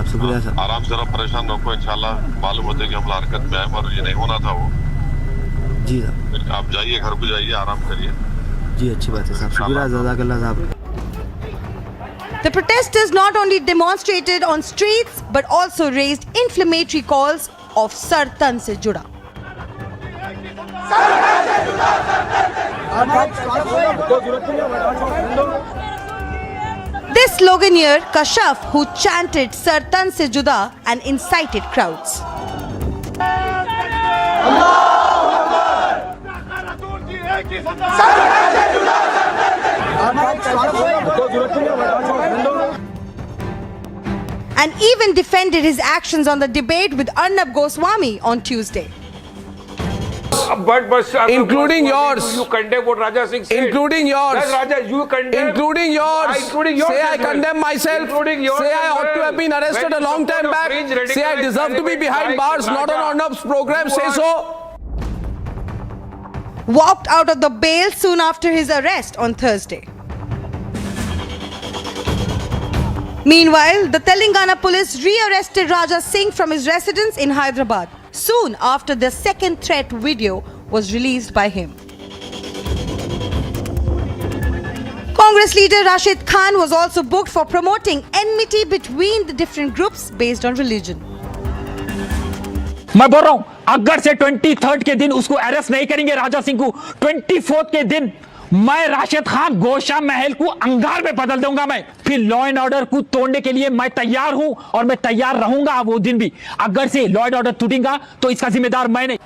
साहब, शुक्रिया साहब। आराम से रहो, परेशान रखो, इंशाल्लाह मालूम होता है कि हम हरकत में आए और ये नहीं होना था वो। जी साहब। आप जाइए, घर को जाइए, आराम करिए। जी अच्छी बात है साहब, शुक्रिया जज़ाकल्लाह साहब। The protesters not only demonstrated on streets but also raised inflammatory calls of Sar Tan se juda. This sloganeer Kashaf, who chanted Sar Tan se juda and incited crowds. And even defended his actions on the debate with Arnab Goswami on Tuesday. But including yours. You condemn what Raja Singh said. Including yours. That Raja, you condemn. Including yours. Including yours. Say I condemn myself. Including yours. Say I ought to have been arrested a long time back. Say I deserve to be behind bars, not on Arnab's program. Say so. Walked out of the bail soon after his arrest on Thursday. Meanwhile, the Telangana police re-arrested Raja Singh from his residence in Hyderabad soon after the second threat video was released by him. Congress leader Rashid Khan was also booked for promoting enmity between the different groups based on religion. मैं बोल रहा हूं, अगर से 23rd के दिन उसको arrest नहीं करेंगे राजा सिंह को, 24th के दिन मैं राशिद खान गोशा महल को अंगार में बदल दूंगा। मैं फिर लॉ एंड ऑर्डर को तोड़ने के लिए मैं तैयार हूं और मैं तैयार रहूंगा वो दिन भी। अगर से लॉ एंड ऑर्डर टूटेगा तो इसका जिम्मेदार मैं नहीं।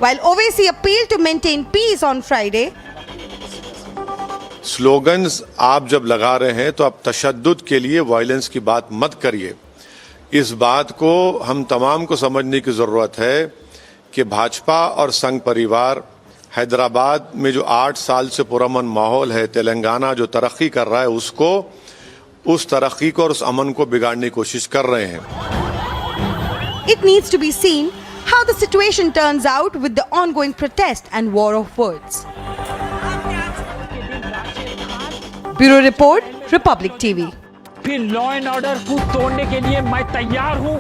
While Owaisi appealed to maintain peace on Friday, slogans आप जब लगा रहे हैं तो आप तशद्दुद के लिए वायलेंस की बात मत करिए। इस बात को हम तमाम को समझने की जरूरत है कि भाजपा और संघ परिवार हैदराबाद में जो 8 साल से पुरअमन माहौल है, तेलंगाना जो तरक्की कर रहा है उसको, उस तरक्की को और उस अमन को बिगाड़ने की कोशिश कर रहे हैं। it needs to be seen how the situation turns out with the ongoing protest and war of words. Bureau Report, Republic TV. फिर लॉ एंड ऑर्डर को तोड़ने के लिए मैं तैयार हूं।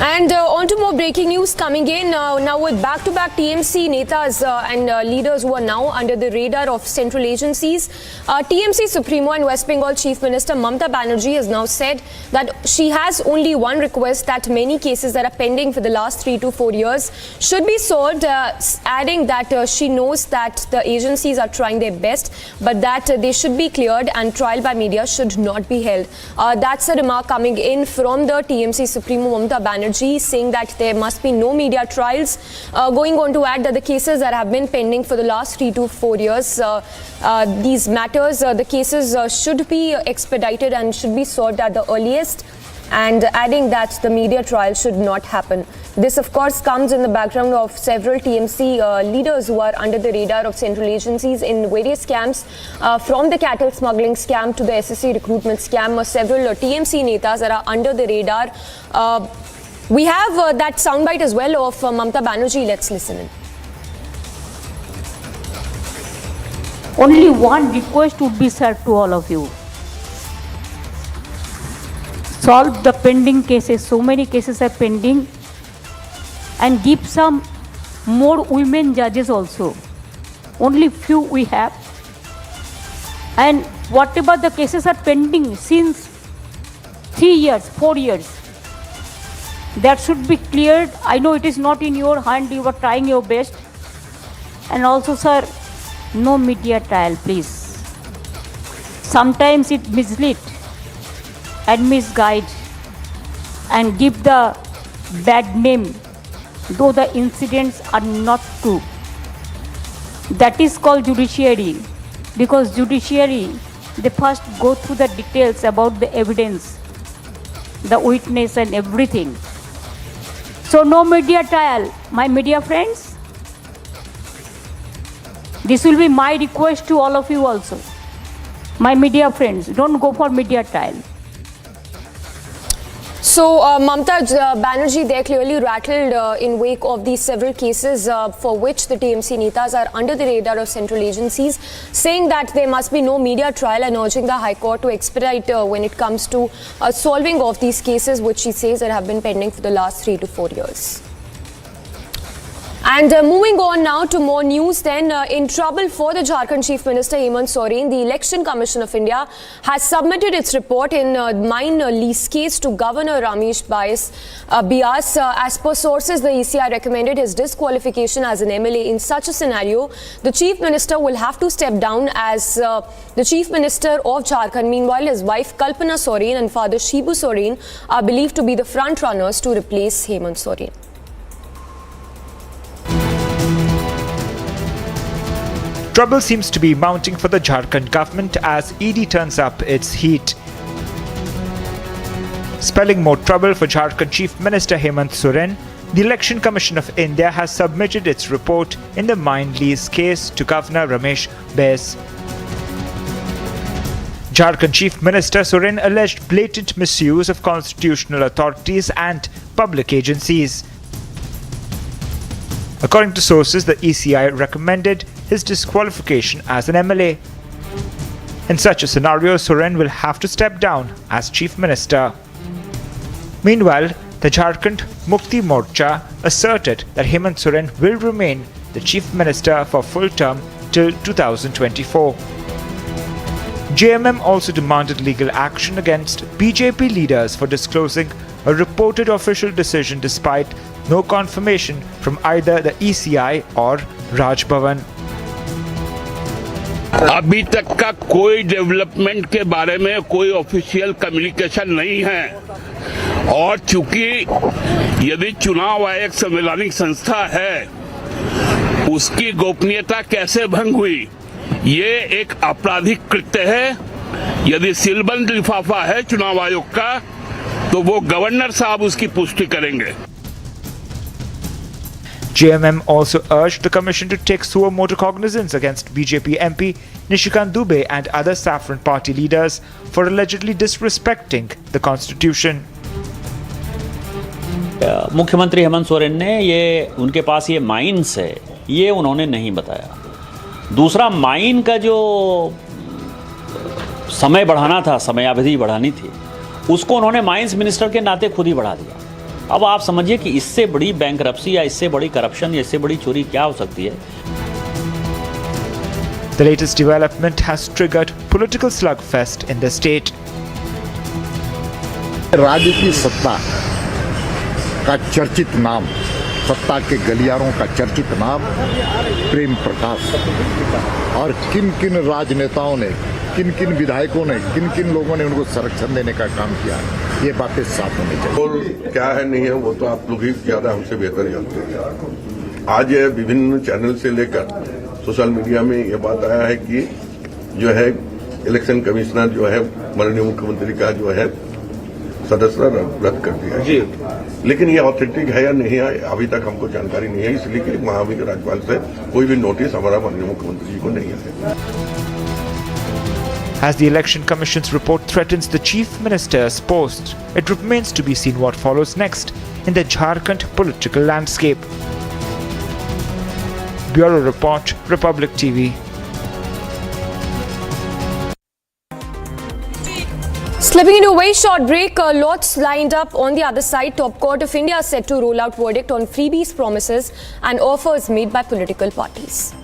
And on to more breaking news coming in now with back-to-back TMC netas and leaders who are now under the radar of central agencies. TMC Supremo and West Bengal Chief Minister Mamta Banerjee has now said that she has only one request, that many cases that are pending for the last 3 to 4 years should be solved, adding that she knows that the agencies are trying their best, but that they should be cleared and trial by media should not be held. That's a remark coming in from the TMC Supremo Mamta Banerjee, saying that there must be no media trials, going on to add that the cases that have been pending for the last 3 to 4 years, these matters, the cases should be expedited and should be solved at the earliest, and adding that the media trial should not happen. This of course comes in the background of several TMC leaders who are under the radar of central agencies in various scams, from the cattle smuggling scam to the SSC recruitment scam. Several TMC netas that are under the radar. We have that soundbite as well of Mamta Banerjee. Let's listen in. Only one request would be served to all of you. Solve the pending cases. So many cases are pending. And give some more women judges also. Only few we have. And whatever the cases are pending since 3 years, 4 years, that should be cleared. I know it is not in your hand, you are trying your best. And also, sir, no media trial, please. Sometimes it mislead and misguide and give the bad name, though the incidents are not true. That is called judiciary, because judiciary, they first go through the details about the evidence, the witness and everything. So no media trial, my media friends. This will be my request to all of you also. My media friends, don't go for media trial. So, Mamta Banerjee, they're clearly rattled in wake of these several cases for which the TMC netas are under the radar of central agencies, saying that there must be no media trial and urging the High Court to expedite when it comes to solving of these cases, which she says that have been pending for the last 3 to 4 years. And moving on now to more news then, in trouble for the Jharkhand Chief Minister Hemant Soren, the Election Commission of India has submitted its report in mine lease case to Governor Ramesh Bias. As per sources, the ECI recommended his disqualification as an MLA. In such a scenario, the Chief Minister will have to step down as the Chief Minister of Jharkhand. Meanwhile, his wife Kalpana Soren and father Shibu Soren are believed to be the front runners to replace Hemant Soren. Trouble seems to be mounting for the Jharkhand government as ED turns up its heat. Spelling more trouble for Jharkhand Chief Minister Hemant Soren, the Election Commission of India has submitted its report in the mine lease case to Governor Ramesh Bias. Jharkhand Chief Minister Soren alleged blatant misuse of constitutional authorities and public agencies. According to sources, the ECI recommended his disqualification as an MLA. In such a scenario, Soren will have to step down as Chief Minister. Meanwhile, the Jharkhand Mukti Morcha asserted that Hemant Soren will remain the Chief Minister for full term till 2024. JMM also demanded legal action against BJP leaders for disclosing a reported official decision despite no confirmation from either the ECI or Raj Bhavan. अभी तक का कोई development के बारे में कोई official communication नहीं है और चूंकि यदि चुनाव आयोग संवैधानिक संस्था है उसकी गोपनीयता कैसे भंग हुई ये एक आपराधिक कृत्य है। यदि सीलबंद लिफाफा है चुनाव आयोग का तो वो गवर्नर साहब उसकी पुष्टि करेंगे। JMM also urged the Commission to take suo motu cognizance against BJP MP Nishikant Dubey and other Saffron Party leaders for allegedly disrespecting the Constitution. मुख्यमंत्री हेमंत सोरेन ने ये उनके पास ये माइन्स है ये उन्होंने नहीं बताया। दूसरा, माइन का जो समय बढ़ाना था, समयावधि बढ़ानी थी, उसको उन्होंने माइन्स मिनिस्टर के नाते खुद ही बढ़ा दिया। अब आप समझिए कि इससे बड़ी बैंकरप्सी या इससे बड़ी करप्शन या इससे बड़ी चोरी क्या हो सकती है। The latest development has triggered political slugfest in the state. राज्य की सत्ता का चर्चित नाम, सत्ता के गलियारों का चर्चित नाम प्रेम प्रकाश और किन किन राजनेताओं ने, किन किन विधायकों ने, किन किन लोगों ने उनको संरक्षण देने का काम किया, ये बातें साफ होनी चाहिए। और क्या है नहीं है वो तो आप लोग ही ज्यादा हमसे बेहतर जानते हैं। आज ये विभिन्न चैनल से लेकर सोशल मीडिया में ये बात आया है कि जो है इलेक्शन कमिश्नर जो है माननीय मुख्यमंत्री का जो है सदस्यता रद्द कर दिया है। जी, लेकिन ये ऑथेंटिक है या नहीं है अभी तक हमको जानकारी नहीं है, इसलिए कि महामहिम राज्यपाल से कोई भी नोटिस हमारा माननीय मुख्यमंत्री जी को नहीं है। As the Election Commission's report threatens the Chief Minister's post, it remains to be seen what follows next in the Jharkhand political landscape. Bureau Report, Republic TV. Slipping into a very short break, lots lined up on the other side. Top Court of India set to roll out verdict on freebies, promises and offers made by political parties.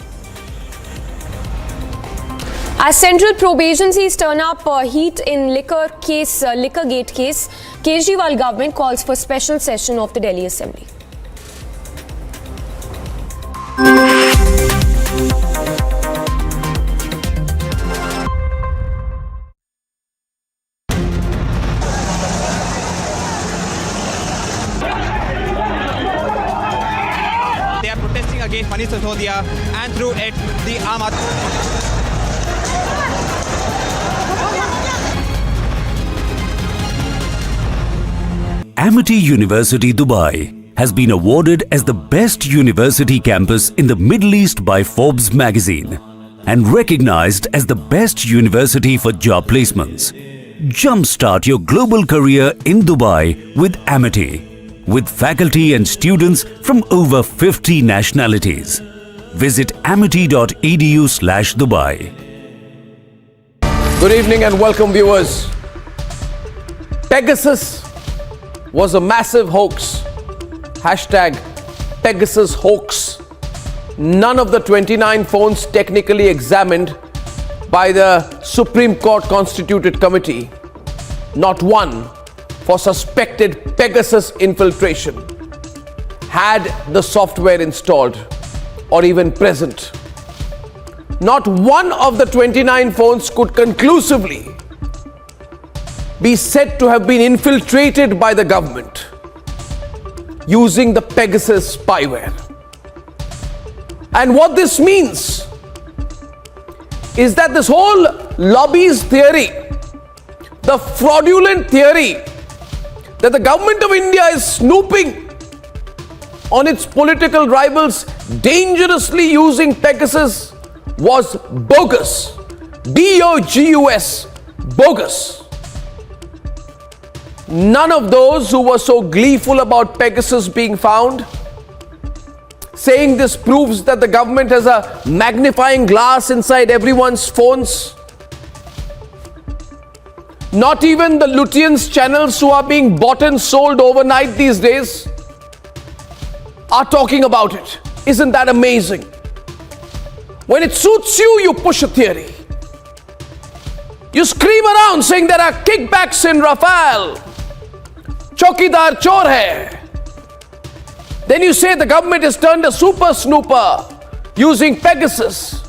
As central probe agencies turn up heat in Liquorgate case, Kejriwal government calls for special session of the Delhi Assembly. They are protesting against Manish Sisodia and through it the Aam Aadmi. Amity University Dubai has been awarded as the best university campus in the Middle East by Forbes magazine and recognized as the best university for job placements. Jumpstart your global career in Dubai with Amity, with faculty and students from over 50 nationalities. Visit amity.edu/Dubai. Good evening and welcome, viewers. Pegasus was a massive hoax. Hashtag Pegasus hoax. None of the 29 phones technically examined by the Supreme Court constituted committee, not one for suspected Pegasus infiltration, had the software installed or even present. Not one of the 29 phones could conclusively be said to have been infiltrated by the government using the Pegasus spyware. And what this means is that this whole lobbies theory, the fraudulent theory that the government of India is snooping on its political rivals, dangerously using Pegasus, was bogus. B-O-G-U-S, bogus. None of those who were so gleeful about Pegasus being found, saying this proves that the government has a magnifying glass inside everyone's phones, not even the Lutyens channels who are being bought and sold overnight these days are talking about it. Isn't that amazing? When it suits you, you push a theory. You scream around saying there are kickbacks in Rafale. Chokidar chor hai. Then you say the government has turned a super snooper using Pegasus.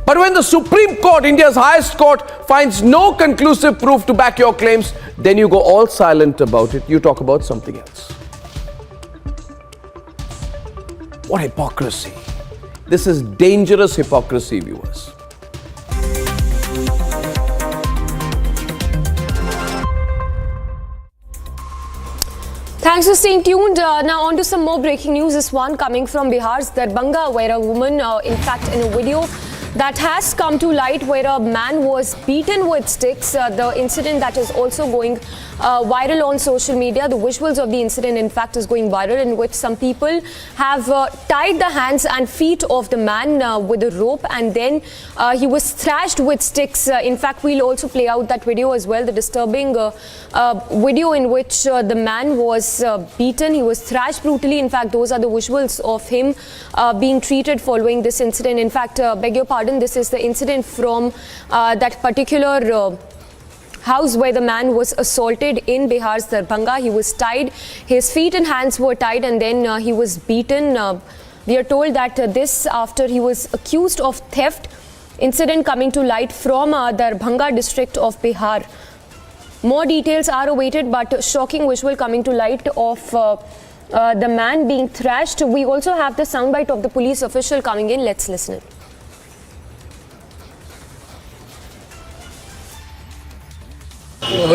But when the Supreme Court, India's highest court, finds no conclusive proof to back your claims, then you go all silent about it. You talk about something else. What hypocrisy. This is dangerous hypocrisy, viewers. Thanks for staying tuned. Now on to some more breaking news. This one coming from Bihar's Darbhanga, where a woman, in fact in a video that has come to light, where a man was beaten with sticks. The incident that is also going viral on social media. The visuals of the incident, in fact, is going viral, in which some people have tied the hands and feet of the man with a rope, and then he was thrashed with sticks. In fact, we'll also play out that video as well, the disturbing video in which the man was beaten. He was thrashed brutally. In fact, those are the visuals of him being treated following this incident. In fact, beg your pardon, this is the incident from that particular house where the man was assaulted in Bihar's Darbhanga. He was tied, his feet and hands were tied, and then he was beaten. We are told that this after he was accused of theft. Incident coming to light from Darbhanga district of Bihar. More details are awaited, but shocking visual coming to light of the man being thrashed. We also have the soundbite of the police official coming in. Let's listen.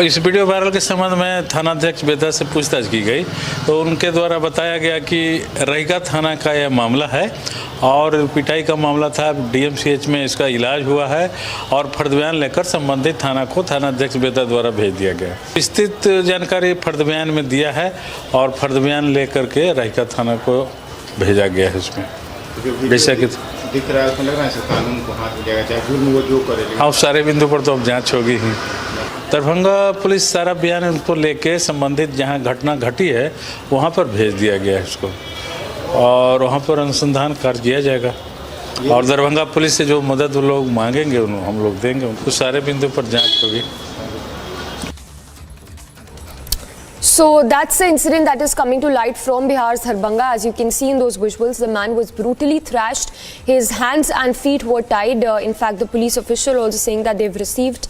इस video viral के संबंध में थानाध्यक्ष बेदा से पूछताछ की गई, तो उनके द्वारा बताया गया कि रहीका थाना का यह मामला है और पिटाई का मामला था। डीएमसीएच में इसका इलाज हुआ है और फर्द बयान लेकर संबंधित थाना को थानाध्यक्ष बेदा द्वारा भेज दिया गया। विस्तृत जानकारी फर्द बयान में दिया है और फर्द बयान लेकर के रहीका थाना को भेजा गया है। इसमें जैसा कि दिख रहा है, उसमें लग रहा है कानून को हाथ में जाएगा, चाहे जुर्म वो जो करे। हाँ, उस सारे बिंदु पर तो अब जांच होगी ही। दरभंगा पुलिस सारा बयान उनको लेके संबंधित जहां घटना घटी है वहां पर भेज दिया गया है इसको, और वहां पर अनुसंधान कार्य किया जाएगा और दरभंगा पुलिस से जो मदद वो लोग मांगेंगे हम लोग देंगे। उनको सारे बिंदु पर जांच होगी। So that's the incident that is coming to light from Bihar's Darbhanga. As you can see in those visuals, the man was brutally thrashed. His hands and feet were tied. In fact, the police official also saying that they've received,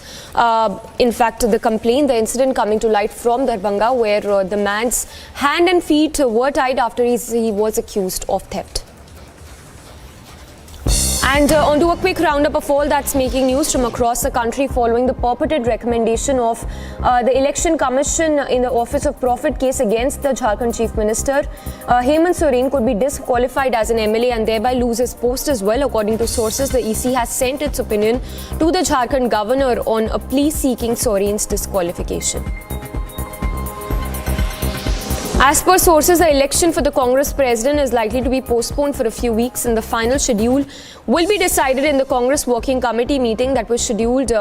in fact, the complaint, the incident coming to light from Darbhanga, where the man's hand and feet were tied after he was accused of theft. And on to a quick roundup of all that's making news from across the country following the purported recommendation of the Election Commission in the Office of Profit case against the Jharkhand Chief Minister. Soren could be disqualified as an MLA and thereby lose his post as well. According to sources, the EC has sent its opinion to the Jharkhand governor on a plea seeking Soren's disqualification. As per sources, the election for the Congress president is likely to be postponed for a few weeks, and the final schedule will be decided in the Congress Working Committee meeting that was scheduled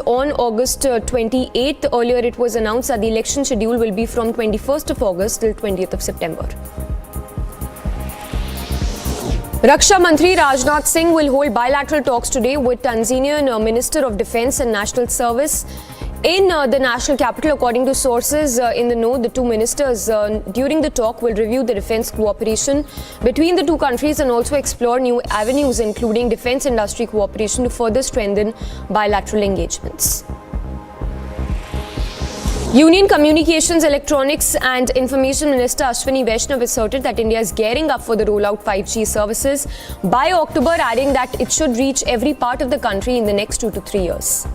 on August 28th. Earlier, it was announced that the election schedule will be from 21st of August till 20th of September. Raksha Mantri Rajnath Singh will hold bilateral talks today with Tanzanian Minister of Defence and National Service in the national capital. According to sources in the know, the two ministers during the talk will review the defence cooperation between the two countries and also explore new avenues including defence industry cooperation to further strengthen bilateral engagements. Union Communications, Electronics and Information Minister Ashwini Vaishnav asserted that India is gearing up for the rollout 5G services by October, adding that it should reach every part of the country in the next 2 to 3 years.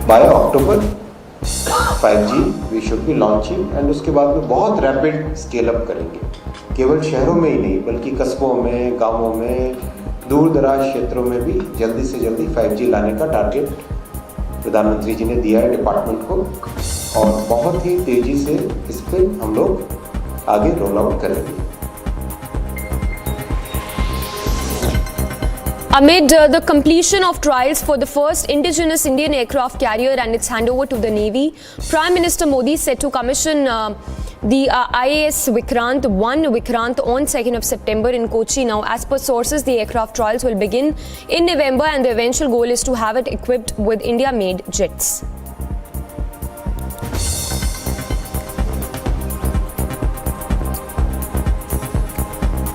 By October 5G we should be launching and उसके बाद में बहुत rapid scale up करेंगे, केवल शहरों में ही नहीं बल्कि कस्बों में, गांवों में, दूर दराज क्षेत्रों में भी जल्दी से जल्दी 5G लाने का टारगेट प्रधानमंत्री जी ने दिया है डिपार्टमेंट को और बहुत ही तेजी से इस पर हम लोग आगे रोल आउट करेंगे. Amid the completion of trials for the first indigenous Indian aircraft carrier and its handover to the Navy, Prime Minister Modi said to commission the IAS Vikrant 1 Vikrant on 2nd of September in Kochi. Now, as per sources, the aircraft trials will begin in November and the eventual goal is to have it equipped with India-made jets.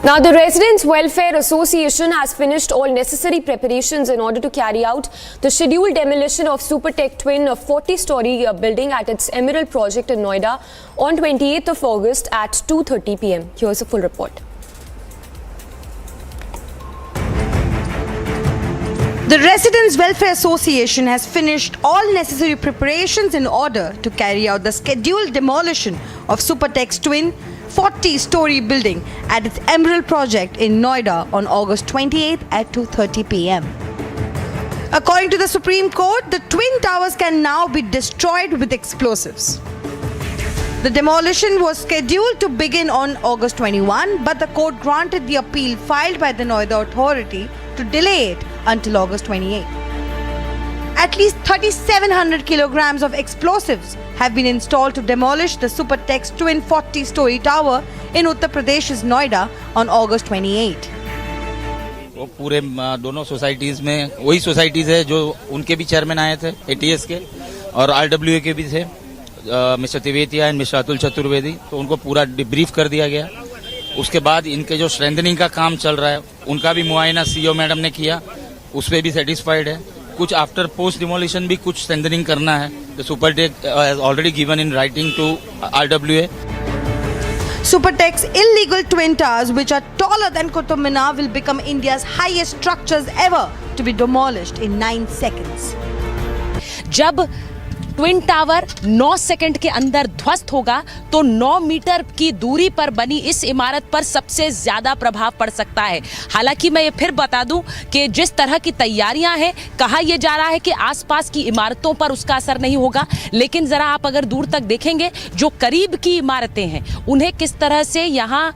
Now, the Residents Welfare Association has finished all necessary preparations in order to carry out the scheduled demolition of Supertech Twin 40-story building at its Emerald project in Noida on 28th of August at 2:30 p.m. Here's a full report. The Residents Welfare Association has finished all necessary preparations in order to carry out the scheduled demolition of Supertech's twin 40-story building at its Emerald project in Noida on August 28th at 2:30 p.m. According to the Supreme Court, the twin towers can now be destroyed with explosives. The demolition was scheduled to begin on August 21, but the court granted the appeal filed by the Noida authority to delay it until August 28. At least 3,700 kilograms of explosives have been installed to demolish the Supertech's twin 40-story tower in Uttar Pradesh's Noida on August 28. वो पूरे दोनों societies में वही societies है जो उनके भी chairman आए थे एटीएस के और आरडब्ल्यूए के भी थे mister Tevatia and mister Atul Chaturvedi, तो उनको पूरा डिब्रीफ कर दिया गया. उसके बाद इनके जो स्ट्रेंथनिंग का काम चल रहा है उनका भी मुआयना सीईओ मैडम ने किया, उस पर भी सेटिस्फाइड है. कुछ आफ्टर पोस्ट डिमोलिशन भी कुछ स्ट्रेंथनिंग करना है. The Supertech has already given in writing to RWA. Supertech's illegal twin towers, which are taller than Qutub Minar, will become India's highest structures ever to be demolished in 9 seconds. जब twin tower 9 second के अंदर ध्वस्त होगा तो 9 metre की दूरी पर बनी इस इमारत पर सबसे ज्यादा प्रभाव पड़ सकता है. हालांकि मैं ये फिर बता दूं कि जिस तरह की तैयारियां हैं, कहा यह जा रहा है कि आसपास की इमारतों पर उसका असर नहीं होगा, लेकिन जरा आप अगर दूर तक देखेंगे जो करीब की इमारतें हैं उन्हें किस तरह से यहाँ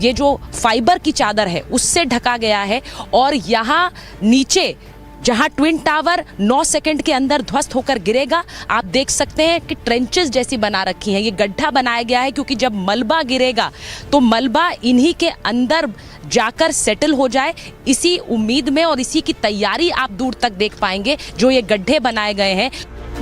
ये जो फाइबर की चादर है उससे ढका गया है और यहाँ नीचे जहां ट्विन टावर 9 सेकंड के अंदर ध्वस्त होकर गिरेगा, आप देख सकते हैं कि ट्रेंचेस जैसी बना रखी हैं. ये गड्ढा बनाया गया है क्योंकि जब मलबा गिरेगा तो मलबा इन्हीं के अंदर जाकर सेटल हो जाए, इसी उम्मीद में और इसी की तैयारी आप दूर तक देख पाएंगे जो ये गड्ढे बनाए गए हैं.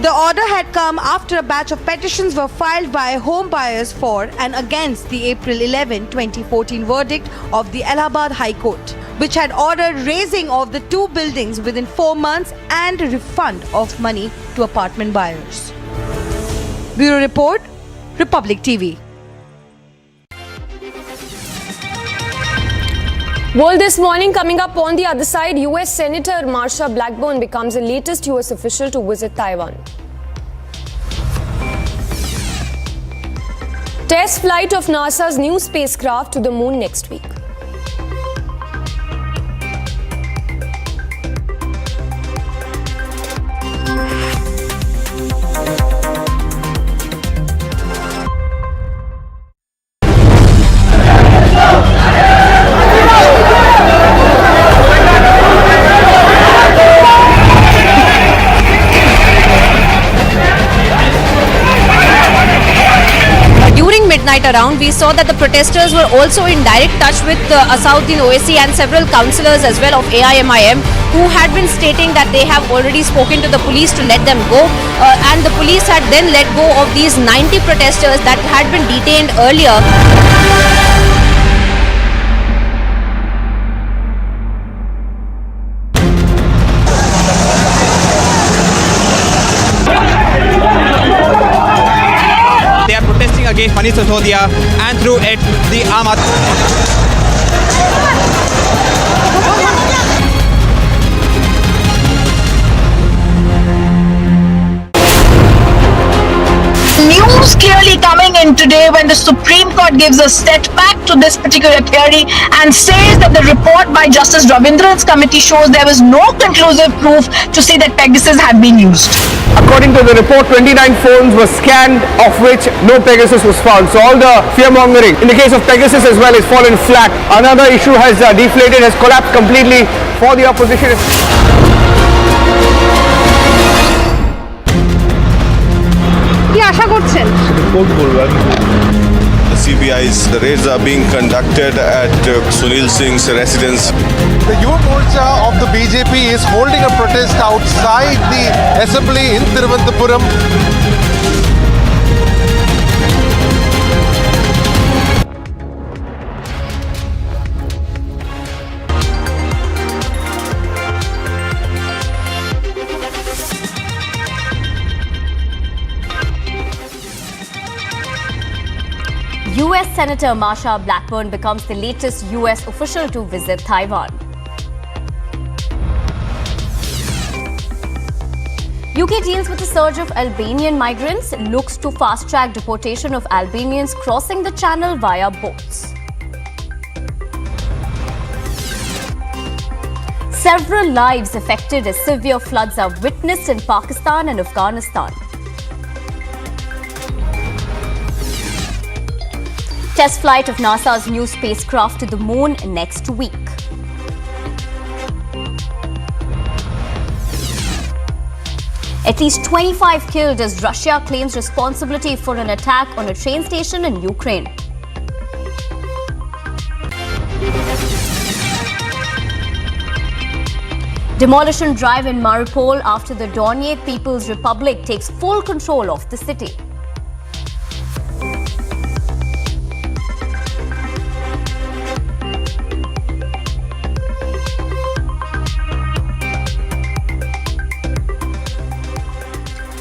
The order had come after a batch of petitions were filed by home buyers for and against the April 11, 2014 verdict of the Allahabad High Court. which had ordered razing of the 2 buildings within 4 months and refund of money to apartment buyers. Bureau Report, Republic TV. Well, this morning, coming up on the other side, US Senator Marsha Blackburn becomes the latest US official to visit Taiwan. Test flight of NASA's new spacecraft to the moon next week. Around, we saw that the protesters were also in direct touch with Asauddin Owaisi and several councillors as well of AIMIM, who had been stating that they have already spoken to the police to let them go, and the police had then let go of these 90 protesters that had been detained earlier. Against Manish Sisodia and through it the Aam News clearly coming in today when the Supreme Court gives a setback to this particular theory and says that the report by Justice Ravindran's committee shows there was no conclusive proof to say that Pegasus had been used. According to the report, 29 phones were scanned, of which no Pegasus was found. So all the fear-mongering in the case of Pegasus as well is fallen flat. Another issue has deflated, has collapsed completely for the opposition. The CBI's raids are being conducted at Sunil Singh's residence. The Yuva Morcha of the BJP is holding a protest outside the assembly in Thiruvananthapuram. US Senator Marsha Blackburn becomes the latest US official to visit Taiwan. UK deals with the surge of Albanian migrants, looks to fast-track deportation of Albanians crossing the channel via boats. Several lives affected as severe floods are witnessed in Pakistan and Afghanistan. Test flight of NASA's new spacecraft to the moon next week. At least 25 killed as Russia claims responsibility for an attack on a train station in Ukraine. Demolition drive in Mariupol after the Donetsk People's Republic takes full control of the city.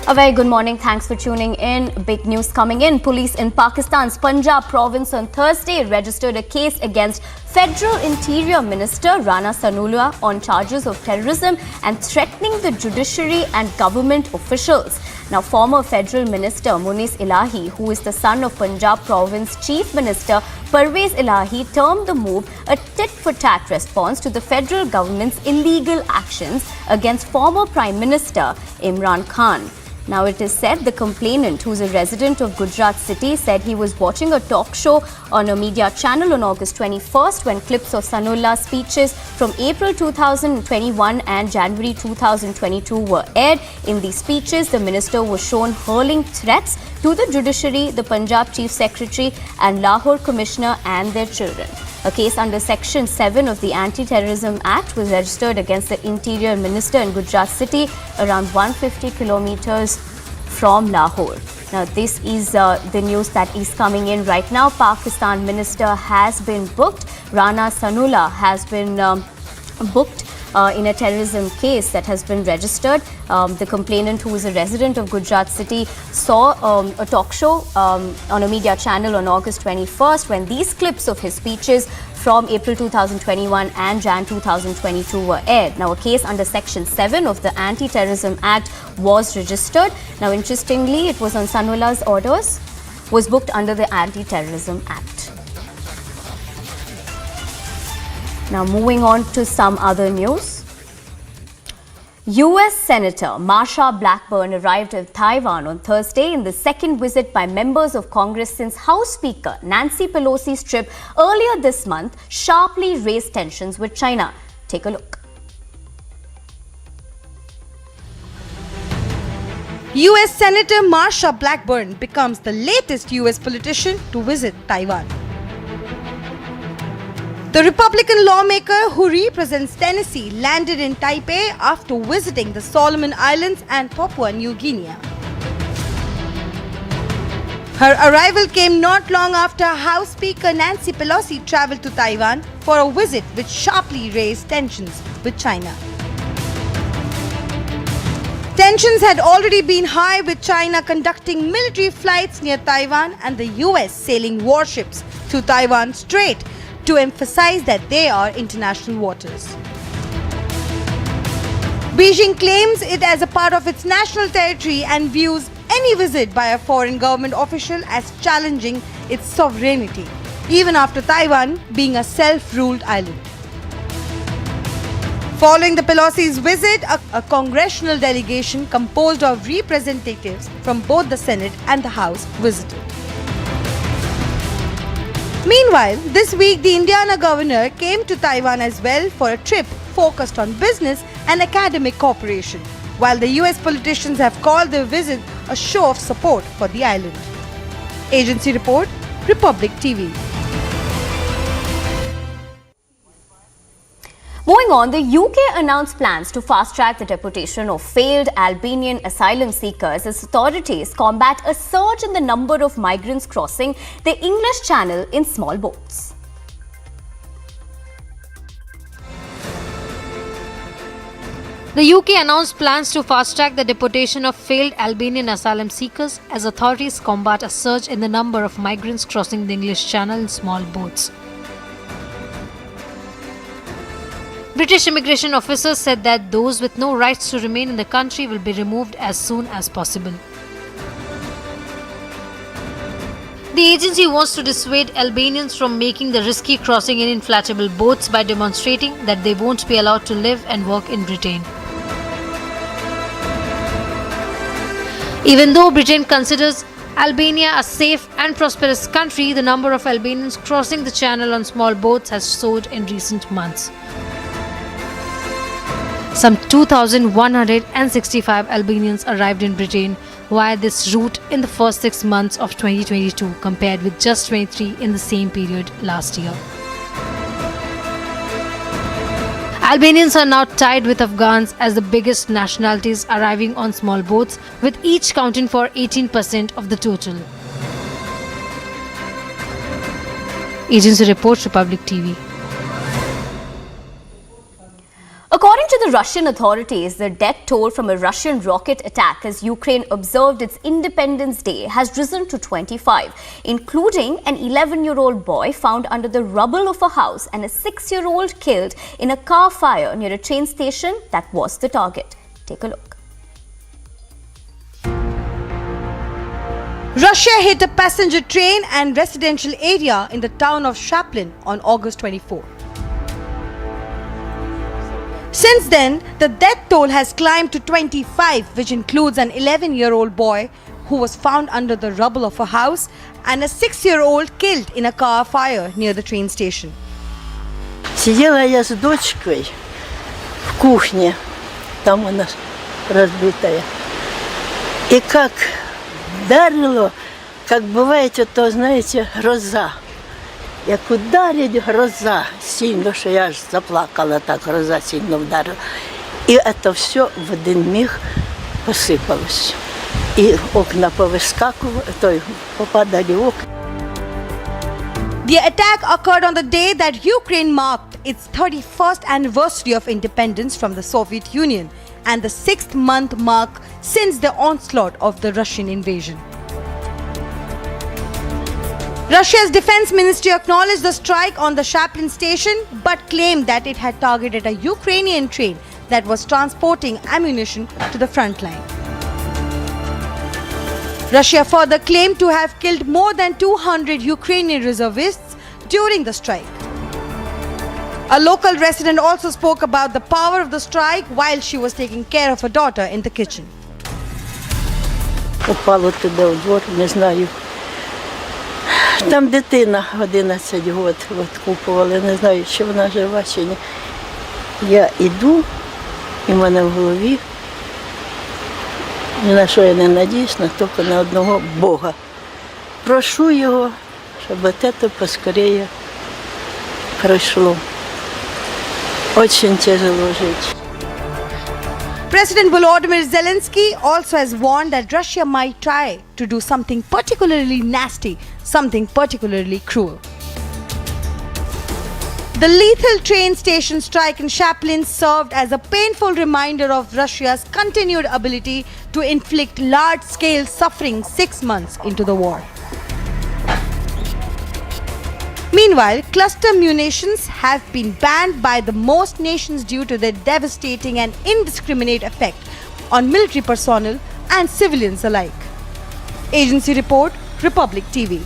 A very good morning. Thanks for tuning in. Big news coming in. Police in Pakistan's Punjab province on Thursday registered a case against Federal Interior Minister Rana Sanullah on charges of terrorism and threatening the judiciary and government officials. Now, former Federal Minister Munis Ilahi, who is the son of Punjab Province Chief Minister Parvez Ilahi, termed the move a tit-for-tat response to the federal government's illegal actions against former Prime Minister Imran Khan. Now, it is said the complainant, who is a resident of Gujarat City, said he was watching a talk show on a media channel on August 21st when clips of Sanullah's speeches from April 2021 and January 2022 were aired. In these speeches, the minister was shown hurling threats to the judiciary, the Punjab Chief Secretary and Lahore Commissioner and their children. A case under Section 7 of the Anti-Terrorism Act was registered against the Interior Minister in Gujarat City, around 150 kilometers from Lahore. Now, this is the news that is coming in right now. Pakistan minister has been booked. Rana Sanullah has been booked in a terrorism case that has been registered. The complainant, who is a resident of Gujarat city, saw a talk show on a media channel on August 21st when these clips of his speeches from April 2021 and Jan 2022 were aired. Now, a case under Section 7 of the Anti-Terrorism Act was registered. Now, interestingly, it was on Sanullah's orders, was booked under the Anti-Terrorism Act. Now, moving on to some other news. US Senator Marsha Blackburn arrived in Taiwan on Thursday in the second visit by members of Congress since House Speaker Nancy Pelosi's trip earlier this month sharply raised tensions with China. Take a look. US Senator Marsha Blackburn becomes the latest US politician to visit Taiwan. The Republican lawmaker who represents Tennessee landed in Taipei after visiting the Solomon Islands and Papua New Guinea. Her arrival came not long after House Speaker Nancy Pelosi traveled to Taiwan for a visit which sharply raised tensions with China. Tensions had already been high, with China conducting military flights near Taiwan and the US sailing warships through Taiwan Strait to emphasize that they are international waters. Beijing claims it as a part of its national territory and views any visit by a foreign government official as challenging its sovereignty, even after Taiwan being a self-ruled island. Following the Pelosi's visit, a congressional delegation composed of representatives from both the Senate and the House visited. Meanwhile, this week the Indiana governor came to Taiwan as well for a trip focused on business and academic cooperation, while the US politicians have called their visit a show of support for the island. Agency report, Republic TV. Moving on, the UK announced plans to fast-track the deportation of failed Albanian asylum seekers as authorities combat a surge in the number of migrants crossing the English Channel in small boats. The UK announced plans to fast-track the deportation of failed Albanian asylum seekers as authorities combat a surge in the number of migrants crossing the English Channel in small boats. British immigration officers said that those with no rights to remain in the country will be removed as soon as possible. The agency wants to dissuade Albanians from making the risky crossing in inflatable boats by demonstrating that they won't be allowed to live and work in Britain. Even though Britain considers Albania a safe and prosperous country, the number of Albanians crossing the channel on small boats has soared in recent months. Some 2,165 Albanians arrived in Britain via this route in the first 6 months of 2022, compared with just 23 in the same period last year. Albanians are now tied with Afghans as the biggest nationalities arriving on small boats, with each counting for 18% of the total. Agency report, Republic TV. According to the Russian authorities, the death toll from a Russian rocket attack as Ukraine observed its Independence Day has risen to 25, including an 11-year-old boy found under the rubble of a house and a 6-year-old killed in a car fire near a train station that was the target. Take a look. Russia hit a passenger train and residential area in the town of Chaplin on August 24. Since then, the death toll has climbed to 25, which includes an 11-year-old boy who was found under the rubble of a house and a 6-year-old killed in a car fire near the train station. Сидела я с дочкой в кухне, там она разбитая. И как дарило, как бывает, то, знаете, гроза. Як ударить гроза сильно, що я аж заплакала, так гроза сильно вдарила. І це все в один миг посипалось. И окна повыскакивали, попадали в окна. The attack occurred on the day that Ukraine marked its 31st anniversary of independence from the Soviet Union and the 6th month mark since the onslaught of the Russian invasion. Russia's defense ministry acknowledged the strike on the Chaplin station but claimed that it had targeted a Ukrainian train that was transporting ammunition to the front line. Russia further claimed to have killed more than 200 Ukrainian reservists during the strike. A local resident also spoke about the power of the strike while she was taking care of her daughter in the kitchen. Попало туди у двор, не знаю. Там дитина 11 років відкупували, не знаю, чи вона жива, чи ні. Я йду, і в мене в голові, ні на що я не надіюсь, тільки на одного Бога. Прошу його, щоб це поскоріше пройшло. Очень тяжело жить. President Volodymyr Zelensky also has warned that Russia might try to do something particularly nasty, something particularly cruel. The lethal train station strike in Chaplin served as a painful reminder of Russia's continued ability to inflict large-scale suffering 6 months into the war. Meanwhile, cluster munitions have been banned by the most nations due to their devastating and indiscriminate effect on military personnel and civilians alike. Agency report, Republic TV.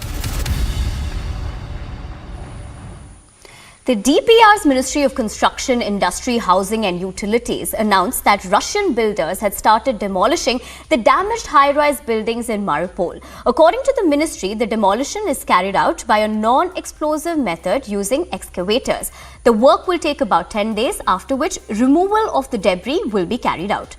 The DPR's Ministry of Construction, Industry, Housing and Utilities announced that Russian builders had started demolishing the damaged high-rise buildings in Mariupol. According to the ministry, the demolition is carried out by a non-explosive method using excavators. The work will take about 10 days, after which removal of the debris will be carried out.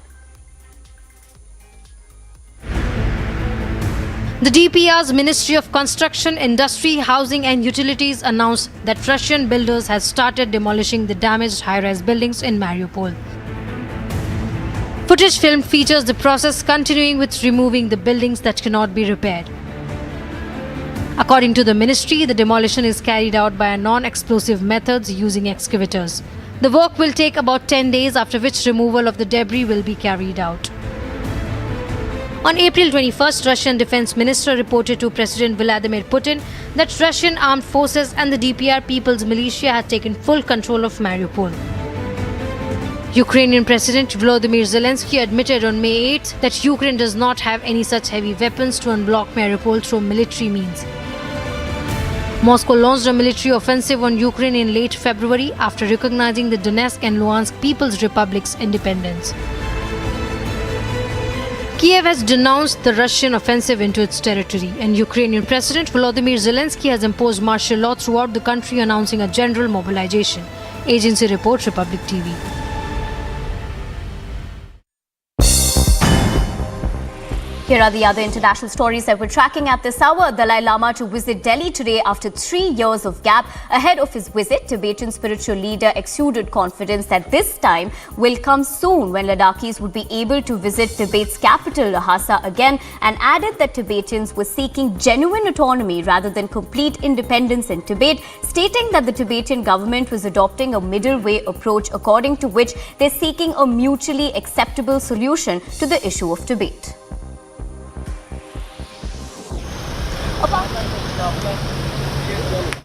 The DPR's Ministry of Construction, Industry, Housing and Utilities announced that Russian builders had started demolishing the damaged high-rise buildings in Mariupol. Footage film features the process continuing with removing the buildings that cannot be repaired. According to the ministry, the demolition is carried out by a non-explosive methods using excavators. The work will take about 10 days, after which removal of the debris will be carried out. On April 21st, Russian Defense Minister reported to President Vladimir Putin that Russian armed forces and the DPR People's Militia had taken full control of Mariupol. Ukrainian President Volodymyr Zelensky admitted on May 8th that Ukraine does not have any such heavy weapons to unblock Mariupol through military means. Moscow launched a military offensive on Ukraine in late February after recognizing the Donetsk and Luhansk People's Republic's independence. Kiev has denounced the Russian offensive into its territory, and Ukrainian President Volodymyr Zelensky has imposed martial law throughout the country, announcing a general mobilization. Agency report, Republic TV. Here are the other international stories that we're tracking at this hour. Dalai Lama to visit Delhi today after 3 years of gap. Ahead of his visit, Tibetan spiritual leader exuded confidence that this time will come soon when Ladakhis would be able to visit Tibet's capital, Lhasa, again, and added that Tibetans were seeking genuine autonomy rather than complete independence in Tibet, stating that the Tibetan government was adopting a middle way approach according to which they're seeking a mutually acceptable solution to the issue of Tibet.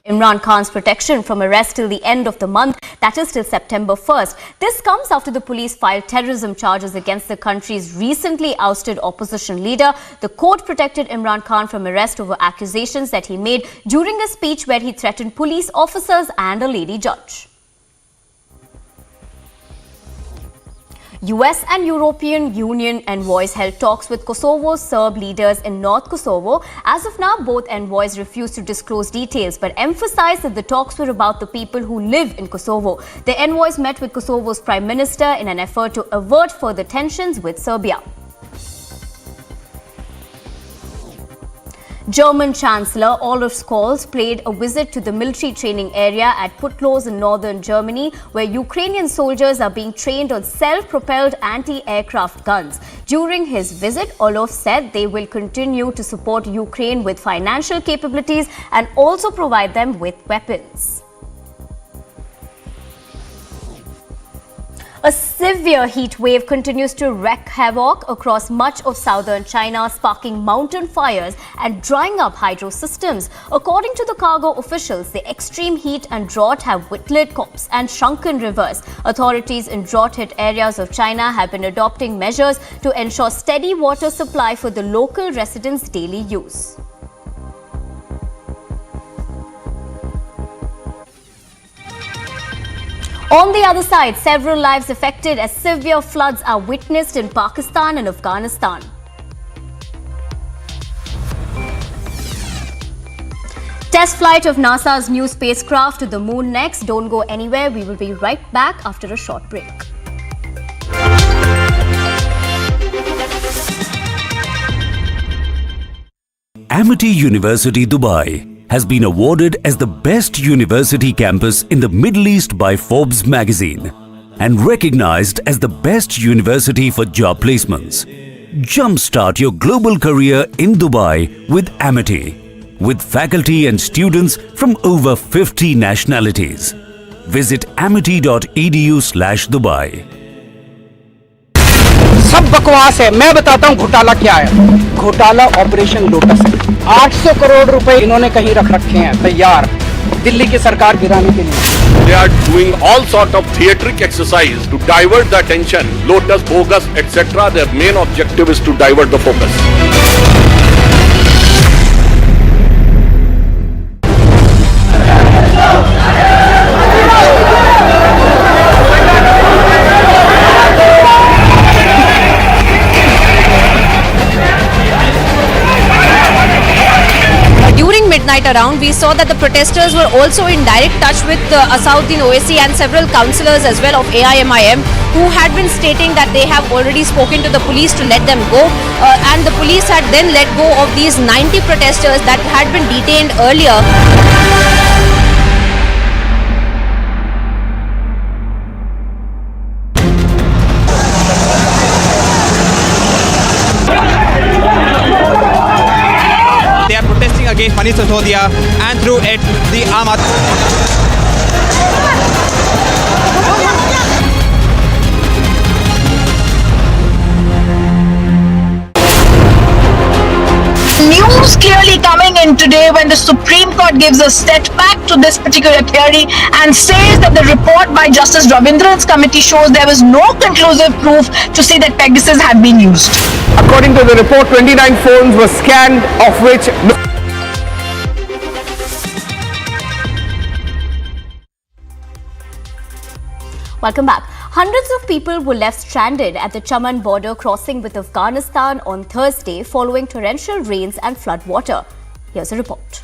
Imran Khan's protection from arrest till the end of the month, that is till September 1st. This comes after the police filed terrorism charges against the country's recently ousted opposition leader. The court protected Imran Khan from arrest over accusations that he made during a speech where he threatened police officers and a lady judge. US and European Union envoys held talks with Kosovo's Serb leaders in North Kosovo. As of now, both envoys refused to disclose details but emphasized that the talks were about the people who live in Kosovo. The envoys met with Kosovo's Prime Minister in an effort to avert further tensions with Serbia. German Chancellor Olaf Scholz paid a visit to the military training area at Putlos in northern Germany, where Ukrainian soldiers are being trained on self-propelled anti-aircraft guns. During his visit, Olaf said they will continue to support Ukraine with financial capabilities and also provide them with weapons. A severe heat wave continues to wreak havoc across much of southern China, sparking mountain fires and drying up hydro systems. According to the cargo officials, the extreme heat and drought have whittled crops and shrunken rivers. Authorities in drought-hit areas of China have been adopting measures to ensure steady water supply for the local residents' daily use. On the other side, several lives affected as severe floods are witnessed in Pakistan and Afghanistan. Test flight of NASA's new spacecraft to the moon next. Don't go anywhere. We will be right back after a short break. Amity University, Dubai has been awarded as the best university campus in the Middle East by Forbes magazine and recognized as the best university for job placements. Jumpstart your global career in Dubai with Amity, with faculty and students from over 50 nationalities. Visit amity.edu/Dubai. सब बकवास है। मैं बताता हूँ घोटाला क्या है। घोटाला ऑपरेशन लोटस है। 800 करोड़ रुपए इन्होंने कहीं रख रखे हैं तैयार दिल्ली की सरकार गिराने के लिए। They are doing all sort of theatric exercise to divert the attention. Lotus, bogus, etc. Their main objective is to divert the focus. Midnight around, we saw that the protesters were also in direct touch with Asauddin Owaisi and several councillors as well of AIMIM, who had been stating that they have already spoken to the police to let them go, and the police had then let go of these 90 protesters that had been detained earlier. They are protesting against Manish Sisodia and through it the Aam News clearly coming in today when the Supreme Court gives a step back to this particular theory and says that the report by Justice Ravindran's committee shows there was no conclusive proof to say that Pegasus had been used. According to the report, 29 phones were scanned, of which Welcome back. Hundreds of people were left stranded at the Chaman border crossing with Afghanistan on Thursday following torrential rains and flood water. Here's a report.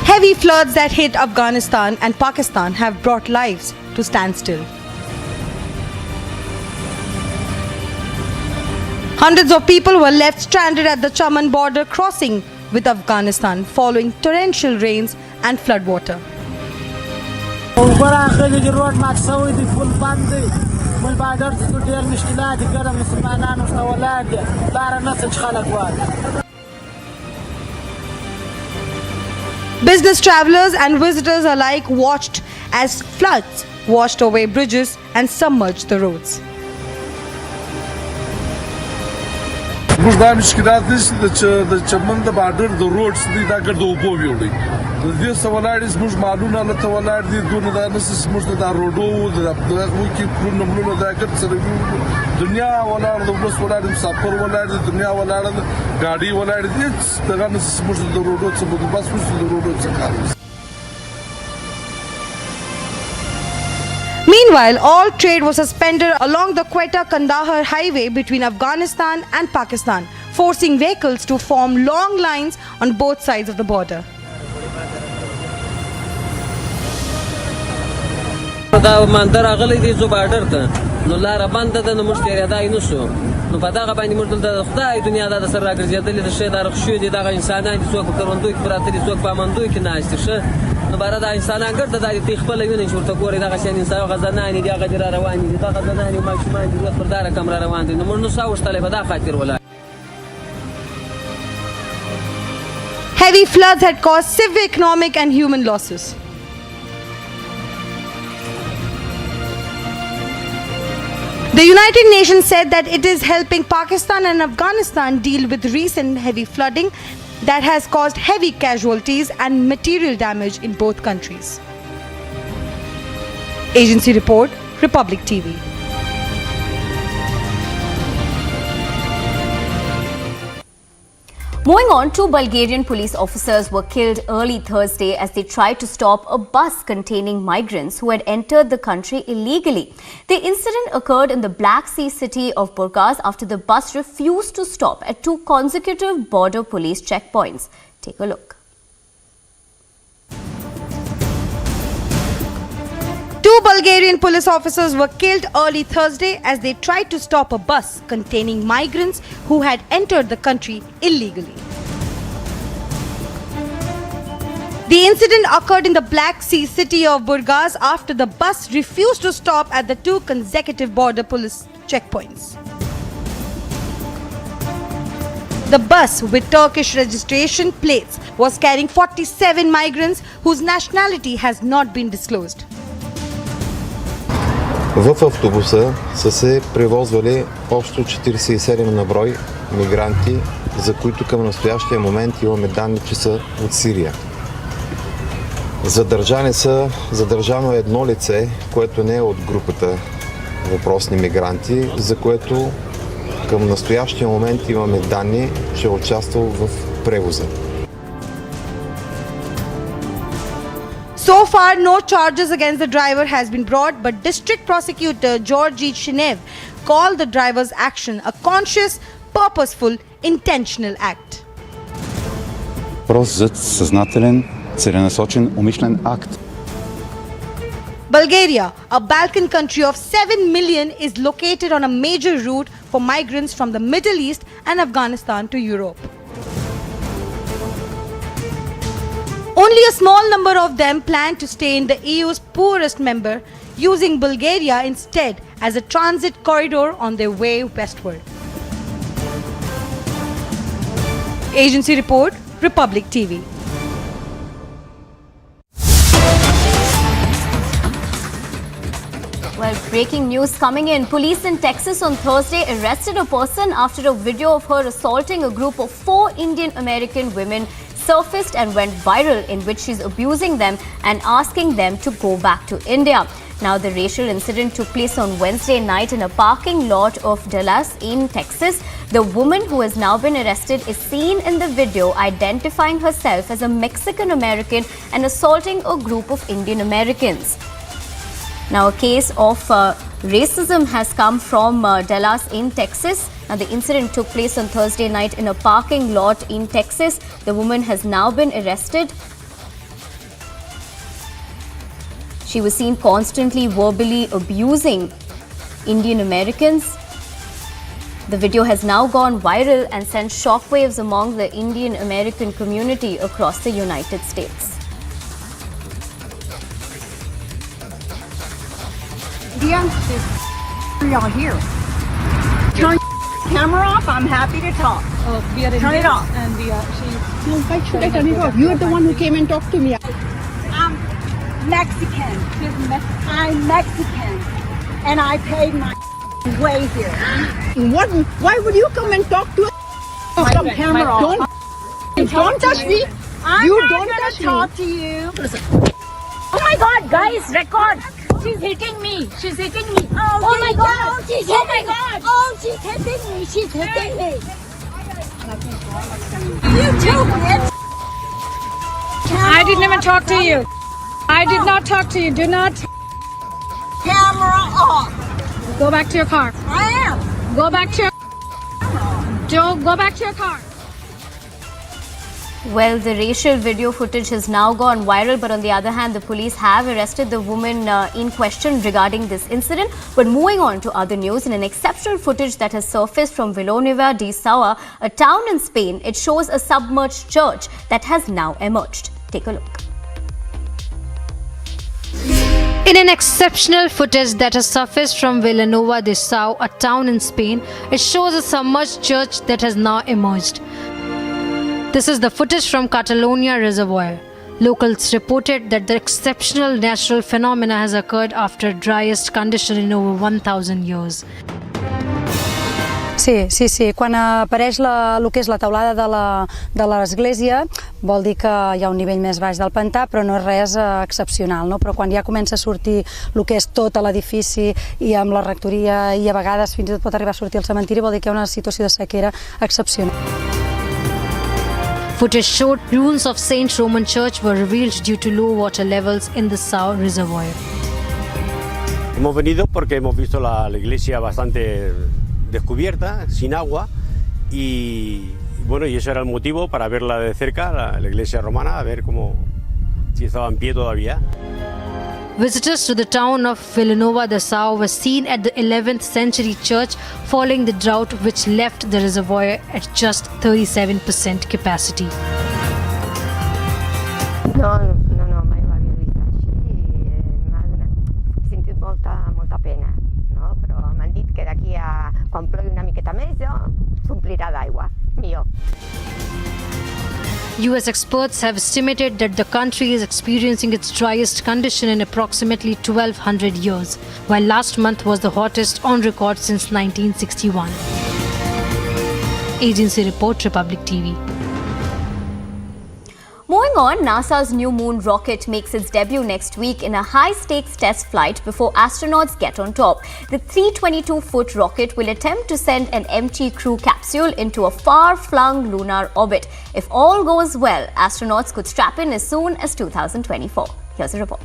Heavy floods that hit Afghanistan and Pakistan have brought lives to standstill. Hundreds of people were left stranded at the Chaman border crossing with Afghanistan following torrential rains and floodwater. Business travelers and visitors alike watched as floods washed away bridges and submerged the roads. Burada müşkilatız da Chaman da border the roads da gar do upo violi. The savalar is much malun ala savalar di dun da nas much da rodo da ki kun namlu da gar sare dunya wala da bus wala da safar wala da dunya wala da gaadi wala da da nas much da rodo se bas much da rodo se khalis. Meanwhile, all trade was suspended along the Quetta-Kandahar highway between Afghanistan and Pakistan, forcing vehicles to form long lines on both sides of the border. دا مندر اغلی دی زو بارډر ته نو لار بند ده نو موږ تیرې دا نشو نو په دغه باندې موږ د خدای دنیا د سر راګرځېدلې د شه دار خو دي دغه انسانان دي څوک کروندوی کې پراته دي څوک په مندوی کې ناشته شه نو بار دا انسانان ګرځي د خپل ویني شورته ګوري دغه شین انسان غزنان دي هغه جره روان دي دغه غزنان ما شومان دي پر دار کمره روان دي نو موږ نو ساوشتله په دا خاطر ولا Heavy floods had caused severe economic and human losses. The United Nations said that it is helping Pakistan and Afghanistan deal with recent heavy flooding that has caused heavy casualties and material damage in both countries. Agency report, Republic TV. Moving on, 2 Bulgarian police officers were killed early Thursday as they tried to stop a bus containing migrants who had entered the country illegally. The incident occurred in the Black Sea city of Burgas after the bus refused to stop at 2 consecutive border police checkpoints. Take a look. 2 Bulgarian police officers were killed early Thursday as they tried to stop a bus containing migrants who had entered the country illegally. The incident occurred in the Black Sea city of Burgas after the bus refused to stop at the 2 consecutive border police checkpoints. The bus with Turkish registration plates was carrying 47 migrants whose nationality has not been disclosed. В автобуса са се превозвали общо 47 на брой мигранти, за които към настоящия момент имаме данни, че са от Сирия. Задържано е едно лице, което не е от групата въпросни мигранти, за което към настоящия момент имаме данни, че е участвал в превоза. So far, no charges against the driver has been brought, but District Prosecutor Georgi Chinev called the driver's action a conscious, purposeful, intentional act. Въпрос за съзнателен, целенасочен, умишлен акт. Bulgaria, a Balkan country of 7 million, is located on a major route for migrants from the Middle East and Afghanistan to Europe. Only a small number of them plan to stay in the EU's poorest member, using Bulgaria instead as a transit corridor on their way westward. Agency report, Republic TV. Well, breaking news coming in. Police in Texas on Thursday arrested a person after a video of her assaulting a group of 4 Indian American women surfaced and went viral, in which she's abusing them and asking them to go back to India. Now, the racial incident took place on Wednesday night in a parking lot of Dallas in Texas. The woman who has now been arrested is seen in the video identifying herself as a Mexican American and assaulting a group of Indian Americans. Now, a case of racism has come from Dallas in Texas. Now, the incident took place on Thursday night in a parking lot in Texas. The woman has now been arrested. She was seen constantly verbally abusing Indian Americans. The video has now gone viral and sent shockwaves among the Indian American community across the United States. Dear, y'all here. Turn camera off. I'm happy to talk. Turn it off. And why should I turn it off? You're the one who came and talked to me. I'm Mexican. I'm Mexican, and I paid my way here. What? Why would you come and talk to us? Some camera off. Don't touch me. You don't touch me. Talk to you. Oh my God, guys, record. She's hitting me. She's hitting me. Oh my God. Oh my God. Oh, she's hitting me. She's hitting me. You too, bitch. I didn't even talk to you. I did not talk to you. Do not. Camera off. Go back to your car. I am. Go back to your. Go back to your car. Well, the racial video footage has now gone viral, but on the other hand, the police have arrested the woman in question regarding this incident. But moving on to other news, in an exceptional footage that has surfaced from Villanueva de Sau, a town in Spain, it shows a submerged church that has now emerged. Take a look. In an exceptional footage that has surfaced from Villanueva de Sau, a town in Spain, it shows a submerged church that has now emerged. This is the footage from Catalonia Reservoir. Locals reported that the exceptional natural phenomena has occurred after driest condition in over 1,000 years. Sí. Quan apareix el que és la teulada de l'església, vol dir que hi ha un nivell més baix del pantà, però no és res excepcional, no? Però quan ja comença a sortir el que és tot l'edifici i amb la rectoria i a vegades fins i tot pot arribar a sortir el cementiri, vol dir que hi ha una situació de sequera excepcional. Footage showed ruins of Saint Roman Church were revealed due to low water levels in the Sau Reservoir. Hemos venido porque hemos visto la iglesia bastante descubierta, sin agua, y bueno, y ese era el motivo para verla de cerca, la iglesia romana, a ver si estaba en pie todavía. Visitors to the town of Villanueva de Sau were seen at the 11th century church following the drought which left the reservoir at just 37% capacity. No, mai ho havia vist així i m'he sentit molta pena, no? Però m'han dit que d'aquí a quan plogui una miqueta més s'omplirà d'aigua, millor. US experts have estimated that the country is experiencing its driest condition in approximately 1,200 years, while last month was the hottest on record since 1961. Agency report, Republic TV. Moving on, NASA's new moon rocket makes its debut next week in a high-stakes test flight before astronauts get on top. The 322-foot rocket will attempt to send an empty crew capsule into a far-flung lunar orbit. If all goes well, astronauts could strap in as soon as 2024. Here's a report.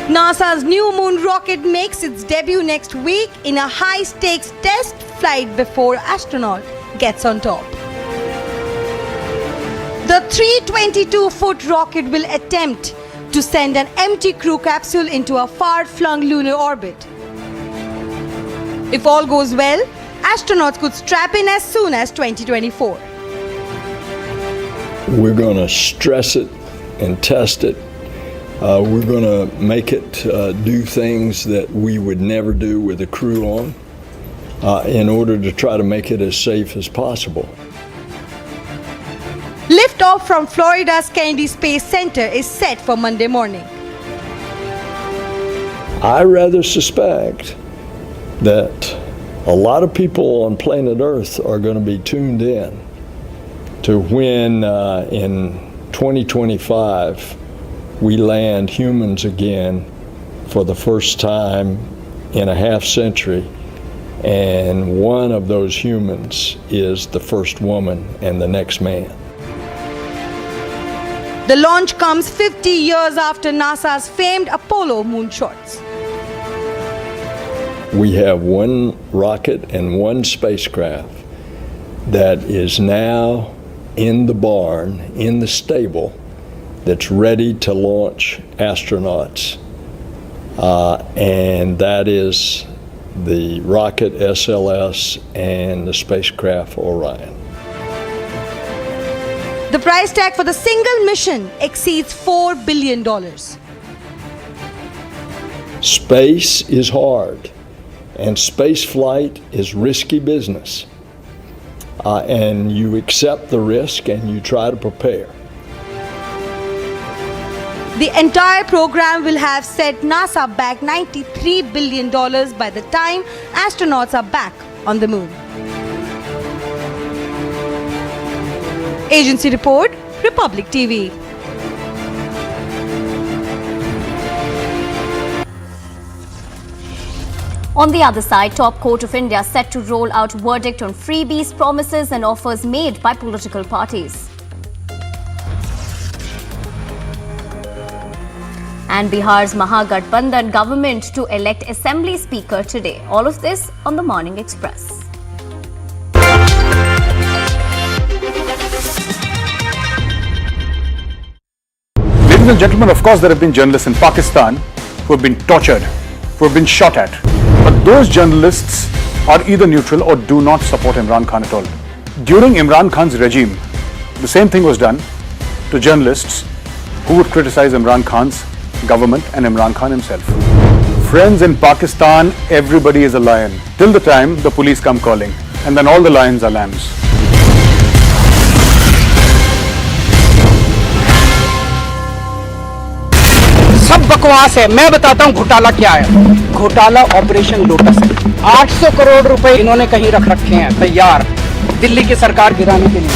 NASA's new moon rocket makes its debut next week in a high-stakes test flight before astronaut gets on top. The 322-foot rocket will attempt to send an empty crew capsule into a far-flung lunar orbit. If all goes well, astronauts could strap in as soon as 2024. We're going to stress it and test it. We're going to make it do things that we would never do with a crew on in order to try to make it as safe as possible. Liftoff from Florida's Kennedy Space Center is set for Monday morning. I rather suspect that a lot of people on planet Earth are going to be tuned in to when in 2025 we land humans again for the first time in a half century, and one of those humans is the first woman and the next man. The launch comes 50 years after NASA's famed Apollo moonshots. We have one rocket and one spacecraft that is now in the barn, in the stable, that's ready to launch astronauts. And that is the rocket SLS and the spacecraft Orion. The price tag for the single mission exceeds $4 billion. Space is hard, and space flight is risky business. And you accept the risk and you try to prepare. The entire program will have set NASA back $93 billion by the time astronauts are back on the moon. Agency report, Republic TV. On the other side, Top Court of India set to roll out verdict on freebies, promises and offers made by political parties. And Bihar's Mahagathbandhan government to elect Assembly Speaker today. All of this on the Morning Express. Ladies and gentlemen, of course there have been journalists in Pakistan who have been tortured, who have been shot at. But those journalists are either neutral or do not support Imran Khan at all. During Imran Khan's regime, the same thing was done to journalists who would criticize Imran Khan's government and Imran Khan himself. Friends, in Pakistan, everybody is a lion till the time the police come calling, and then all the lions are lambs. सब बकवास है। मैं बताता हूँ घोटाला क्या है। घोटाला ऑपरेशन लोटस है। 800 करोड़ रुपए इन्होंने कहीं रख रखे हैं तैयार दिल्ली की सरकार गिराने के लिए।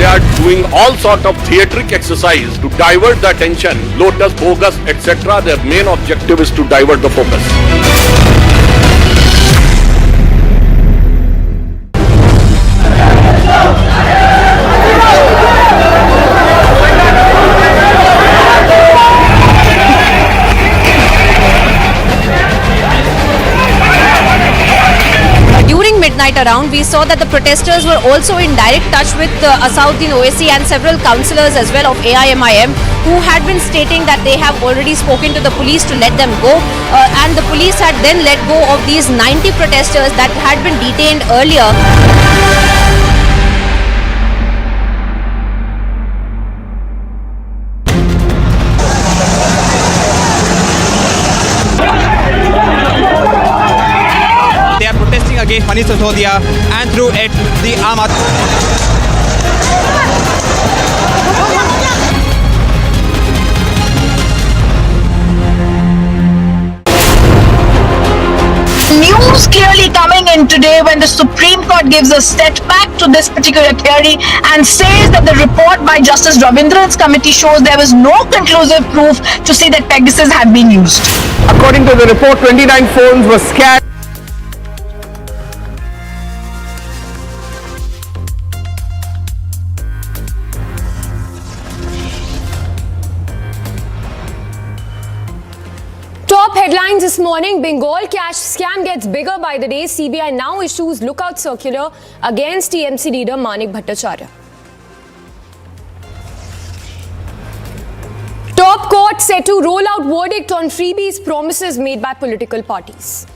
They are doing all sort of theatric exercise to divert the attention, Lotus, bogus, etc. Their main objective is to divert the focus. Midnight around, we saw that the protesters were also in direct touch with Asylum OSC and several councillors as well of AIMIM who had been stating that they have already spoken to the police to let them go and the police had then let go of these 90 protesters that had been detained earlier. Against Manish Sisodia and through it the Aam News clearly coming in today when the Supreme Court gives a setback to this particular theory and says that the report by Justice Ravindran's committee shows there was no conclusive proof to say that Pegasus had been used. According to the report, 29 phones were scanned. Top headlines this morning: Bengal cash scam gets bigger by the day. CBI now issues lookout circular against TMC leader Manik Bhattacharya. Top court set to roll out verdict on freebies promises made by political parties.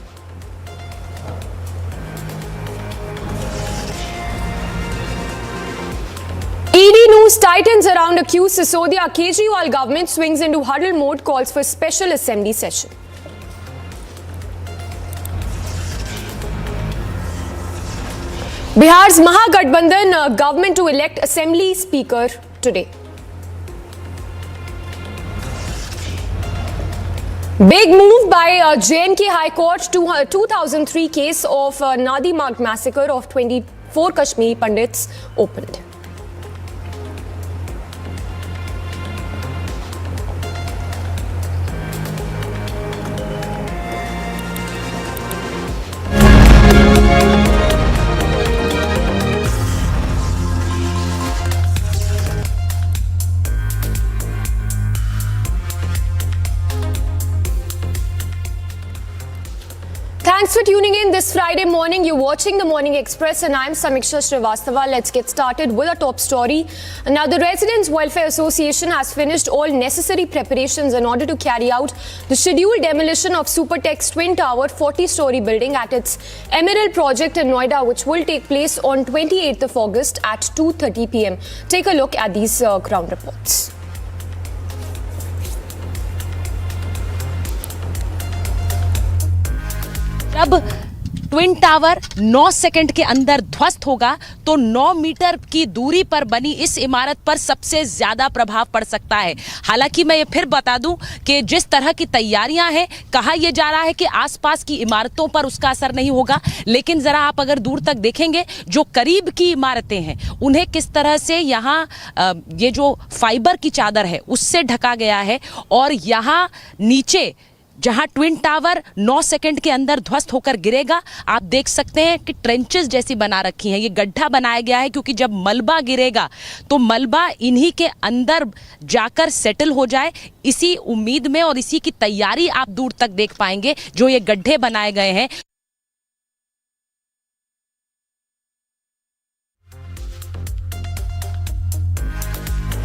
ED news tightens around accused Sisodia. Kejriwal government swings into huddle mode, calls for special assembly session. Bihar's Mahagathbandhan government to elect assembly speaker today. Big move by J&K High Court to 2003 case of Nadi Marg massacre of 24 Kashmiri Pandits opened. Thanks for tuning in this Friday morning. You're watching the Morning Express and I'm Samiksha Srivastava. Let's get started with a top story. Now, the Residents Welfare Association has finished all necessary preparations in order to carry out the scheduled demolition of Supertech's twin tower 40-story building at its Emerald project in Noida, which will take place on 28th of August at 2:30 p.m. Take a look at these ground reports. जब twin tower 9 second के अंदर ध्वस्त होगा तो 9 metre की दूरी पर बनी इस इमारत पर सबसे ज्यादा प्रभाव पड़ सकता है। हालांकि मैं ये फिर बता दूं कि जिस तरह की तैयारियां हैं, कहा यह जा रहा है कि आसपास की इमारतों पर उसका असर नहीं होगा, लेकिन जरा आप अगर दूर तक देखेंगे जो करीब की इमारतें हैं उन्हें किस तरह से यहाँ ये जो फाइबर की चादर है उससे ढका गया है और यहाँ नीचे जहां ट्विन टावर 9 सेकंड के अंदर ध्वस्त होकर गिरेगा, आप देख सकते हैं कि ट्रेंचेस जैसी बना रखी हैं। ये गड्ढा बनाया गया है क्योंकि जब मलबा गिरेगा तो मलबा इन्हीं के अंदर जाकर सेटल हो जाए, इसी उम्मीद में और इसी की तैयारी आप दूर तक देख पाएंगे जो ये गड्ढे बनाए गए हैं।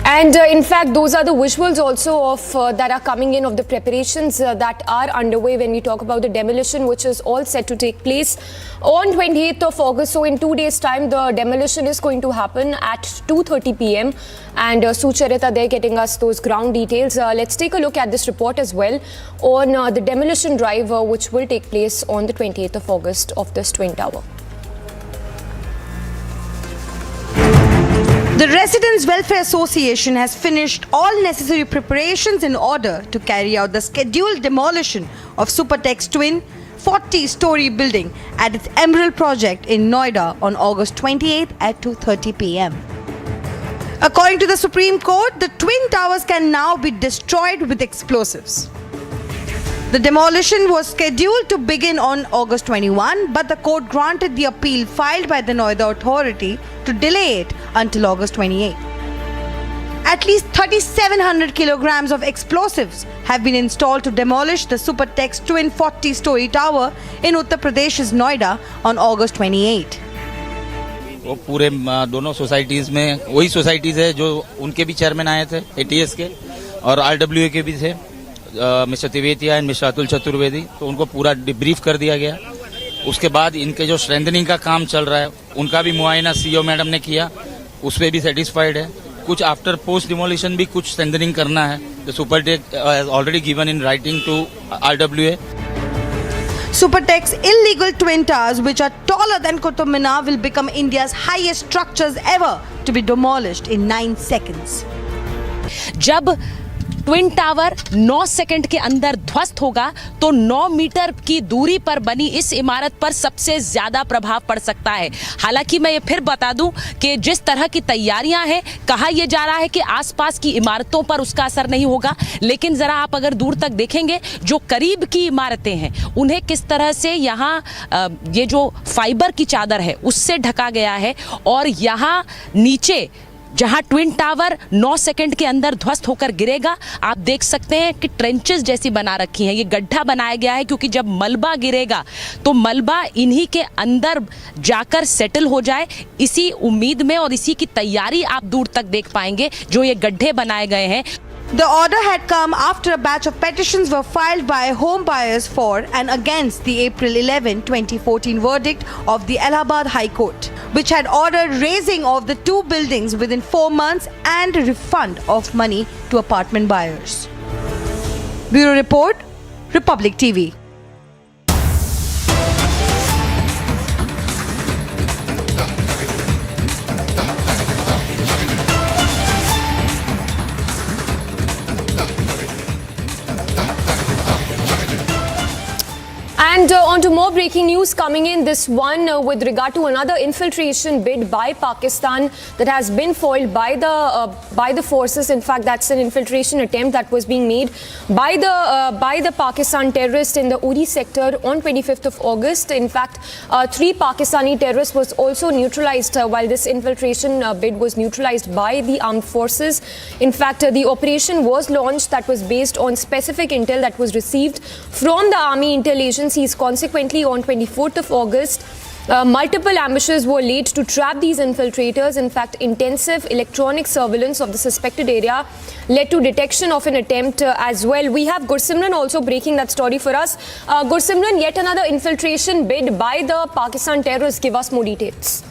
And in fact, those are the visuals also of that are coming in of the preparations that are underway when we talk about the demolition, which is all set to take place on 28th of August. So in 2 days' time, the demolition is going to happen at 2:30 p.m. And Sucharita, they're getting us those ground details. Let's take a look at this report as well on the demolition drive, which will take place on the 28th of August of this Twin Tower. The Residents Welfare Association has finished all necessary preparations in order to carry out the scheduled demolition of Supertech's twin 40-story building at its Emerald project in Noida on August 28th at 2:30 p.m. According to the Supreme Court, the twin towers can now be destroyed with explosives. The demolition was scheduled to begin on August 21, but the court granted the appeal filed by the Noida authority to delay it until August 28. At least 3,700 kilograms of explosives have been installed to demolish the Supertech's twin 40-story tower in Uttar Pradesh's Noida on August 28. वो पूरे दोनों societies में वही societies है जो उनके भी chairman आए थे एटीएस के और आरडब्ल्यूए के भी थे mister Tevatia and mister Atul Chaturvedi, तो उनको पूरा डिब्रीफ कर दिया गया। उसके बाद इनके जो स्ट्रेंथनिंग का काम चल रहा है उनका भी मुआयना सीईओ मैडम ने किया, उस पर भी सेटिस्फाइड है। कुछ आफ्टर पोस्ट डिमोलिशन भी कुछ स्ट्रेंथनिंग करना है। The Supertech has already given in writing to RWA. Supertech's illegal twin towers, which are taller than Qutub Minar, will become India's highest structures ever to be demolished in 9 seconds. जब twin tower 9 second के अंदर ध्वस्त होगा तो 9 metre की दूरी पर बनी इस इमारत पर सबसे ज्यादा प्रभाव पड़ सकता है। हालांकि मैं ये फिर बता दूं कि जिस तरह की तैयारियां हैं, कहा यह जा रहा है कि आसपास की इमारतों पर उसका असर नहीं होगा, लेकिन जरा आप अगर दूर तक देखेंगे जो करीब की इमारतें हैं उन्हें किस तरह से यहाँ ये जो फाइबर की चादर है उससे ढका गया है और यहाँ नीचे जहां ट्विन टावर 9 सेकंड के अंदर ध्वस्त होकर गिरेगा, आप देख सकते हैं कि ट्रेंचेस जैसी बना रखी हैं। ये गड्ढा बनाया गया है क्योंकि जब मलबा गिरेगा तो मलबा इन्हीं के अंदर जाकर सेटल हो जाए, इसी उम्मीद में और इसी की तैयारी आप दूर तक देख पाएंगे जो ये गड्ढे बनाए गए हैं। The order had come after a batch of petitions were filed by home buyers for and against the April 11, 2014 verdict of the Allahabad High Court, which had ordered razing of the 2 buildings within 4 months and refund of money to apartment buyers. Bureau Report, Republic TV. And on to more breaking news coming in. This one with regard to another infiltration bid by Pakistan that has been foiled by the forces. In fact, that's an infiltration attempt that was being made by the Pakistan terrorists in the Uri sector on 25th of August. In fact, 3 Pakistani terrorists was also neutralized while this infiltration bid was neutralized by the armed forces. In fact, the operation was launched that was based on specific intel that was received from the Army Intel Agencies. Consequently, on 24th of August, multiple ambushes were laid to trap these infiltrators. In fact, intensive electronic surveillance of the suspected area led to detection of an attempt as well. We have Gursimran also breaking that story for us. Gursimran, yet another infiltration bid by the Pakistan terrorists. Give us more details.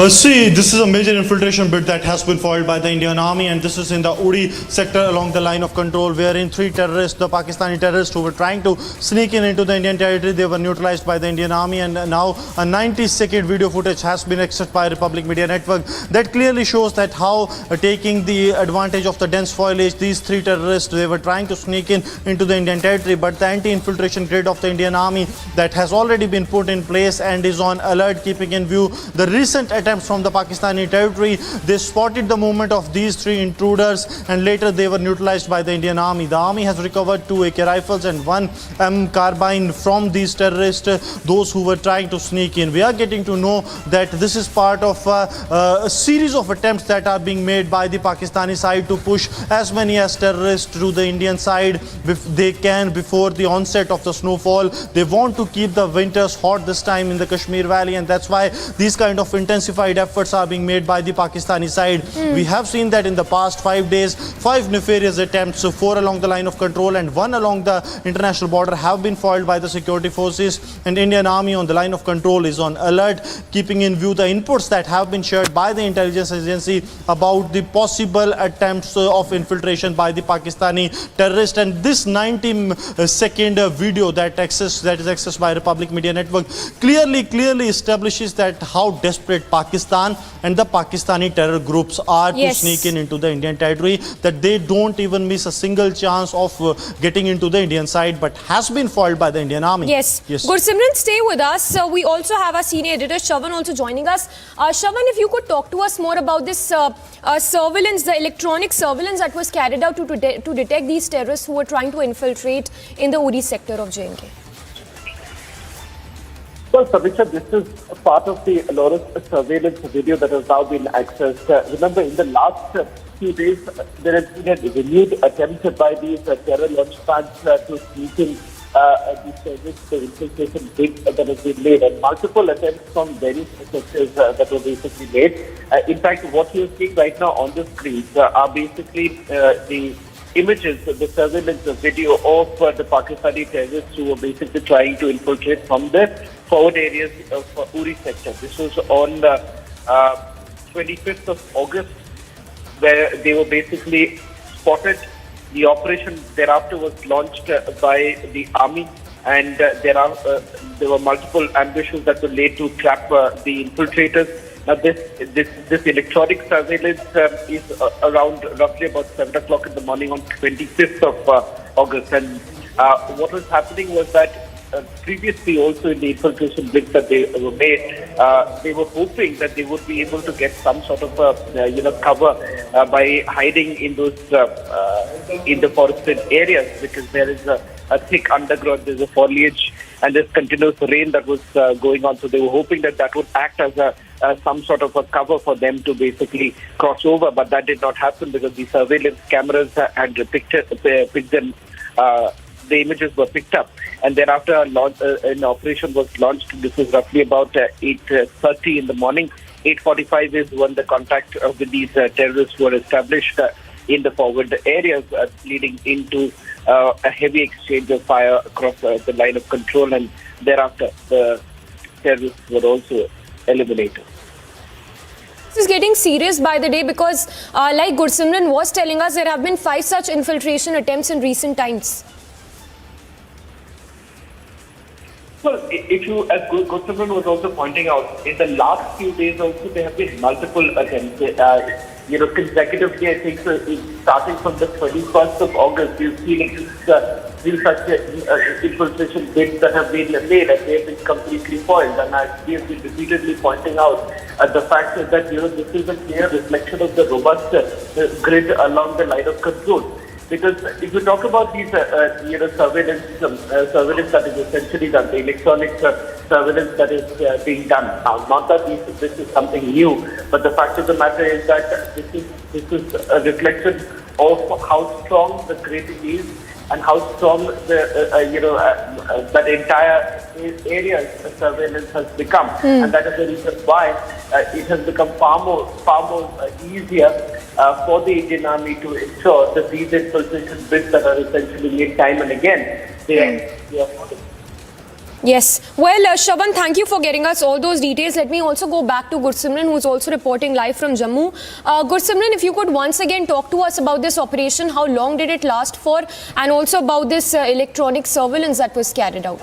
See, this is a major infiltration bid that has been foiled by the Indian Army, and this is in the Uri sector along the line of control, wherein 3 terrorists, the Pakistani terrorists who were trying to sneak in into the Indian territory, they were neutralized by the Indian Army. And now a 90-second video footage has been accessed by Republic Media Network that clearly shows that how taking the advantage of the dense foliage, these 3 terrorists, they were trying to sneak in into the Indian territory, but the anti-infiltration grid of the Indian Army that has already been put in place and is on alert, keeping in view the recent attempts from the Pakistani territory. They spotted the movement of these 3 intruders and later they were neutralized by the Indian Army. The Army has recovered 2 AK rifles and 1 M carbine from these terrorists, those who were trying to sneak in. We are getting to know that this is part of a series of attempts that are being made by the Pakistani side to push as many as terrorists to the Indian side if they can before the onset of the snowfall. They want to keep the winters hot this time in the Kashmir Valley, and that's why these kind of intensive intensified efforts are being made by the Pakistani side. We have seen that in the past 5 days, 5 nefarious attempts, 4 along the line of control and 1 along the international border have been foiled by the security forces, and Indian Army on the line of control is on alert, keeping in view the inputs that have been shared by the intelligence agency about the possible attempts of infiltration by the Pakistani terrorists. And this 90-second video that is accessed by Republic Media Network clearly establishes that how desperate Pakistan and the Pakistani terror groups are to sneak into the Indian territory, that they don't even miss a single chance of getting into the Indian side, but has been foiled by the Indian Army. Yes. Gursimran, stay with us. We also have our senior editor Soren also joining us. Soren, if you could talk to us more about this surveillance, the electronic surveillance that was carried out to detect these terrorists who were trying to infiltrate in the Uri sector of J&K. Well, Samiksha, this is part of the Loris surveillance video that has now been accessed. Remember, in the last few days, there has been a renewed attempt by these terror launch pads to sneak in the infiltration bid that has been made, and multiple attempts from various sectors that were basically made. In fact, what you're seeing right now on the screens are basically the images, the surveillance video of the Pakistani terrorists who were basically trying to infiltrate from the forward areas of Uri sector. This was on 25th of August, where they were basically spotted. The operation thereafter was launched by the army, and there were multiple ambushes that were laid to trap the infiltrators. Now, this electronic surveillance is around roughly about 7 o'clock in the morning on 25th of August. And what was happening was that previously also in the infiltration bids that they were made, they were hoping that they would be able to get some sort of cover by hiding in those in the forested areas, because there is a thick undergrowth, there's a foliage, and there's continuous rain that was going on. So they were hoping that that would act as some sort of a cover for them to basically cross over, but that did not happen because the surveillance cameras had picked them. The images were picked up, and thereafter an operation was launched. This was roughly about 8:30 in the morning. 8:45 is when the contact with these terrorists were established in the forward areas, leading into a heavy exchange of fire across the line of control, and thereafter the terrorists were also eliminated. This is getting serious by the day, because like Gursimran was telling us, there have been 5 such infiltration attempts in recent times. Well, if you, as Gursimran was also pointing out, in the last few days also there have been multiple attempts. Consecutively, I think starting from the 21st of August, we've seen three such infiltration bids that have been made, and they have been completely foiled. And as we have been repeatedly pointing out, the fact is that this is a clear reflection of the robust grid along the line of control. Because if you talk about these, surveillance that is essentially done, the electronic surveillance that is being done now, not that this is something new, but the fact of the matter is that this is a reflection of how strong the grid is and how strong that entire area surveillance has become, and that is the reason why it has become far more easier for the Indian Army to ensure that these infiltration bids that are essentially made time and again, they are followed. Yes. Well, Shaban, thank you for getting us all those details. Let me also go back to Gursimran, who's also reporting live from Jammu. Gursimran, if you could once again talk to us about this operation, how long did it last for, and also about this electronic surveillance that was carried out.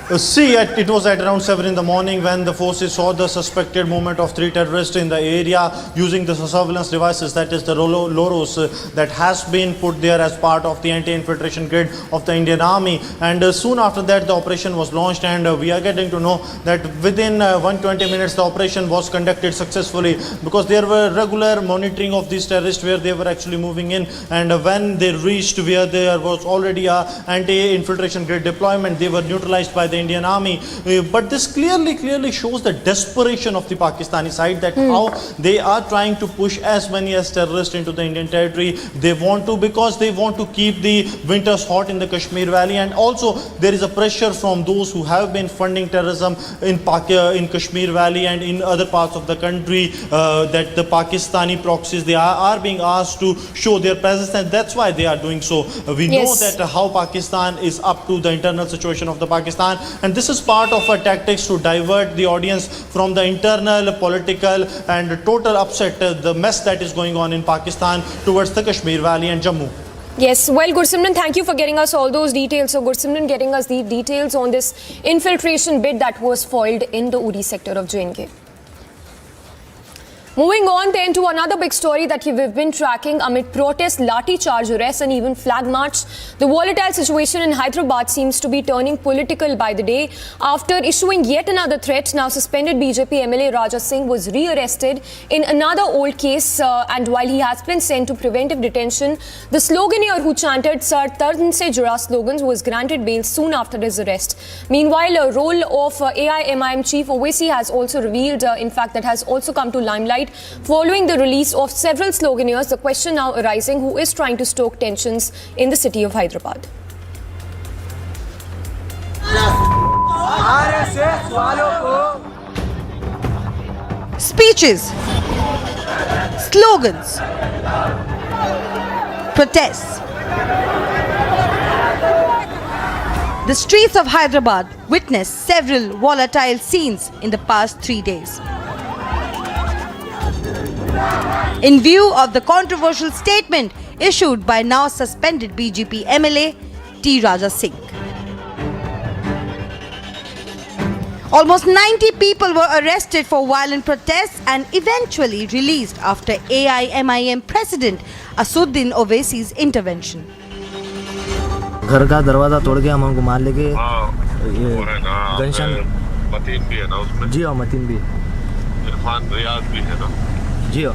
It was at around 7 in the morning when the forces saw the suspected movement of 3 terrorists in the area using the surveillance devices, that is the Loros, that has been put there as part of the anti-infiltration grid of the Indian Army. And soon after that, the operation was launched, and we are getting to know that within 120 minutes, the operation was conducted successfully, because there were regular monitoring of these terrorists where they were actually moving in, and when they reached where there was already a anti-infiltration grid deployment, they were neutralized by the the Indian army. But this clearly shows the desperation of the Pakistani side, that how they are trying to push as many as terrorists into the Indian territory. They want to, because they want to keep the winters hot in the Kashmir Valley, and also there is a pressure from those who have been funding terrorism in Kashmir Valley and in other parts of the country, that the Pakistani proxies, they are being asked to show their presence, and that's why they are doing so. We know that how Pakistan is up to the internal situation of the Pakistan, and this is part of a tactics to divert the audience from the internal political and total upset, the mess that is going on in Pakistan, towards the Kashmir Valley and Jammu. Yes, well, Gursimran, thank you for getting us all those details. So, Gursimran getting us the details on this infiltration bid that was foiled in the Uri sector of J&K. Moving on then to another big story that we've been tracking amid protest, lathi charge arrests and even flag march. The volatile situation in Hyderabad seems to be turning political by the day. After issuing yet another threat, now suspended BJP MLA Raja Singh was re-arrested in another old case, and while he has been sent to preventive detention, the sloganeer who chanted Sar Tarn Se Jura slogans was granted bail soon after his arrest. Meanwhile, a role of AIMIM chief Owaisi has also revealed, in fact, that has also come to limelight. Following the release of several sloganeers, the question now arising, who is trying to stoke tensions in the city of Hyderabad. Speeches, slogans, protests. The streets of Hyderabad witnessed several volatile scenes in the past 3 days. In view of the controversial statement issued by now suspended BJP MLA T. Raja Singh. Almost 90 people were arrested for violent protests and eventually released after AIMIM President Assuddin Owaisi's intervention. घर का दरवाजा तोड़ के हम हमको मार लेके गनशन मतीन भी है ना उसमें? जी हाँ, मतीन भी, इरफान रियाज भी है ना? जी हाँ,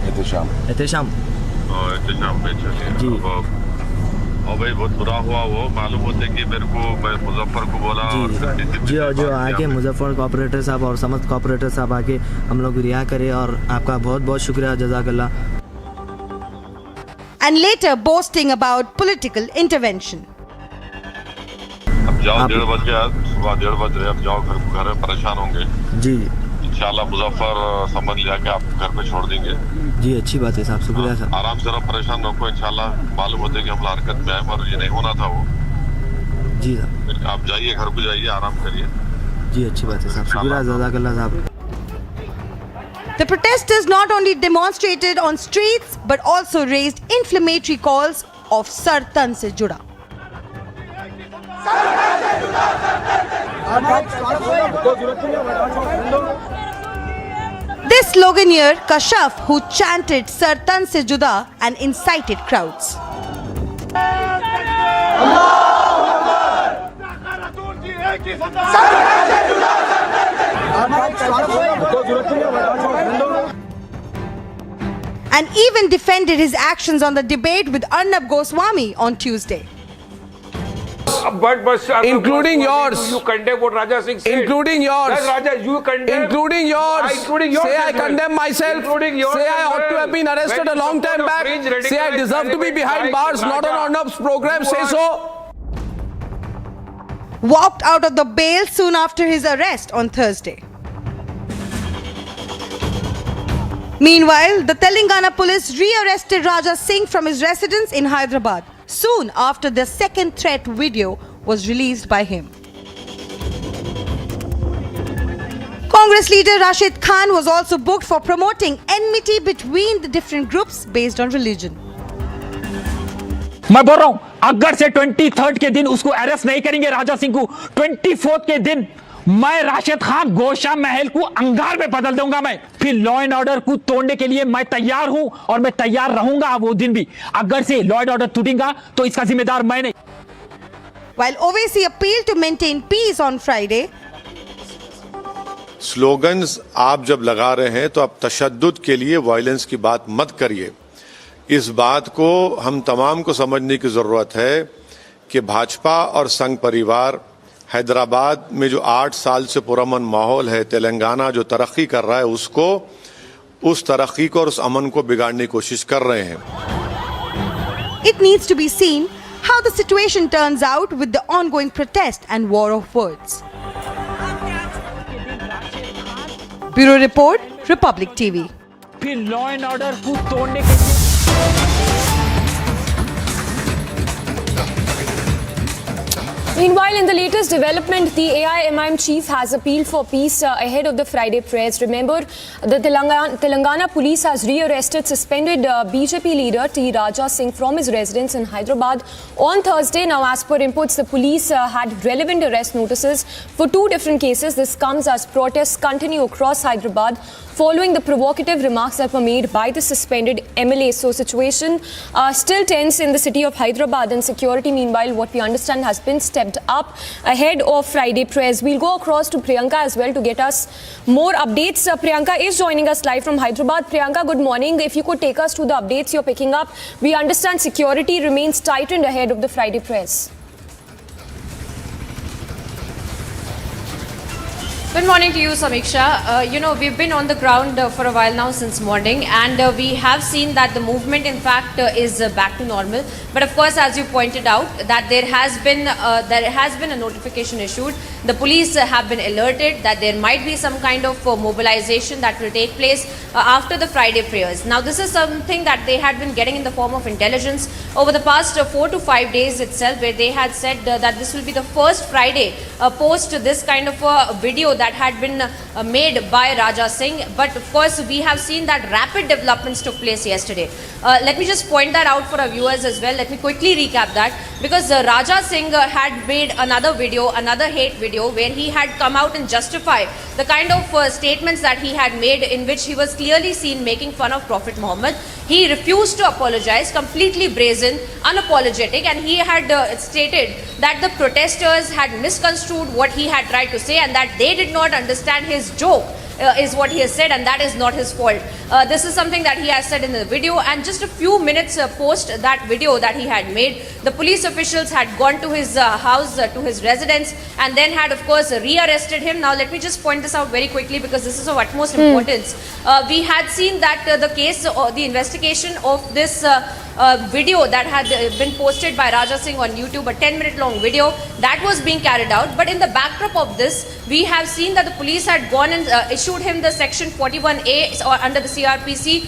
एहतेशाम जी। और भाई बहुत बुरा हुआ, वो मालूम होते कि मेरे को, मैं मुजफ्फर को बोला जो आके मुजफ्फर कोऑपरेटर साहब और समस्त कोऑपरेटर साहब आके हम लोग रिहा करे, और आपका बहुत बहुत शुक्रिया, जज़ाकल्लाह. And later boasting about political intervention. अब जाओ 1:30 बज गया, सुबह 1:30 बज रहे, अब जाओ घर में, परेशान होंगे जी. इंशाल्लाह मुजफ्फर समझ लिया कि आप घर पे छोड़ देंगे जी. अच्छी बात है साहब, शुक्रिया साहब. आराम से रहो, परेशान रखो, इंशाल्लाह. मालूम होते कि हम हरकत में आए, मगर ये नहीं होना था वो. जी साहब. आप जाइए, घर को जाइए, आराम करिए. जी अच्छी बात है साहब, शुक्रिया, जज़ाकल्लाह साहब. The protesters not only demonstrated on streets but also raised inflammatory calls of Sar Tan Se Juda. This sloganeer Kashaf, who chanted Sar Tan Se Juda and incited crowds. And even defended his actions on the debate with Arnab Goswami on Tuesday. Including yours. You condemn what Raja Singh said. Including yours. Yes, Raja, you condemn. Including yours. Including yours. Say I condemn myself. Including yours. Say I ought to have been arrested a long time back. Say I deserve to be behind bars, not on Arnab's program. Say so. Walked out of the bail soon after his arrest on Thursday. Meanwhile, the Telangana police re-arrested Raja Singh from his residence in Hyderabad soon after the second threat video was released by him. Congress leader Rashid Khan was also booked for promoting enmity between the different groups based on religion. मैं बोल रहा हूं, अगर से 23rd के दिन उसको arrest नहीं करेंगे राजा सिंह को, 24th के दिन मैं राशिद खान गोशा महल को अंगार में बदल दूंगा. मैं फिर लॉ एंड ऑर्डर को तोड़ने के लिए मैं तैयार हूं और मैं तैयार रहूंगा वो दिन भी. अगर से लॉ एंड ऑर्डर टूटेगा तो इसका जिम्मेदार मैं नहीं. While Owaisi appealed to maintain peace on Friday, slogans आप जब लगा रहे हैं तो आप तशद्दुद के लिए वायलेंस की बात मत करिए. इस बात को हम तमाम को समझने की जरूरत है कि भाजपा और संघ परिवार हैदराबाद में जो 8 साल से पुरअमन माहौल है, तेलंगाना जो तरक्की कर रहा है उसको, उस तरक्की को और उस अमन को बिगाड़ने की कोशिश कर रहे हैं। It needs to be seen how the situation turns out with the ongoing protest and war of words. Bureau Report, Republic TV. फिर लॉ एंड ऑर्डर को तोड़ने के लिए Meanwhile, in the latest development, the AIMIM chief has appealed for peace ahead of the Friday prayers. Remember, the Telangana police has rearrested suspended BJP leader T. Raja Singh from his residence in Hyderabad on Thursday. Now, as per reports, the police had relevant arrest notices for 2 different cases. This comes as protests continue across Hyderabad following the provocative remarks that were made by the suspended MLA. So, situation still tense in the city of Hyderabad, and security, meanwhile, what we understand has been stepped up ahead of Friday prayers. We'll go across to Priyanka as well to get us more updates. Priyanka is joining us live from Hyderabad. Priyanka, good morning. If you could take us to the updates you're picking up. We understand security remains tightened ahead of the Friday prayers. Good morning to you, Samiksha. We've been on the ground for a while now since morning, and we have seen that the movement, in fact, is back to normal. But of course, as you pointed out, that there has been a notification issued. The police have been alerted that there might be some kind of mobilization that will take place after the Friday prayers. Now, this is something that they had been getting in the form of intelligence over the past 4 to 5 days itself, where they had said that this will be the first Friday post this kind of a video that had been made by Raja Singh. But of course, we have seen that rapid developments took place yesterday. Let me just point that out for our viewers as well. Let me quickly recap that, because Raja Singh had made another video, another hate video, where he had come out and justify the kind of statements that he had made, in which he was clearly seen making fun of Prophet Muhammad. He refused to apologize, completely brazen, unapologetic, and he had stated that the protesters had misconstrued what he had tried to say, and that they did not understand his joke. Is what he has said, and that is not his fault. This is something that he has said in the video, and just a few minutes post that video that he had made, the police officials had gone to his house, to his residence, and then had, of course, rearrested him. Now, let me just point this out very quickly, because this is of utmost importance. We had seen that the case, the investigation of this video that had been posted by Raja Singh on YouTube, a 10-minute long video, that was being carried out. But in the backdrop of this, we have seen that the police had gone and issued him the section 41A or under the CRPC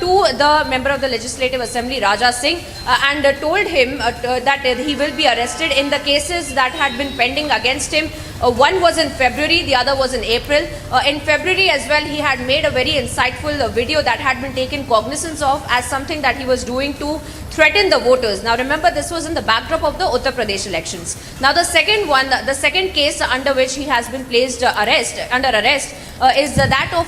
to the member of the Legislative Assembly, Raja Singh, and told him that he will be arrested in the cases that had been pending against him. One was in February, the other was in April. In February as well, he had made a very insightful video that had been taken cognizance of as something that he was doing to threaten the voters. Now remember, this was in the backdrop of the Uttar Pradesh elections. Now the second one, the second case under which he has been placed under arrest is that of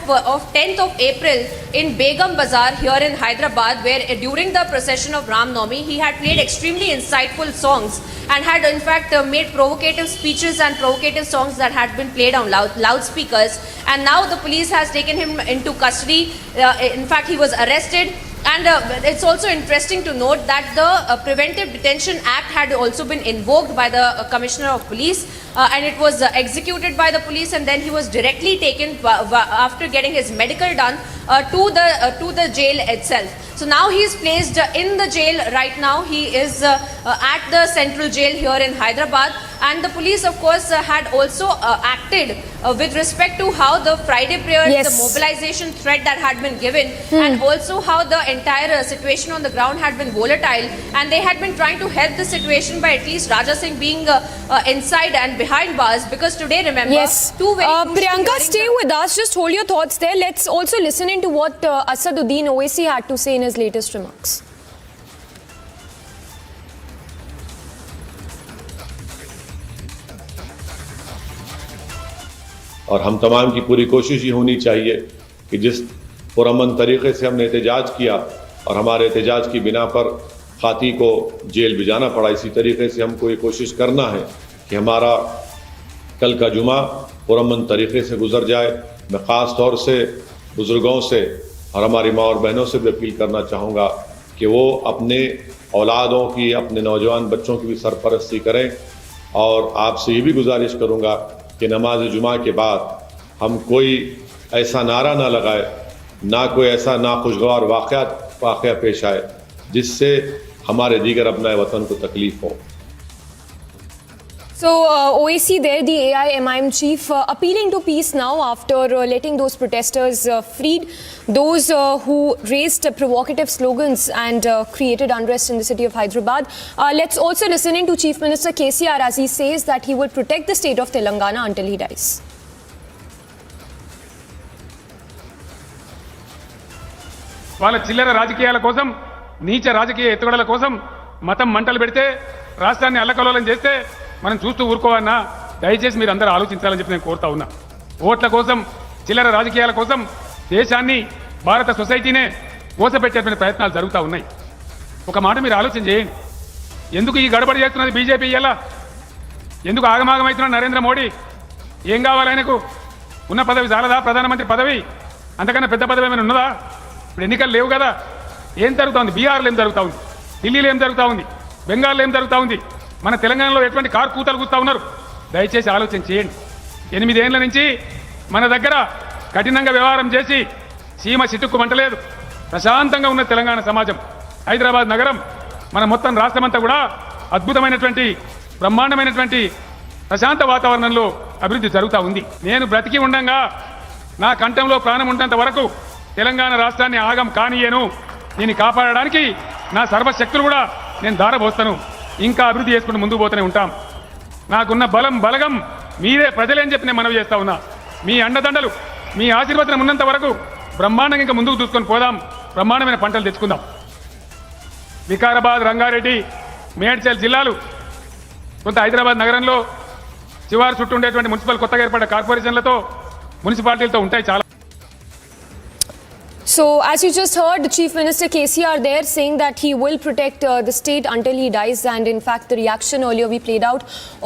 10th of April in Begum Bazaar here in Hyderabad, where during the procession of Ram Navami, he had played extremely insightful songs and had in fact made provocative speeches and provocative songs that had been played on loudspeakers. And now the police has taken him into custody. In fact, he was arrested. And it's also interesting to note that the Preventive Detention Act had also been invoked by the Commissioner of Police, and it was executed by the police, and then he was directly taken after getting his medical done to the jail itself. So now he is placed in the jail right now. He is at the central jail here in Hyderabad, and the police, of course, had also acted with respect to how the Friday prayers, the mobilization threat that had been given, and also how the entire situation on the ground had been volatile, and they had been trying to help the situation by at least Raja Singh being inside and behind bars, because today, remember, two very Priyanka, stay with us. Just hold your thoughts there. Let's also listen into what Asaduddin Owaisi had to say in his latest remarks. और हम तमाम की पूरी कोशिश ये होनी चाहिए कि जिस पुरअमन तरीके से हमने एहतजाज किया और हमारे एहतजाज की बिना पर खाती को जेल भिजाना पड़ा, इसी तरीके से हमको ये कोशिश करना है कि हमारा कल का जुमा पुरअमन तरीके से गुजर जाए। मैं ख़ास तौर से बुज़ुर्गों से और हमारी माँ और बहनों से भी अपील करना चाहूँगा कि वो अपने औलादों की, अपने नौजवान बच्चों की भी सरपरस्ती करें और आपसे ये भी गुजारिश करूंगा कि नमाज जुमा के बाद हम कोई ऐसा नारा ना लगाए, ना कोई ऐसा नाखुशगवार वाक़या पेश आए जिससे हमारे दीगर अपने वतन को तकलीफ हो। So, OAC there, the AIMIM chief, appealing to peace now after letting those protesters freed, those who raised provocative slogans and created unrest in the city of Hyderabad. Let's also listen in to Chief Minister KCR as he says that he will protect the state of Telangana until he dies. వాళ్ళ చిల్లర రాజకీయాల కోసం, నీచ రాజకీయ ఎత్తుగడల కోసం మతం మంటలు పెడితే, రాష్ట్రాన్ని అల్లకల్లోలం చేస్తే మనం చూస్తూ ఊరుకోవన్నా? దయచేసి మీరు అందరూ ఆలోచించాలని చెప్పి నేను కోరుతా ఉన్నా. ఓట్ల కోసం, చిల్లర రాజకీయాల కోసం దేశాన్ని, భారత సొసైటీనే మోసపెట్టేటువంటి ప్రయత్నాలు జరుగుతూ ఉన్నాయి. ఒక మాట మీరు ఆలోచన చేయండి. ఎందుకు ఈ గడబడి చేస్తున్నది బీజేపీ? ఇలా ఎందుకు ఆగమాగమవుతున్నాడు నరేంద్ర మోడీ? ఏం కావాలి ఆయనకు? ఉన్న పదవి చాలదా? ప్రధానమంత్రి పదవి అంతకన్నా పెద్ద పదవి ఏమైనా ఉన్నదా? ఇప్పుడు ఎన్నికలు లేవు కదా. ఏం జరుగుతూ ఉంది? బీహార్లో ఏం జరుగుతూ ఉంది? ఢిల్లీలో ఏం జరుగుతూ ఉంది? బెంగాల్లో ఏం జరుగుతూ ఉంది? మన తెలంగాణలో ఎటువంటి కారు కూతలు కూస్తూ ఉన్నారు? దయచేసి ఆలోచన చేయండి. 8 ఏళ్ల నుంచి మన దగ్గర కఠినంగా వ్యవహారం చేసి సీమ చిట్టుక్కుమంటలేదు. ప్రశాంతంగా ఉన్న తెలంగాణ సమాజం, హైదరాబాద్ నగరం, మన మొత్తం రాష్ట్రమంతా కూడా అద్భుతమైనటువంటి, బ్రహ్మాండమైనటువంటి ప్రశాంత వాతావరణంలో అభివృద్ధి జరుగుతూ ఉంది. నేను బ్రతికి ఉండంగా, నా కంఠంలో ప్రాణం ఉన్నంత వరకు తెలంగాణ రాష్ట్రాన్ని ఆగం కానియను. దీన్ని కాపాడడానికి నా సర్వశక్తులు కూడా నేను ధారపోస్తాను. ఇంకా అభివృద్ధి చేసుకుంటూ ముందుకు పోతూనే ఉంటాం. నాకున్న బలగం మీరే, ప్రజలేని చెప్పి నేను మనవి చేస్తా ఉన్నా. మీ అండదండలు, మీ ఆశీర్వచనం ఉన్నంత వరకు బ్రహ్మాండంగా ఇంకా ముందుకు చూసుకొని పోదాం. బ్రహ్మాండమైన పంటలు తెచ్చుకుందాం. వికారాబాద్, రంగారెడ్డి, మేడ్చల్ జిల్లాలు, కొంత హైదరాబాద్ నగరంలో శివారు చుట్టూ ఉండేటువంటి మున్సిపల్ కొత్తగా ఏర్పడ్డ కార్పొరేషన్లతో, మున్సిపాలిటీలతో ఉంటాయి చాలా. So, as you just heard, Chief Minister KCR there saying that he will protect the state until he dies, and in fact the reaction earlier we played out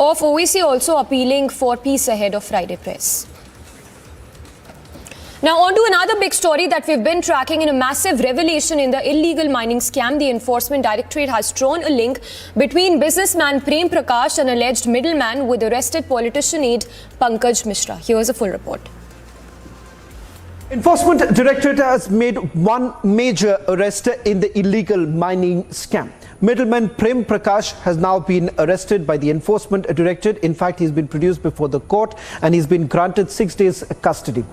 of OAC also appealing for peace ahead of Friday press. Now on to another big story that we've been tracking. In a massive revelation in the illegal mining scam, the Enforcement Directorate has drawn a link between businessman Prem Prakash and alleged middleman with arrested politician aide Pankaj Mishra. Here's a full report. Enforcement Directorate has made one major arrest in the illegal mining scam. Middleman Prem Prakash has now been arrested by the Enforcement Directorate. In fact, he's been produced before the court and he's been granted 6 days custody.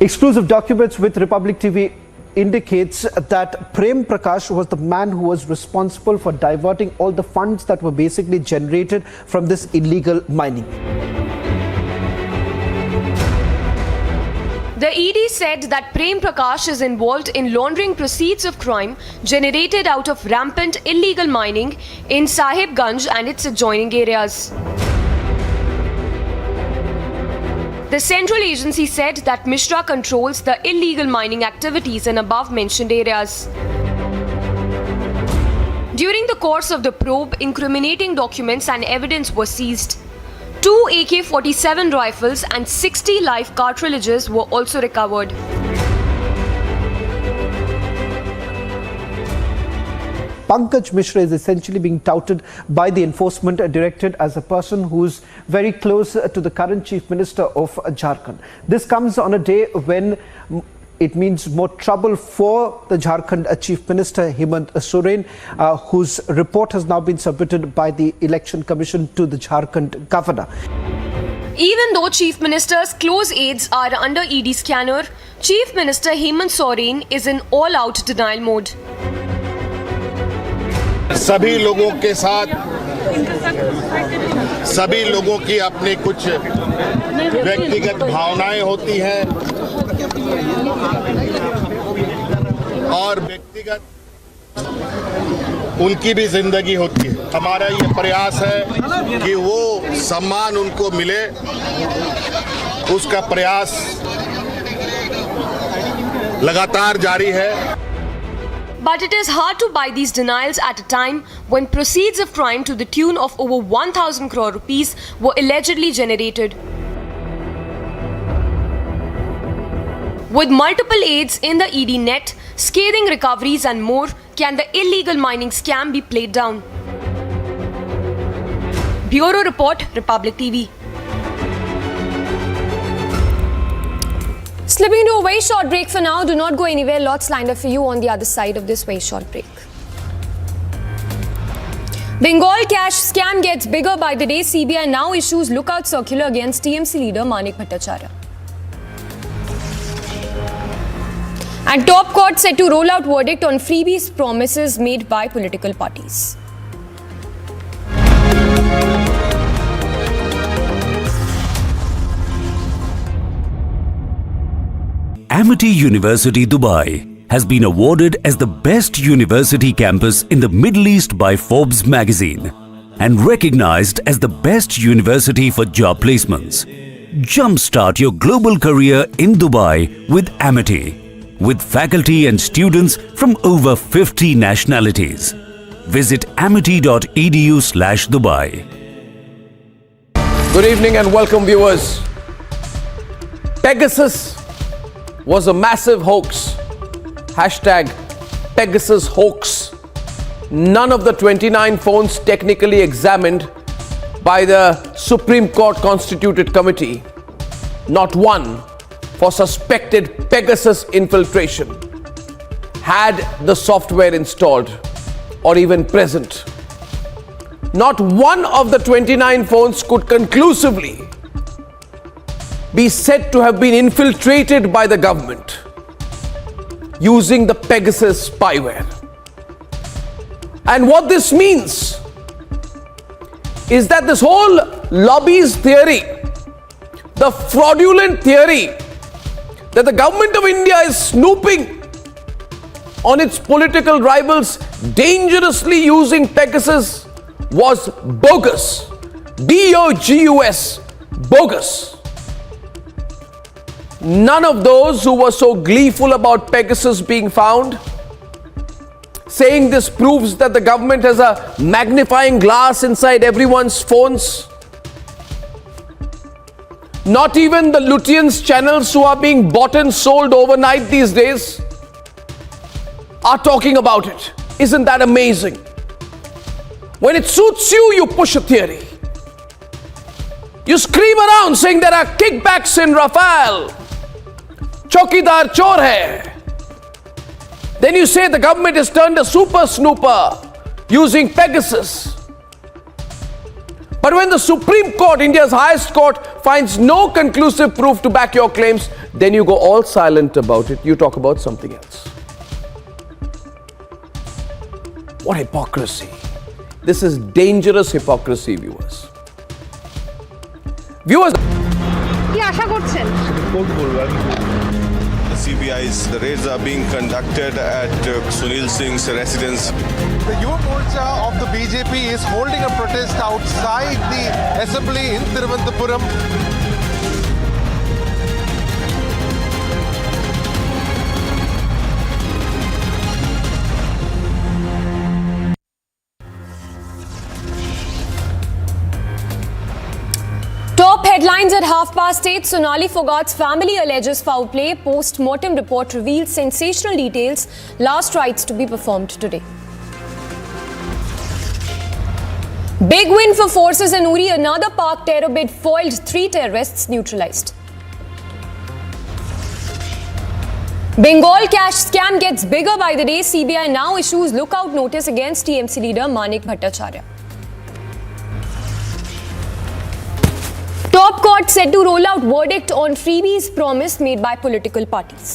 Exclusive documents with Republic TV indicates that Prem Prakash was the man who was responsible for diverting all the funds that were basically generated from this illegal mining. The ED said that Prem Prakash is involved in laundering proceeds of crime generated out of rampant illegal mining in Sahibganj and its adjoining areas. The central agency said that Mishra controls the illegal mining activities in above-mentioned areas. During the course of the probe, incriminating documents and evidence were seized. 2 AK-47 rifles and 60 live cartridges were also recovered. Pankaj Mishra is essentially being touted by the Enforcement Directorate as a person who's very close to the current Chief Minister of Jharkhand. This comes on a day when it means more trouble for the Jharkhand Chief Minister Mamta Soren, whose report has now been submitted by the Election Commission to the Jharkhand governor. Even though Chief Minister's close aides are under ED scanner, Chief Minister Mamta Soren is in all-out denial mode. सभी लोगों के साथ सभी लोगों की अपनी कुछ व्यक्तिगत भावनाएं होती हैं और व्यक्तिगत उनकी भी जिंदगी होती है। हमारा ये प्रयास है कि वो सम्मान उनको मिले, उसका प्रयास लगातार जारी है। But it is hard to buy these denials at a time when proceeds of crime to the tune of over 1,000 crore rupees were allegedly generated. With multiple aids in the ED net, scathing recoveries and more, can the illegal mining scam be played down? Bureau Report, Republic TV. Slipping into a very short break for now. Do not go anywhere. Lots lined up for you on the other side of this very short break. Bengal cash scam gets bigger by the day. CBI now issues lookout circular against TMC leader Manik Bhattacharya. And top court set to roll out verdict on freebies promises made by political parties. Amity University Dubai has been awarded as the best university campus in the Middle East by Forbes magazine and recognized as the best university for job placements. Jumpstart your global career in Dubai with Amity, with faculty and students from over 50 nationalities. Visit amity.edu/Dubai. Good evening and welcome, viewers. Pegasus was a massive hoax. Hashtag Pegasus hoax. None of the 29 phones technically examined by the Supreme Court constituted committee, not one for suspected Pegasus infiltration, had the software installed or even present. Not one of the 29 phones could conclusively be said to have been infiltrated by the government using the Pegasus spyware. And what this means is that this whole lobbies theory, the fraudulent theory that the government of India is snooping on its political rivals, dangerously using Pegasus, was bogus. B-O-G-U-S, bogus. None of those who were so gleeful about Pegasus being found, saying this proves that the government has a magnifying glass inside everyone's phones, not even the Lutyens channels who are being bought and sold overnight these days, are talking about it. Isn't that amazing? When it suits you, you push a theory. You scream around saying there are kickbacks in Rafale. Chokidar chor hai. Then you say the government has turned a super snooper using Pegasus. But when the Supreme Court, India's highest court, finds no conclusive proof to back your claims, then you go all silent about it. You talk about something else. What hypocrisy. This is dangerous hypocrisy, viewers. Viewers. CBI's raids are being conducted at Sunil Singh's residence. The Yuva Morcha of the BJP is holding a protest outside the assembly in Thiruvananthapuram. Top headlines at 8:30. Sonali Foghat's family alleges foul play. Post-mortem report reveals sensational details. Last rites to be performed today. Big win for forces in Uri. Another park terror bid foiled. 3 terrorists neutralized. Bengal cash scam gets bigger by the day. CBI now issues lookout notice against TMC leader Manik Bhattacharya. Top court set to roll out verdict on freebies promised made by political parties.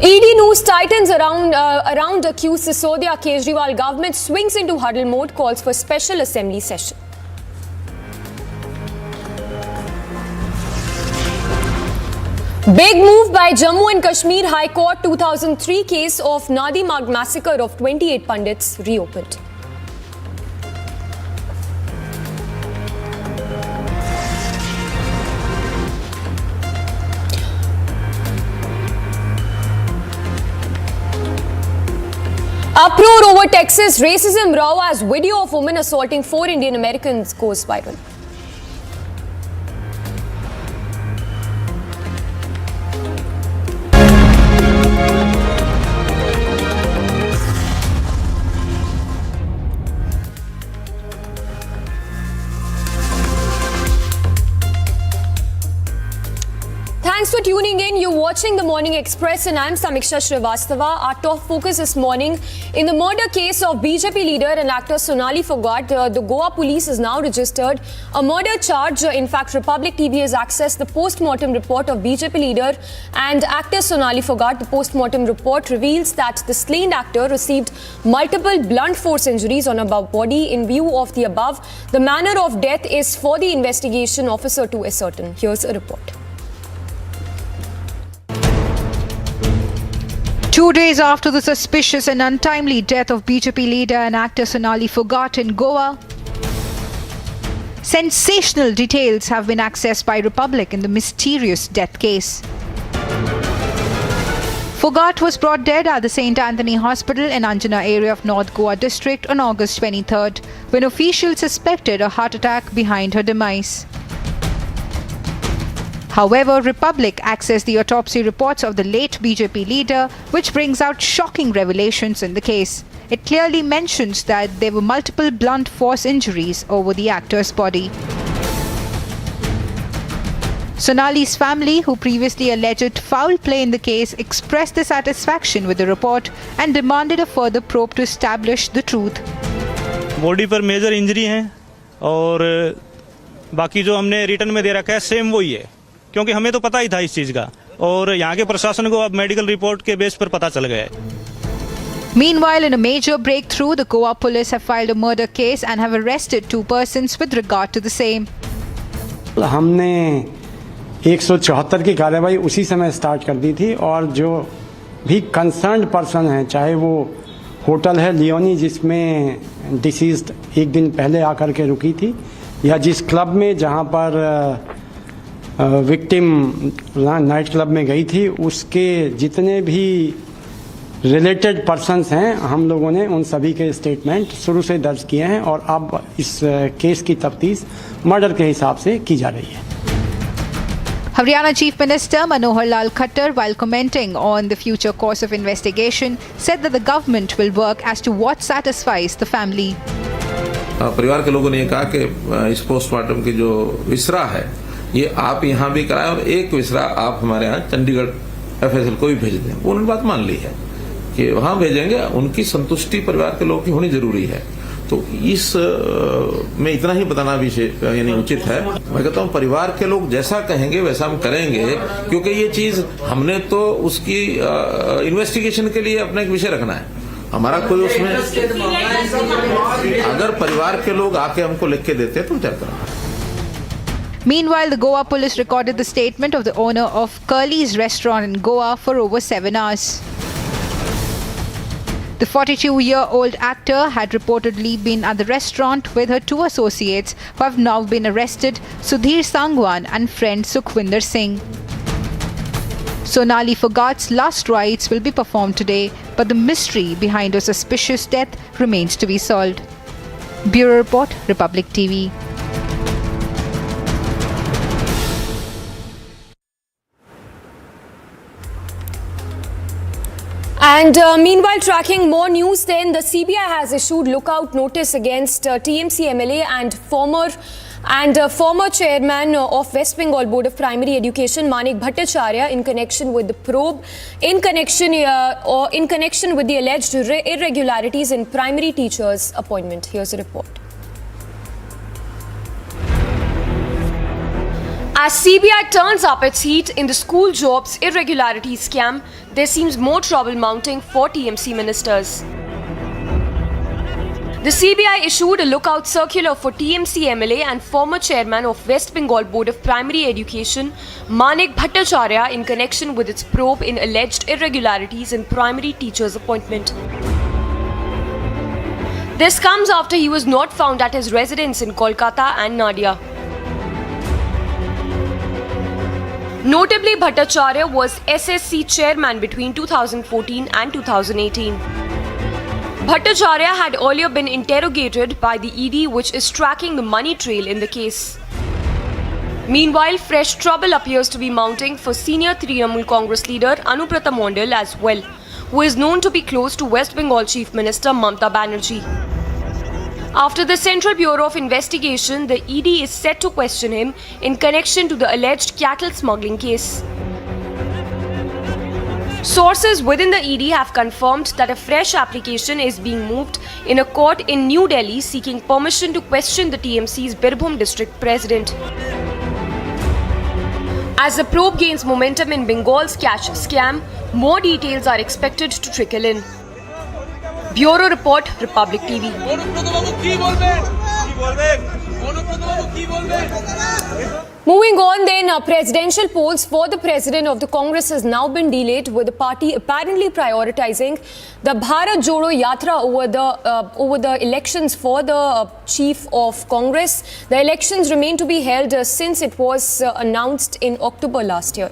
ED news tightens around accused Sisodia. Kejriwal government swings into huddle mode, calls for special assembly session. Big move by Jammu and Kashmir High Court. 2003 case of Nadi Marg massacre of 28 Pandits reopened. Uproar over Texas racism row as video of woman assaulting 4 Indian Americans goes viral. watching the Morning Express and I'm Samiksha Srivastava. Our top focus this morning in the murder case of BJP leader and actor Sonali Phogat. The Goa police has now registered a murder charge. In fact, Republic TV has accessed the post-mortem report of BJP leader and actor Sonali Phogat. The post-mortem report reveals that the slain actor received multiple blunt force injuries on her body. In view of the above, the manner of death is for the investigation officer to ascertain. Here's a report. 2 days after the suspicious and untimely death of BJP leader and actor Sonali Phogat in Goa, sensational details have been accessed by Republic in the mysterious death case. Phogat was brought dead at the St. Anthony Hospital in Anjana area of North Goa district on August 23rd, when officials suspected a heart attack behind her demise. However, Republic accessed the autopsy reports of the late BJP leader, which brings out shocking revelations in the case. It clearly mentions that there were multiple blunt force injuries over the actor's body. Sonali's family, who previously alleged foul play in the case, expressed dissatisfaction with the report and demanded a further probe to establish the truth. Body पर major injury है और बाकी जो हमने return में दे रखा है same वही है, क्योंकि हमें तो पता ही था इस चीज का और यहाँ के प्रशासन को अब मेडिकल रिपोर्ट के बेस पर पता चल गया है. Meanwhile, in a major breakthrough, the Goa police have filed a murder case and have arrested 2 persons with regard to the same. हमने 174 की कार्रवाई उसी समय स्टार्ट कर दी थी और जो भी कंसर्न्ड पर्सन हैं, चाहे वो होटल है लियोनी जिसमें डिसीज्ड एक दिन पहले आकर के रुकी थी, या जिस क्लब में जहां पर विक्टिम नाइट क्लब में गई थी, उसके जितने भी रिलेटेड पर्सन्स हैं, हम लोगों ने उन सभी के स्टेटमेंट शुरू से दर्ज किए हैं और अब इस केस की तफ्तीश मर्डर के हिसाब से की जा रही है. Haryana Chief Minister Manohar Lal Khattar, while commenting on the future course of investigation, said that the government will work as to what satisfies the family. परिवार के लोगों ने कहा कि इस पोस्टमार्टम की जो विसरा है ये आप यहाँ भी कराएं और एक विसरा आप हमारे यहाँ चंडीगढ़ FSL को भी भेज दें. उन्होंने बात मान ली है कि वहाँ भेजेंगे, उनकी संतुष्टि परिवार के लोगों की होनी जरूरी है. तो इस में इतना ही बताना भी यानी उचित है. मैं कहता हूँ परिवार के लोग जैसा कहेंगे वैसा हम करेंगे, क्योंकि ये चीज हमने तो उसकी इन्वेस्टिगेशन के लिए अपना एक विषय रखना है. हमारा कोई उसमें अगर परिवार के लोग आके हमको लिख के देते तो क्या करना. Meanwhile, the Goa police recorded the statement of the owner of Curly's restaurant in Goa for over 7 hours. The 42-year-old actor had reportedly been at the restaurant with her 2 associates who have now been arrested, Sudhir Sangwan and friend Sukhwinder Singh. Sonali Phogat's last rites will be performed today, but the mystery behind her suspicious death remains to be solved. Bureau Report, Republic TV. And meanwhile, tracking more news, then the CBI has issued lookout notice against TMC MLA and former chairman of West Bengal Board of Primary Education Manik Bhattacharya in connection with the probe in connection with the alleged irregularities in primary teachers' appointment. Here's a report. As CBI turns up its heat in the school jobs irregularity scam, there seems more trouble mounting for TMC ministers. The CBI issued a lookout circular for TMC MLA and former chairman of West Bengal Board of Primary Education, Manik Bhattacharya, in connection with its probe in alleged irregularities in primary teachers' appointment. This comes after he was not found at his residence in Kolkata and Nadia. Notably, Bhattacharya was SSC chairman between 2014 and 2018. Bhattacharya had earlier been interrogated by the ED, which is tracking the money trail in the case. Meanwhile, fresh trouble appears to be mounting for senior Trinamool Congress leader Anubrata Mondal as well, who is known to be close to West Bengal Chief Minister Mamta Banerjee. After the Central Bureau of Investigation, the ED is set to question him in connection to the alleged cattle smuggling case. Sources within the ED have confirmed that a fresh application is being moved in a court in New Delhi seeking permission to question the TMC's Birbhum district president. As the probe gains momentum in Bengal's cash scam, more details are expected to trickle in. Bureau Report, Republic TV. Moving on then, presidential polls for the president of the Congress has now been delayed, with the party apparently prioritizing the Bharat Jodo Yatra over the elections for the chief of Congress. The elections remain to be held since it was announced in October last year.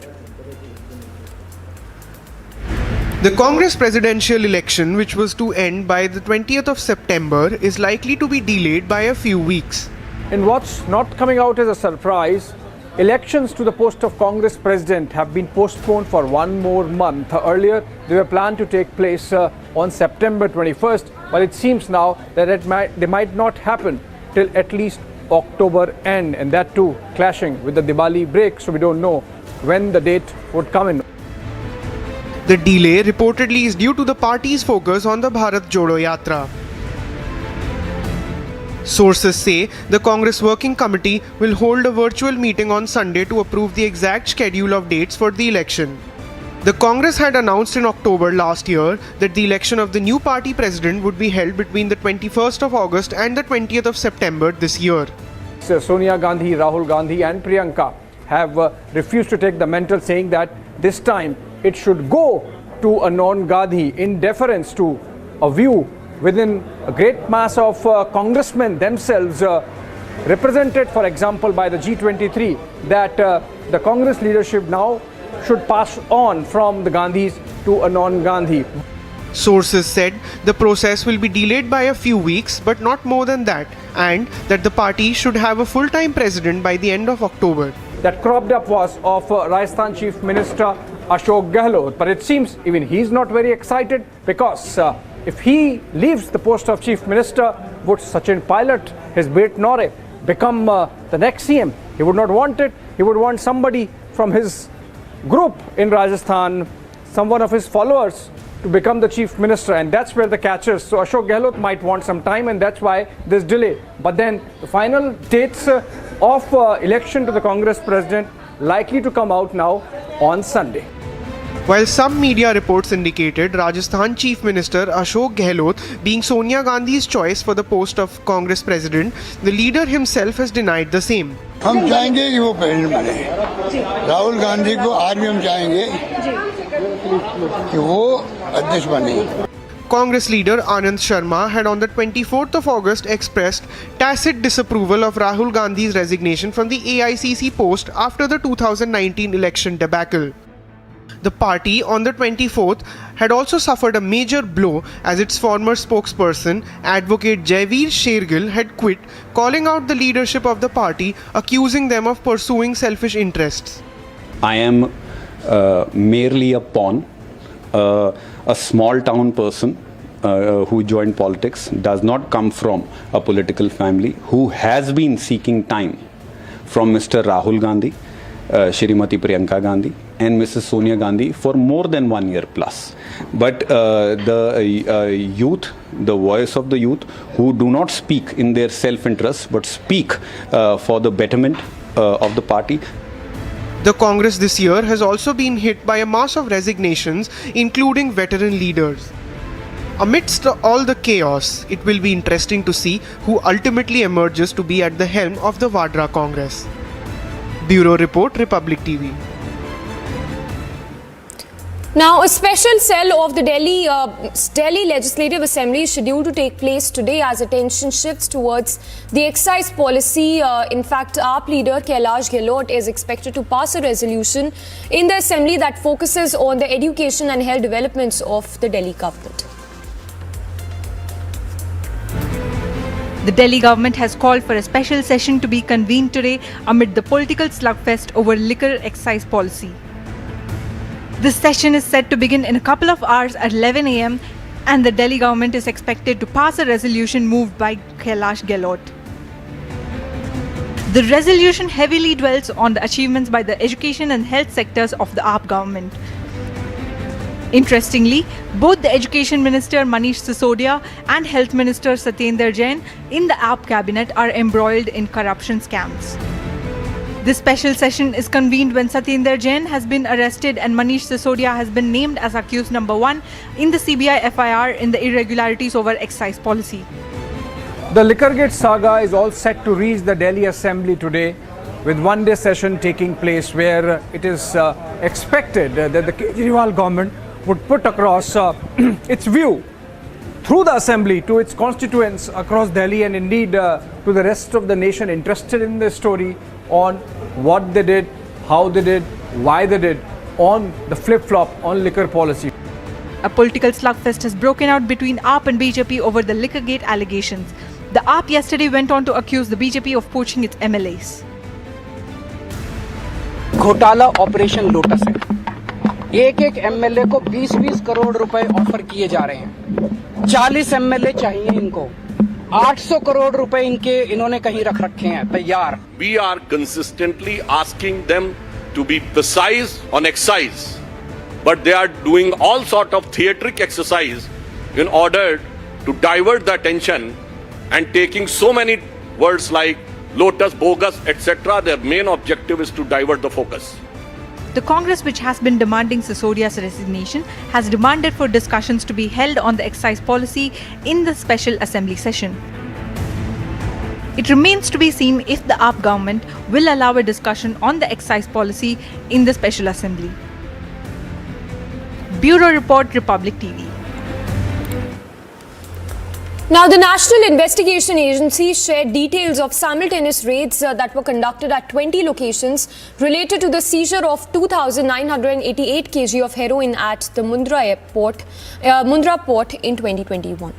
The Congress presidential election, which was to end by the 20th of September, is likely to be delayed by a few weeks. And what's not coming out as a surprise, elections to the post of Congress president have been postponed for one more month. Earlier, they were planned to take place on September 21st, but it seems now that they might not happen till at least October end, and that too clashing with the Diwali break, so we don't know when the date would come in. The delay reportedly is due to the party's focus on the Bharat Jodo Yatra. Sources say the Congress Working Committee will hold a virtual meeting on Sunday to approve the exact schedule of dates for the election. The Congress had announced in October last year that the election of the new party president would be held between the 21st of August and the 20th of September this year. Sonia Gandhi, Rahul Gandhi and Priyanka have refused to take the mantle, saying that this time it should go to a non-Gandhi in deference to a view within a great mass of congressmen themselves represented, for example, by the G23, that the Congress leadership now should pass on from the Gandhis to a non-Gandhi. Sources said the process will be delayed by a few weeks, but not more than that, and that the party should have a full-time president by the end of October. That cropped up was of Rajasthan Chief Minister Ashok Gehlot, but it seems even he's not very excited, because if he leaves the post of Chief Minister, would Sachin Pilot, his bait Nore, become the next CM? He would not want it. He would want somebody from his group in Rajasthan, someone of his followers, to become the Chief Minister, and that's where the catch is. So Ashok Gehlot might want some time, and that's why this delay. But then the final dates of election to the Congress president likely to come out now on Sunday. While some media reports indicated Rajasthan Chief Minister Ashok Gehlot being Sonia Gandhi's choice for the post of Congress President, the leader himself has denied the same. हम चाहेंगे कि वो president बने। राहुल गांधी को आज भी हम चाहेंगे कि वो अध्यक्ष बने। Congress leader Anand Sharma had on the 24th of August expressed tacit disapproval of Rahul Gandhi's resignation from the AICC post after the 2019 election debacle. The party on the 24th had also suffered a major blow as its former spokesperson, Advocate Jaiveer Shergill, had quit, calling out the leadership of the party, accusing them of pursuing selfish interests. I am merely a pawn, a small town person who joined politics, does not come from a political family, who has been seeking time from Mr. Rahul Gandhi, Shrimati Priyanka Gandhi and Mrs. Sonia Gandhi for more than 1 year plus. But the youth, the voice of the youth, who do not speak in their self-interest but speak for the betterment of the party. The Congress this year has also been hit by a mass of resignations, including veteran leaders. Amidst all the chaos, it will be interesting to see who ultimately emerges to be at the helm of the Vadra Congress. Bureau Report, Republic TV. Now, a special cell of the Delhi Legislative Assembly is scheduled to take place today as attention shifts towards the excise policy. In fact, AAP leader Kailash Gehlot is expected to pass a resolution in the Assembly that focuses on the education and health developments of the Delhi government. The Delhi government has called for a special session to be convened today amid the political slugfest over liquor excise policy. This session is set to begin in a couple of hours at 11 a.m. and the Delhi government is expected to pass a resolution moved by Kailash Gehlot. The resolution heavily dwells on the achievements by the education and health sectors of the AAP government. Interestingly, both the Education Minister Manish Sisodia and Health Minister Satyendra Jain in the AAP cabinet are embroiled in corruption scams. This special session is convened when Satyendra Jain has been arrested and Manish Sisodia has been named as accused number 1 in the CBI FIR in the irregularities over excise policy. The Liquorgate saga is all set to reach the Delhi Assembly today, with one-day session taking place where it is expected that the Kejriwal government would put across its view through the Assembly to its constituents across Delhi and indeed to the rest of the nation interested in the story on what they did, how they did, why they did on the flip-flop on liquor policy. A political slugfest has broken out between AAP and BJP over the Liquorgate allegations. The AAP yesterday went on to accuse the BJP of poaching its MLAs. घोटाला operation lotus है। एक MLA को 20-20 करोड़ रुपए offer किए जा रहे हैं। 40 MLA चाहिए इनको। 800 करोड़ रुपए इन्होंने कहीं रख रखे हैं तैयार। We are consistently asking them to be precise on excise, but they are doing all sort of theatric exercise in order to divert the attention and taking so many words like lotus, bogus, etc. Their main objective is to divert the focus. The Congress, which has been demanding Sisodia's resignation, has demanded for discussions to be held on the excise policy in the special assembly session. It remains to be seen if the AAP government will allow a discussion on the excise policy in the special assembly. Bureau Report, Republic TV. Now, the National Investigation Agency shared details of simultaneous raids that were conducted at 20 locations related to the seizure of 2,988 kg of heroin at the Mundra port in 2021.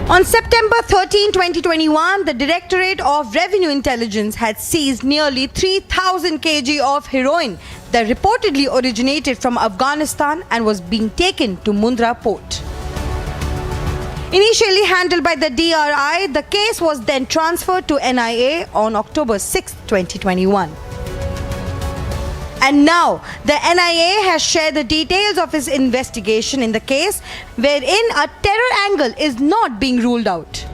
On September 13, 2021, the Directorate of Revenue Intelligence had seized nearly 3,000 kg of heroin that reportedly originated from Afghanistan and was being taken to Mundra port. Initially handled by the DRI, the case was then transferred to NIA on October 6, 2021. And now, the NIA has shared the details of its investigation in the case, wherein a terror angle is not being ruled out.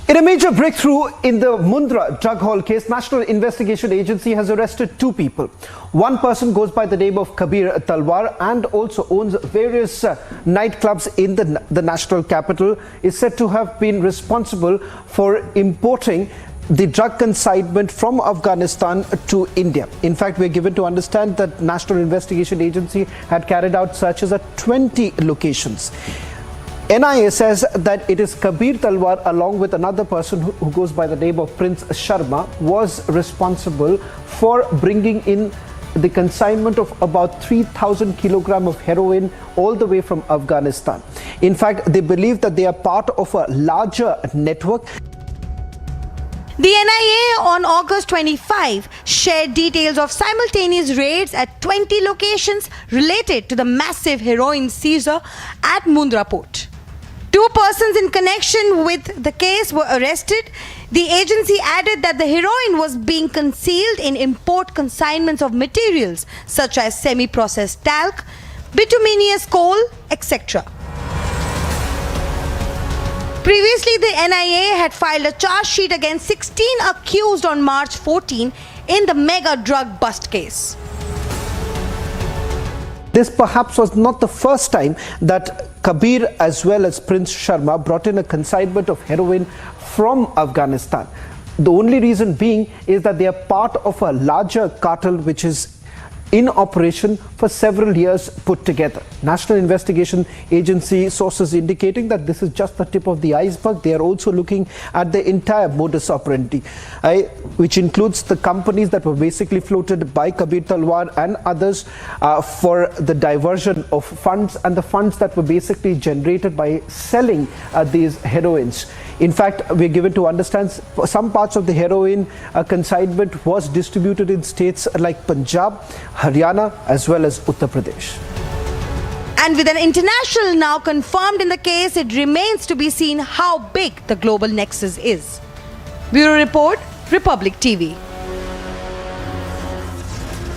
In a major breakthrough in the Mundra drug haul case, National Investigation Agency has arrested 2 people. One person goes by the name of Kabir Talwar and also owns various nightclubs in the national capital, is said to have been responsible for importing the drug consignment from Afghanistan to India. In fact, we are given to understand that National Investigation Agency had carried out searches at 20 locations. NIA says that it is Kabir Talwar along with another person who goes by the name of Prince Sharma was responsible for bringing in the consignment of about 3,000 kilograms of heroin all the way from Afghanistan. In fact, they believe that they are part of a larger network. The NIA on August 25 shared details of simultaneous raids at 20 locations related to the massive heroin seizure at Mundra port. 2 persons in connection with the case were arrested. The agency added that the heroin was being concealed in import consignments of materials such as semi-processed talc, bituminous coal, etc. Previously, the NIA had filed a charge sheet against 16 accused on March 14 in the mega drug bust case. This perhaps was not the first time that Kabir as well as Prince Sharma brought in a consignment of heroin from Afghanistan. The only reason being is that they are part of a larger cartel which is in operation for several years put together. National Investigation Agency sources indicating that this is just the tip of the iceberg. They are also looking at the entire modus operandi, which includes the companies that were basically floated by Kabir Talwar and others for the diversion of funds, and the funds that were basically generated by selling these heroines. In fact, we are given to understand some parts of the heroin consignment was distributed in states like Punjab, Haryana as well as Uttar Pradesh. And with an international now confirmed in the case, it remains to be seen how big the global nexus is. Bureau Report, Republic TV.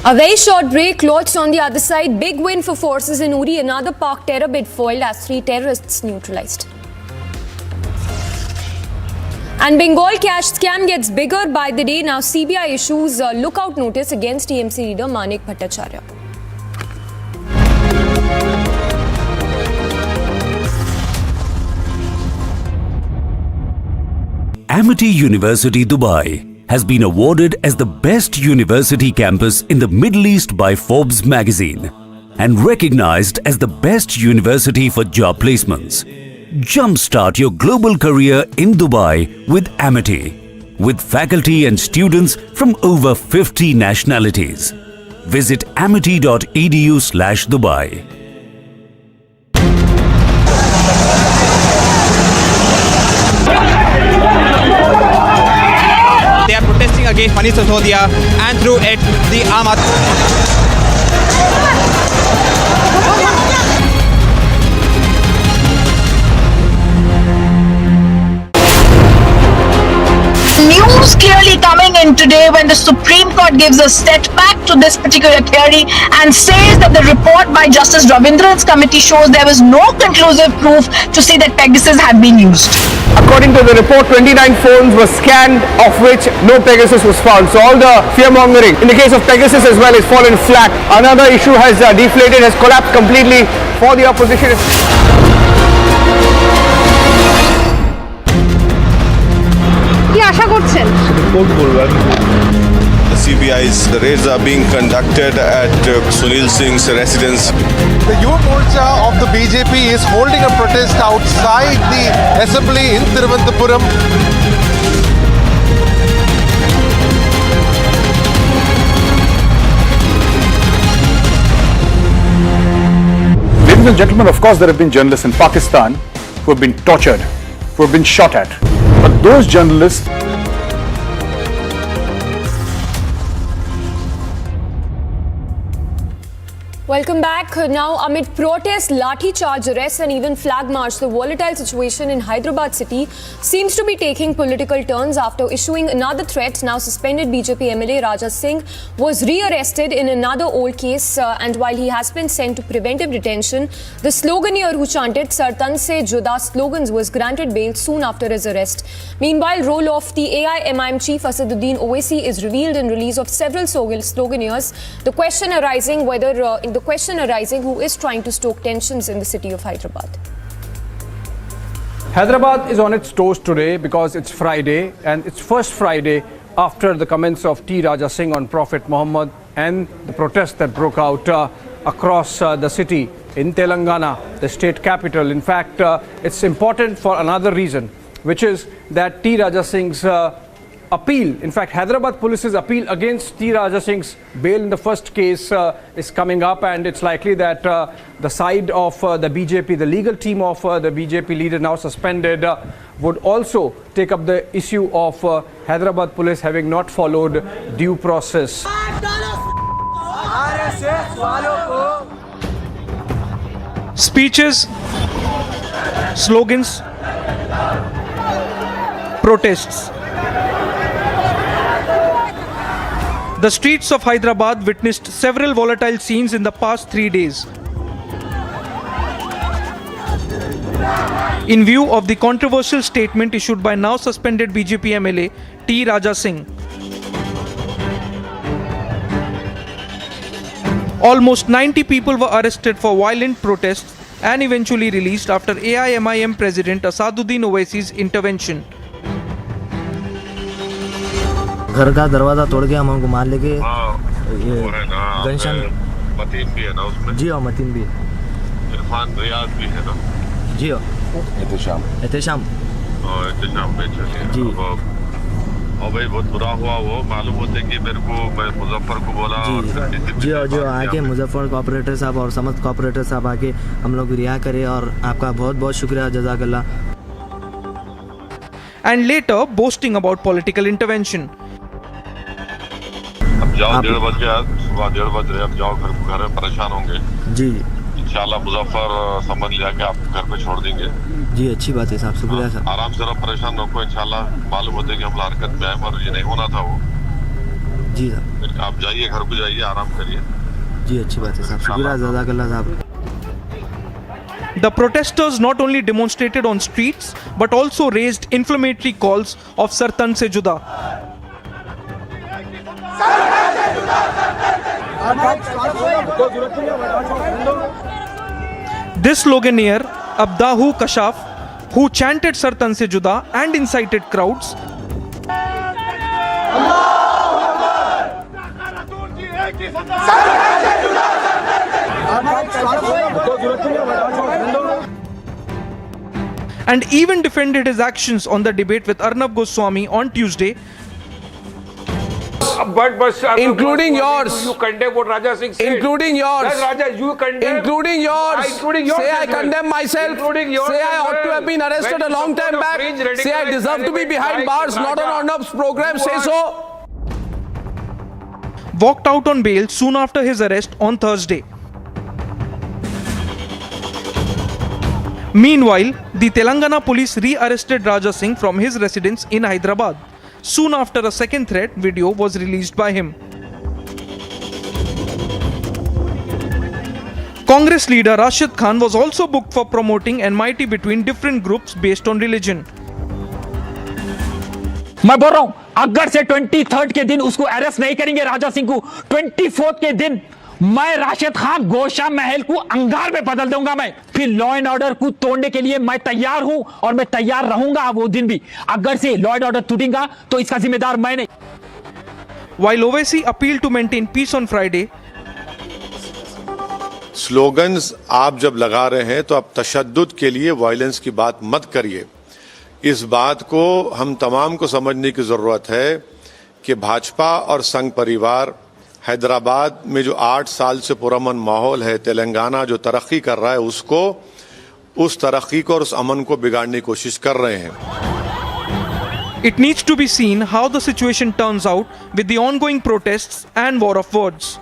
A very short break. Lodged on the other side. Big win for forces in Uri. Another Pak terror bid foiled as 3 terrorists neutralized. And Bengal cash scam gets bigger by the day. Now CBI issues a lookout notice against TMC leader Manik Bhattacharya. Amity University Dubai has been awarded as the best university campus in the Middle East by Forbes magazine and recognized as the best university for job placements. Jumpstart your global career in Dubai with Amity, with faculty and students from over 50 nationalities. Visit amity.edu/Dubai. They are protesting against Manish Sisodia and through it the Aam News clearly coming in today when the Supreme Court gives a setback to this particular theory and says that the report by Justice Ravindran's committee shows there was no conclusive proof to say that Pegasus had been used. According to the report, 29 phones were scanned, of which no Pegasus was found. So all the fear-mongering in the case of Pegasus as well is fallen flat. Another issue has deflated, has collapsed completely for the opposition. The CBI's raids are being conducted at Sunil Singh's residence. The Yuva Morcha of the BJP is holding a protest outside the assembly in Thiruvananthapuram. Ladies and gentlemen, of course there have been journalists in Pakistan who have been tortured, who have been shot at. But those journalists Welcome back. Now, amid protests, lathi charge arrests and even flag march, the volatile situation in Hyderabad city seems to be taking political turns after issuing another threat. Now suspended BJP MLA Raja Singh was re-arrested in another old case and while he has been sent to preventive detention, the sloganeer who chanted Sartan Se Juda slogans was granted bail soon after his arrest. Meanwhile, role of the AIMIM chief Asaduddin Owaisi is revealed in release of several sloganeers. The question arising who is trying to stoke tensions in the city of Hyderabad. Hyderabad is on its toes today because it's Friday and it's first Friday after the comments of T. Raja Singh on Prophet Muhammad and the protests that broke out across the city in Telangana, the state capital. In fact, it's important for another reason, which is that T. Raja Singh's appeal, in fact Hyderabad police's appeal against T. Raja Singh's bail in the first case is coming up, and it's likely that the side of the BJP, the legal team of the BJP leader now suspended, would also take up the issue of Hyderabad police having not followed due process. Speeches, slogans, protests. The streets of Hyderabad witnessed several volatile scenes in the past 3 days. In view of the controversial statement issued by now suspended BJP MLA T. Raja Singh, almost 90 people were arrested for violent protests and eventually released after AIMIM President Asaduddin Owaisi's intervention. घर का दरवाजा तोड़ के हम हमको मार लेके गनशन मतीन भी है ना उसमें। जी हाँ, मतीन भी है, इरफान रियाज भी है ना। जी हाँ, एहतेशाम जी। और भाई बहुत बुरा हुआ, वो मालूम होते कि मेरे को, मैं मुजफ्फर को बोला जी आके मुजफ्फर कोऑपरेटर साहब और समस्त कोऑपरेटर साहब आके हम लोग रिहा करे और आपका बहुत बहुत शुक्रिया, जज़ाकल्लाह. And later boasting about political intervention. अब जाओ 1:30 बज गया, सुबह 1:30 बज रहे, अब जाओ घर में, परेशान होंगे जी। इंशाल्लाह मुजफ्फर समझ लिया कि आप घर पे छोड़ देंगे जी। अच्छी बात है साहब, शुक्रिया साहब। आराम से रहो, परेशान रखो, इंशाल्लाह मालूम होते कि हम हरकत में आए, मगर ये नहीं होना था वो। जी साहब। आप जाइए, घर को जाइए, आराम करिए। जी अच्छी बात है साहब, शुक्रिया जज़ाकल्लाह साहब। The protesters not only demonstrated on streets but also raised inflammatory calls of Sartan se juda. This sloganeer, Abdahu Kashaf, who chanted Sartan se juda and incited crowds, and even defended his actions on the debate with Arnab Goswami on Tuesday. But including yours. You condemn what Raja Singh said. Including yours. Yes, Raja, you condemn. Including yours. Including yours. Say I condemn myself. Including yours. Say I ought to have been arrested a long time back. Say I deserve to be behind bars, not on Arnab's program. Say so. Walked out on bail soon after his arrest on Thursday. Meanwhile, the Telangana police re-arrested Raja Singh from his residence in Hyderabad. Soon after, a second threat video was released by him. Congress leader Rashid Khan was also booked for promoting enmity between different groups based on religion. मैं बोल रहा हूं, अगर से 23rd के दिन उसको arrest नहीं करेंगे राजा सिंह को, 24th के दिन मैं राशिद खान गोशा महल को अंगार में बदल दूंगा। मैं फिर लॉ एंड ऑर्डर को तोड़ने के लिए मैं तैयार हूं और मैं तैयार रहूंगा वो दिन भी। अगर से लॉ एंड ऑर्डर टूटेगा तो इसका जिम्मेदार मैं नहीं। While Owaisi appealed to maintain peace on Friday, slogans आप जब लगा रहे हैं तो आप तशद्दुद के लिए वायलेंस की बात मत करिए। इस बात को हम तमाम को समझने की जरूरत है कि भाजपा और संघ परिवार हैदराबाद में जो 8 साल से पुरअमन माहौल है, तेलंगाना जो तरक्की कर रहा है उसको, उस तरक्की को और उस अमन को बिगाड़ने की कोशिश कर रहे हैं। it needs to be seen how the situation turns out with the ongoing protests and war of words.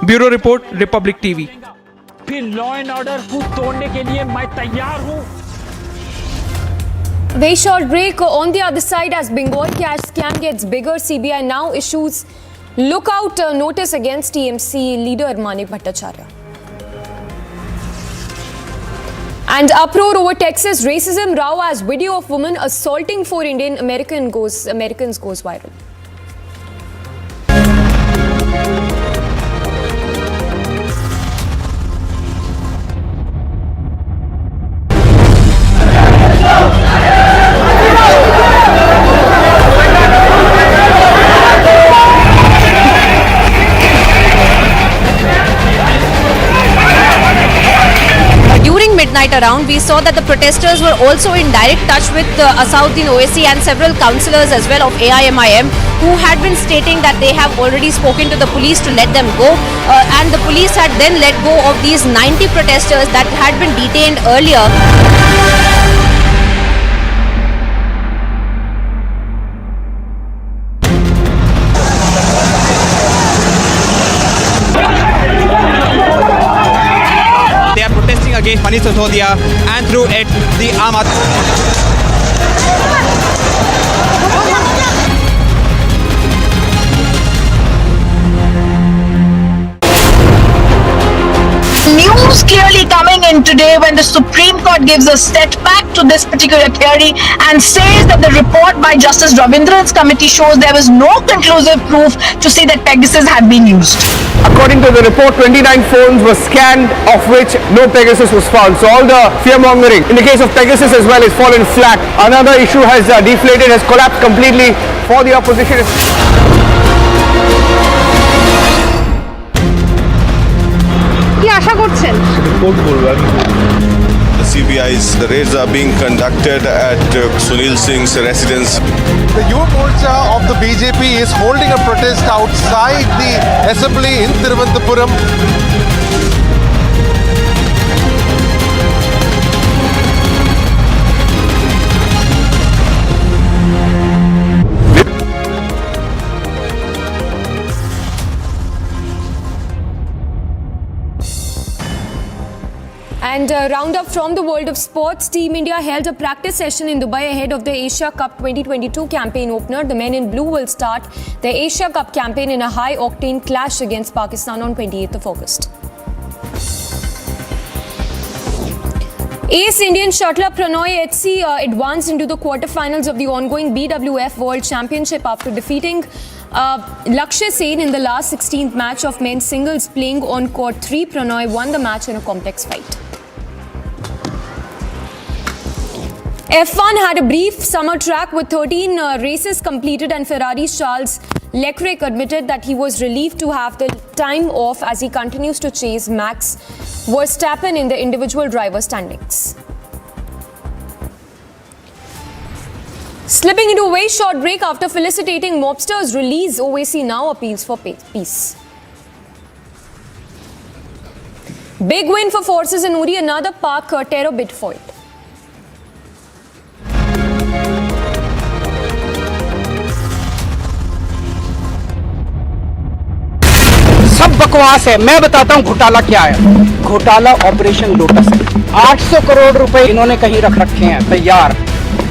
Bureau Report, Republic TV. फिर लॉ एंड ऑर्डर को तोड़ने के लिए मैं तैयार हूं। Very short break. On the other side, as Bengal cash scam gets bigger, CBI now issues lookout notice against TMC leader Manik Bhattacharya. And uproar over Texas racism row as video of woman assaulting 4 Indian Americans goes viral. Around, we saw that the protesters were also in direct touch with Asauddin Owaisi and several councillors as well of AIMIM who had been stating that they have already spoken to the police to let them go and the police had then let go of these 90 protesters that had been detained earlier. Against Manish Sisodia and through it the Ahmad. News clearly coming in today when the Supreme Court gives a setback to this particular theory and says that the report by Justice Ravindran's committee shows there was no conclusive proof to say that Pegasus had been used. According to the report, 29 phones were scanned, of which no Pegasus was found. So all the fear-mongering in the case of Pegasus as well has fallen flat. Another issue has deflated, has collapsed completely for the opposition. কি আশা করছেন? The CBI's raids are being conducted at Sunil Singh's residence. The Yuva Morcha of the BJP is holding a protest outside the assembly in Thiruvananthapuram. And roundup from the world of sports. Team India held a practice session in Dubai ahead of the Asia Cup 2022 campaign opener. The men in blue will start the Asia Cup campaign in a high-octane clash against Pakistan on 28th of August. Ace Indian shuttler Prannoy HC advanced into the quarterfinals of the ongoing BWF World Championship after defeating Lakshya Sen in the last 16th match of men's singles playing on court 3. Prannoy won the match in a complex fight. F1 had a brief summer track with 13 races completed, and Ferrari's Charles Leclerc admitted that he was relieved to have the time off as he continues to chase Max Verstappen in the individual driver standings. Slipping into a very short break after felicitating mobsters' release, OAC now appeals for peace. Big win for forces in Uri, another Pak terror bid foiled. सब बकवास है। मैं बताता हूँ घोटाला क्या है। घोटाला ऑपरेशन लोटस है। 800 करोड़ रुपए इन्होंने कहीं रख रखे हैं तैयार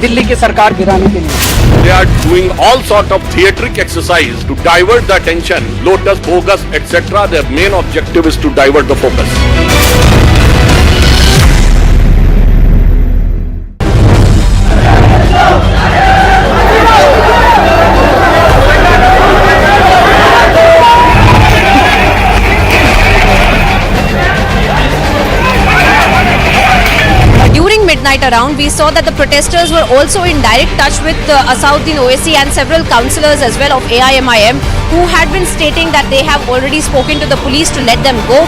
दिल्ली की सरकार गिराने के लिए। They are doing all sort of theatric exercise to divert the attention. Lotus, bogus, etc. Their main objective is to divert the focus. Midnight around, we saw that the protesters were also in direct touch with Asauddin Owaisi and several councillors as well of AIMIM who had been stating that they have already spoken to the police to let them go,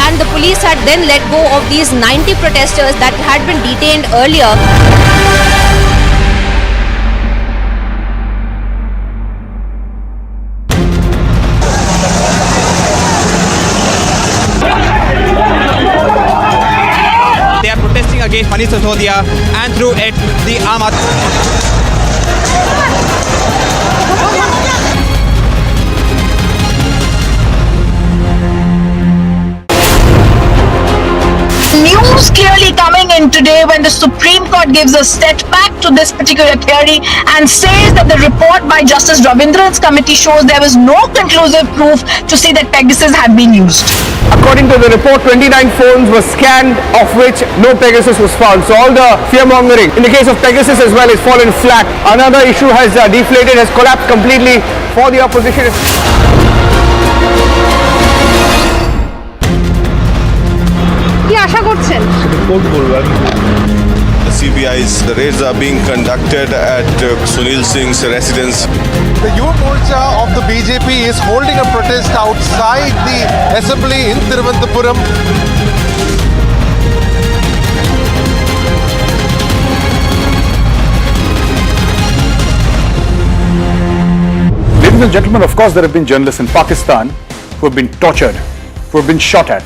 and the police had then let go of these 90 protesters that had been detained earlier. Against Manish Sisodia, and through it the Ahmad. News clearly coming in today when the Supreme Court gives a step back to this particular theory and says that the report by Justice Ravindran's committee shows there was no conclusive proof to say that Pegasus had been used. According to the report, 29 phones were scanned, of which no Pegasus was found. So all the fear-mongering in the case of Pegasus as well is fallen flat. Another issue has deflated, has collapsed completely for the opposition. কি আশা করছেন? The raids are being conducted at Sunil Singh's residence. The Yuva Morcha of the BJP is holding a protest outside the assembly in Thiruvananthapuram. Ladies and gentlemen, of course there have been journalists in Pakistan who have been tortured, who have been shot at.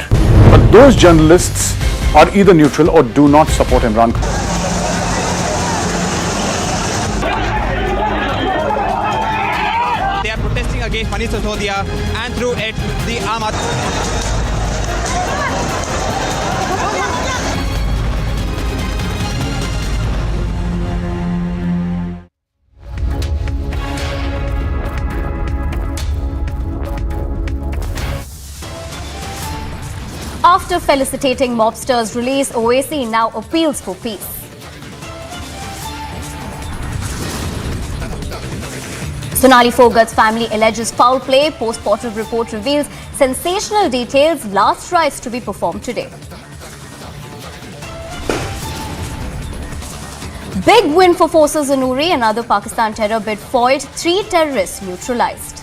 But those journalists are either neutral or do not support Imran Khan. They are protesting against Manish Sisodia, and through it the Ahmad. After felicitating mobsters' release, Owaisi now appeals for peace. Sonali Fogart's family alleges foul play. Post-mortem report reveals sensational details. Last rites to be performed today. Big win for forces in Uri. Another Pakistan terror bid foiled. 3 terrorists neutralized.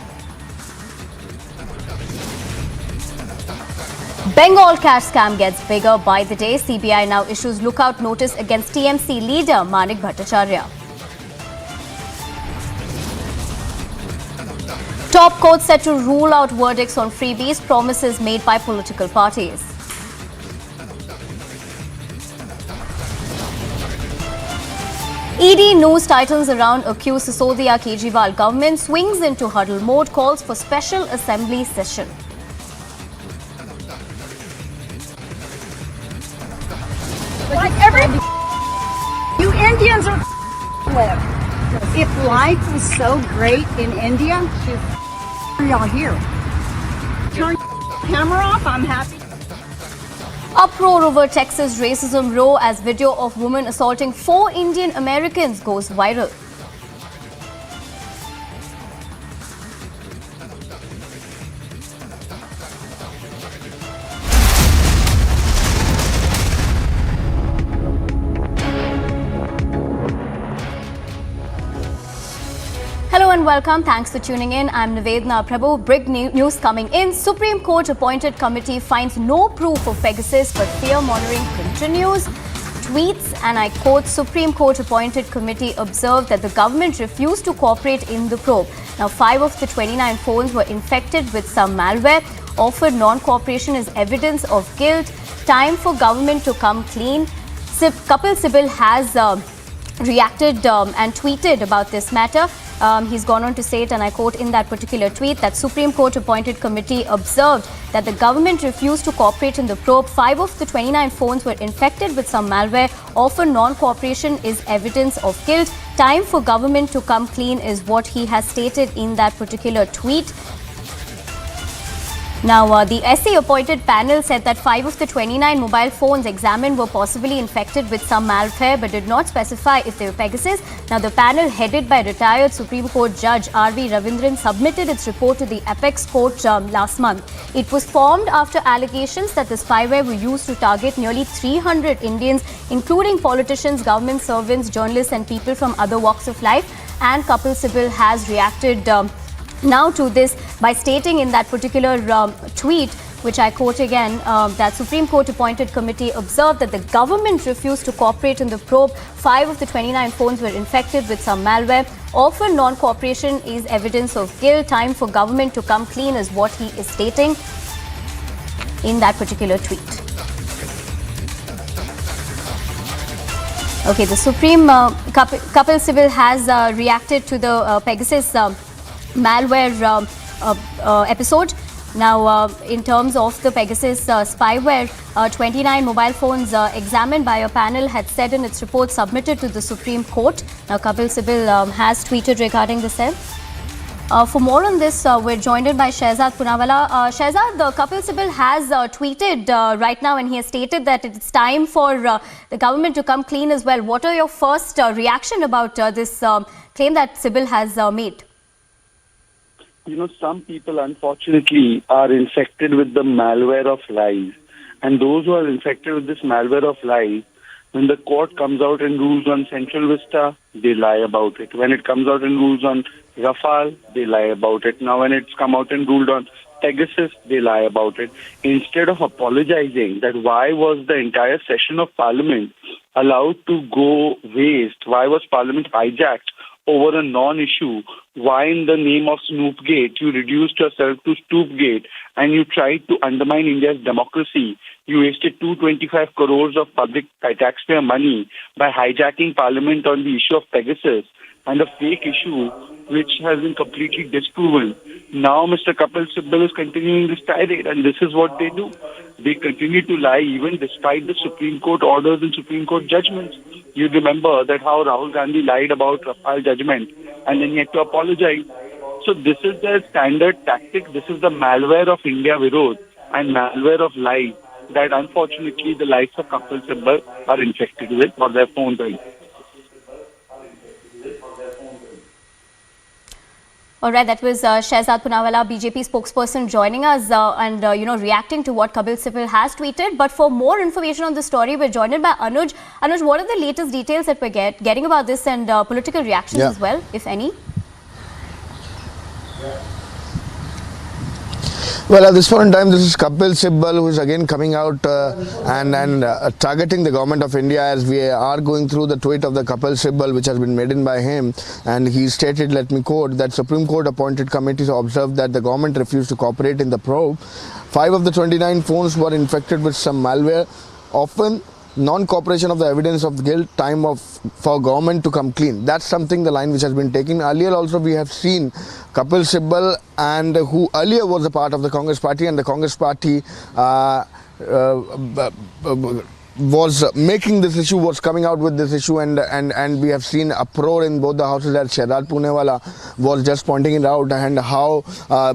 Bengal cash scam gets bigger by the day. CBI now issues lookout notice against TMC leader Manik Bhattacharya. Top court set to rule out verdicts on freebies, promises made by political parties. ED news titles around accused Sisodia Kejriwal government swings into huddle mode, calls for special assembly session. live. If life was so great in India, y'all here. Turn camera off, I'm happy. Uproar over Texas racism row as video of woman assaulting 4 Indian Americans goes viral. Hello and welcome. Thanks for tuning in. I'm Nivedna Prabhu. Big news coming in. Supreme Court appointed committee finds no proof of Pegasus, but fear mongering continues. Tweets, and I quote, Supreme Court appointed committee observed that the government refused to cooperate in the probe. Now, 5 of the 29 phones were infected with some malware. Offered non-cooperation is evidence of guilt. Time for government to come clean. Kapil Sibal has reacted and tweeted about this matter. He's gone on to say it, and I quote in that particular tweet, that Supreme Court appointed committee observed that the government refused to cooperate in the probe. 5 of the 29 phones were infected with some malware. Offer non-cooperation is evidence of guilt. Time for government to come clean is what he has stated in that particular tweet. Now, the SC-appointed panel said that 5 of the 29 mobile phones examined were possibly infected with some malware, but did not specify if they were Pegasus. Now, the panel, headed by retired Supreme Court Judge R.V. Ravindran, submitted its report to the Apex Court last month. It was formed after allegations that the spyware were used to target nearly 300 Indians, including politicians, government servants, journalists, and people from other walks of life. And Kapil Sibal has reacted now to this by stating in that particular tweet, which I quote again, that Supreme Court appointed committee observed that the government refused to cooperate in the probe. 5 of the 29 phones were infected with some malware. Offer non-cooperation is evidence of guilt. Time for government to come clean is what he is stating in that particular tweet. Okay, the Supreme Kapil Sibal has reacted to the Pegasus malware episode. Now, in terms of the Pegasus spyware, 29 mobile phones examined by a panel had said in its report submitted to the Supreme Court. Now, Kapil Sibal has tweeted regarding the same. For more on this, we're joined by Shehzad Poonawalla. Shehzad, Kapil Sibal has tweeted right now, and he has stated that it's time for the government to come clean as well. What are your first reaction about this claim that Sibal has made? You know, some people, unfortunately, are infected with the malware of lies. And those who are infected with this malware of lies, when the court comes out and rules on Central Vista, they lie about it. When it comes out and rules on Rafale, they lie about it. Now, when it's come out and ruled on Pegasus, they lie about it. Instead of apologizing that why was the entire session of Parliament allowed to go waste, why was Parliament hijacked over a non-issue, why in the name of Snoopgate you reduced yourself to Stoopgate and you tried to undermine India's democracy. You wasted 225 crores of public taxpayer money by hijacking Parliament on the issue of Pegasus and a fake issue which has been completely disproven. Now Mr. Kapil Sibal is continuing this tirade, and this is what they do. They continue to lie even despite the Supreme Court orders and Supreme Court judgments. You remember that how Rahul Gandhi lied about Rafale judgment and then he had to apologize. So this is their standard tactic. This is the malware of India Virod and malware of lies that unfortunately the likes of Kapil Sibal are infected with, or their phones are infected. All right, that was Shehzad Poonawalla, BJP spokesperson, joining us and reacting to what Kapil Sibal has tweeted. But for more information on the story, we're joined by Anuj. Anuj, what are the latest details that we're getting about this and political reactions as well, if any? Well, at this point in time, this is Kapil Sibal who is again coming out and targeting the government of India, as we are going through the tweet of the Kapil Sibal which has been made in by him, and he stated, let me quote, that Supreme Court appointed committees observed that the government refused to cooperate in the probe. 5 of the 29 phones were infected with some malware. Often non-cooperation of the evidence of guilt, time for government to come clean. That's something, the line which has been taken. Earlier also we have seen Kapil Sibal, and who earlier was a part of the Congress party, and the Congress party was making this issue, was coming out with this issue, and we have seen uproar in both the houses, as Shehzad Poonewala was just pointing it out, and how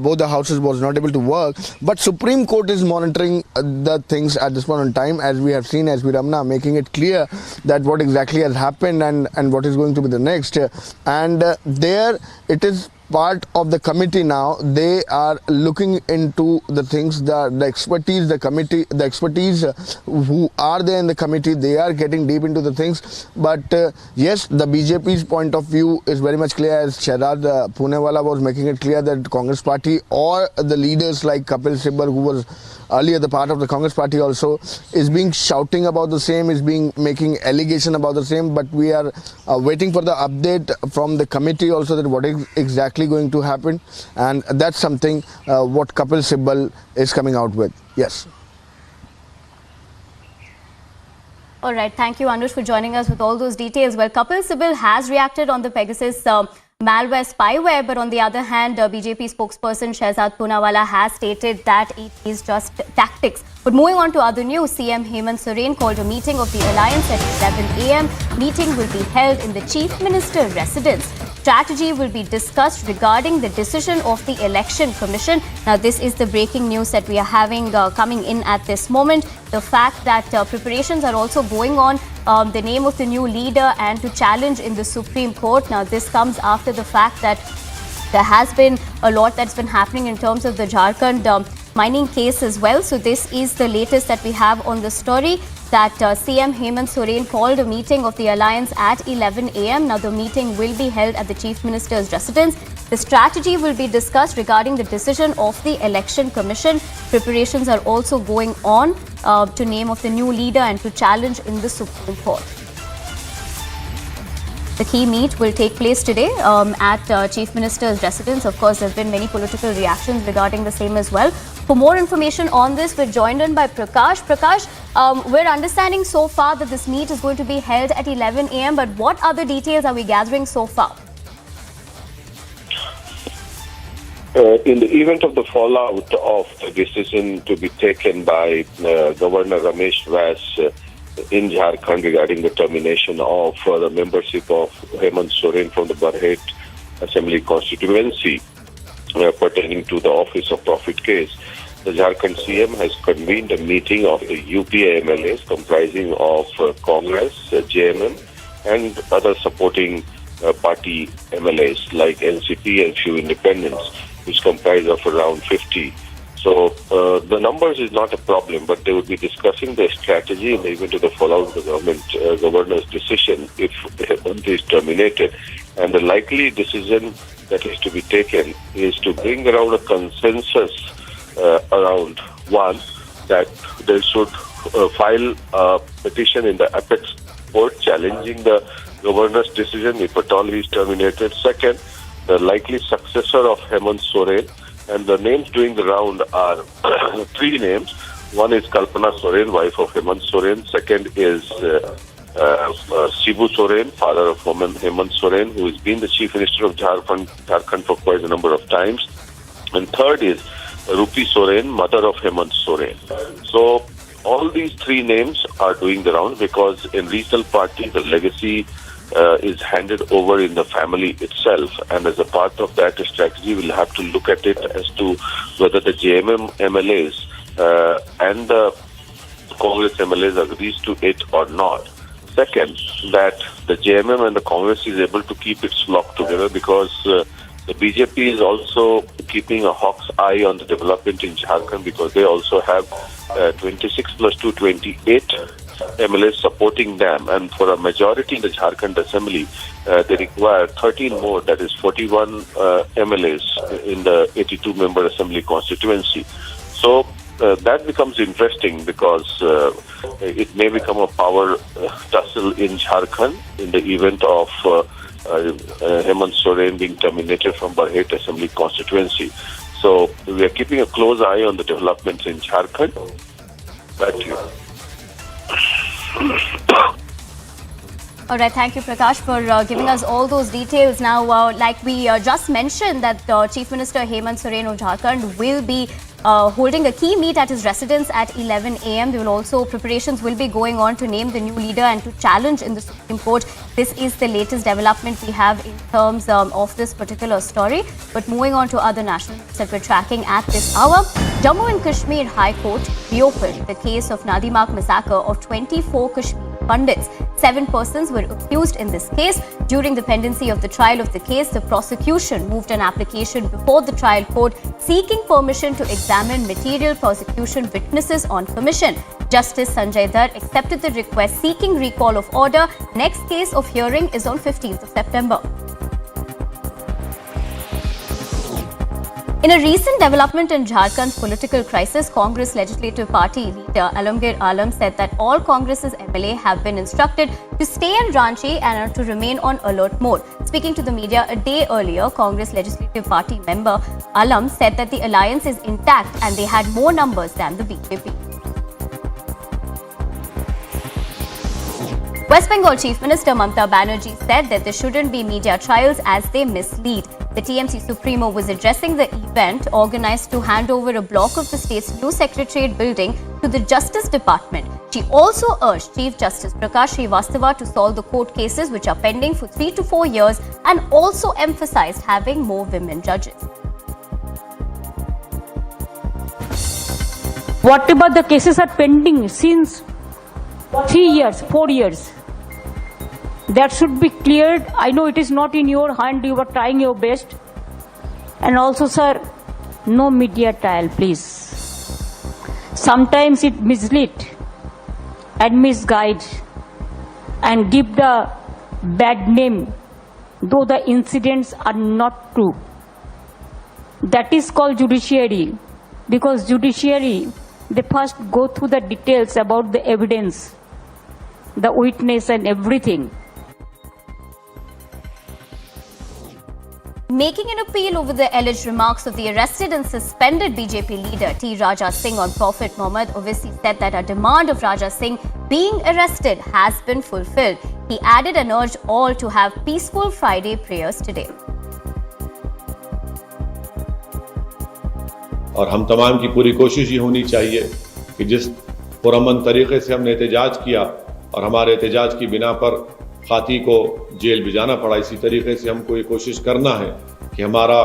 both the houses was not able to work. But Supreme Court is monitoring the things at this point in time, as we have seen S.V. Ramana making it clear that what exactly has happened and what is going to be the next. And there it is part of the committee now. They are looking into the things, the expertise, the committee, the expertise who are there in the committee, they are getting deep into the things. But yes, the BJP's point of view is very much clear, as Shehzad Poonewala was making it clear that Congress party or the leaders like Kapil Sibal, who was earlier the part of the Congress party also, is being shouting about the same, is being making allegation about the same. But we are waiting for the update from the committee also, that what is exactly going to happen, and that's something what Kapil Sibal is coming out with. Yes. All right, thank you, Anush, for joining us with all those details. Well, Kapil Sibal has reacted on the Pegasus malware spyware, but on the other hand, BJP spokesperson Shehzad Poonewala has stated that it is just tactics. But moving on to other news, CM Hemant Soren called a meeting of the alliance at 7 a.m. Meeting will be held in the Chief Minister residence. Strategy will be discussed regarding the decision of the Election Commission. Now, this is the breaking news that we are having coming in at this moment. The fact that preparations are also going on, the name of the new leader and to challenge in the Supreme Court. Now, this comes after the fact that there has been a lot that's been happening in terms of the Jharkhand mining case as well. So this is the latest that we have on the story, that CM Hemant Soren called a meeting of the alliance at 11 a.m. Now, the meeting will be held at the Chief Minister's residence. The strategy will be discussed regarding the decision of the Election Commission. Preparations are also going on to name of the new leader and to challenge in the Supreme Court. The key meet will take place today at Chief Minister's residence. Of course, there have been many political reactions regarding the same as well. For more information on this, we're joined in by Prakash. Prakash, we're understanding so far that this meet is going to be held at 11 a.m. But what other details are we gathering so far? In the event of the fallout of the decision to be taken by Governor Ramesh Vyas in Jharkhand regarding the termination of the membership of Hemant Soren from the Barhet Assembly constituency pertaining to the Office of Profit case, the Jharkhand CM has convened a meeting of the UPA MLAs comprising of Congress, JMM and other supporting party MLAs like NCP and few independents, which comprise of around 50. So the numbers is not a problem, but they would be discussing the strategy in the event of the fallout of the governor's decision if Hemant is terminated. And the likely decision that is to be taken is to bring around a consensus around one, that they should file a petition in the apex court challenging the governor's decision if at all he is terminated. Second, the likely successor of Hemant Soren. And the names doing the round are three names. One is Kalpana Soren, wife of Hemant Soren. Second is Shibu Soren, father of Hemant Soren, who has been the Chief Minister of Jharkhand for quite a number of times. And third is Rupi Soren, mother of Hemant Soren. So all these three names are doing the round because in regional party, the legacy is handed over in the family itself, and as a part of that strategy, we'll have to look at it as to whether the JMM MLAs and the Congress MLAs agrees to it or not. Second, that the JMM and the Congress is able to keep its flock together because the BJP is also keeping a hawk's eye on the development in Jharkhand because they also have 26 plus 2, 28 MLAs supporting them, and for a majority in the Jharkhand Assembly, they require 13 more, that is 41 MLAs in the 82-member Assembly constituency. So that becomes interesting because it may become a power tussle in Jharkhand in the event of Hemant Soren being terminated from Barhet Assembly constituency. So we are keeping a close eye on the developments in Jharkhand. Back to you. All right, thank you, Prakash, for giving us all those details. Now, like we just mentioned, that Chief Minister Hemant Soren of Jharkhand will be holding a key meet at his residence at 11 a.m. There will also, preparations will be going on to name the new leader and to challenge in the Supreme Court. This is the latest development we have in terms of this particular story. But moving on to other national news that we're tracking at this hour, Jammu and Kashmir High Court reopened the case of Nadimak massacre of 24 Kashmiri Pandits. 7 persons were accused in this case. During the pendency of the trial of the case, the prosecution moved an application before the trial court seeking permission to examine material prosecution witnesses on commission. Justice Sanjay Dar accepted the request seeking recall of order. Next case of hearing is on 15th of September. In a recent development in Jharkhand's political crisis, Congress Legislative Party leader Alamgir Alam said that all Congress's MLA have been instructed to stay in Ranchi and are to remain on alert mode. Speaking to the media a day earlier, Congress Legislative Party member Alam said that the alliance is intact and they had more numbers than the BJP. West Bengal Chief Minister Mamta Banerjee said that there shouldn't be media trials as they mislead. The TMC Supremo was addressing the event organized to hand over a block of the state's new Secretariat building to the Justice Department. She also urged Chief Justice Prakash Srivastava to solve the court cases which are pending for 3 to 4 years and also emphasized having more women judges. Whatever the cases are pending since 3 years, 4 years, that should be cleared. I know it is not in your hand, you are trying your best. And also, sir, no media trial, please. Sometimes it mislead and misguide and give the bad name, though the incidents are not true. That is called judiciary, because judiciary, they first go through the details about the evidence, the witness and everything. Making an appeal over the alleged remarks of the arrested and suspended BJP leader T. Raja Singh on Prophet Muhammad, Owaisi said that a demand of Raja Singh being arrested has been fulfilled. He added and urged all to have peaceful Friday prayers today. और हम तमाम की पूरी कोशिश ये होनी चाहिए कि जिस पुरअमन तरीके से हमने एहतजाज किया और हमारे एहतजाज की बिना पर खाती को जेल भी जाना पड़ा, इसी तरीके से हमको ये कोशिश करना है कि हमारा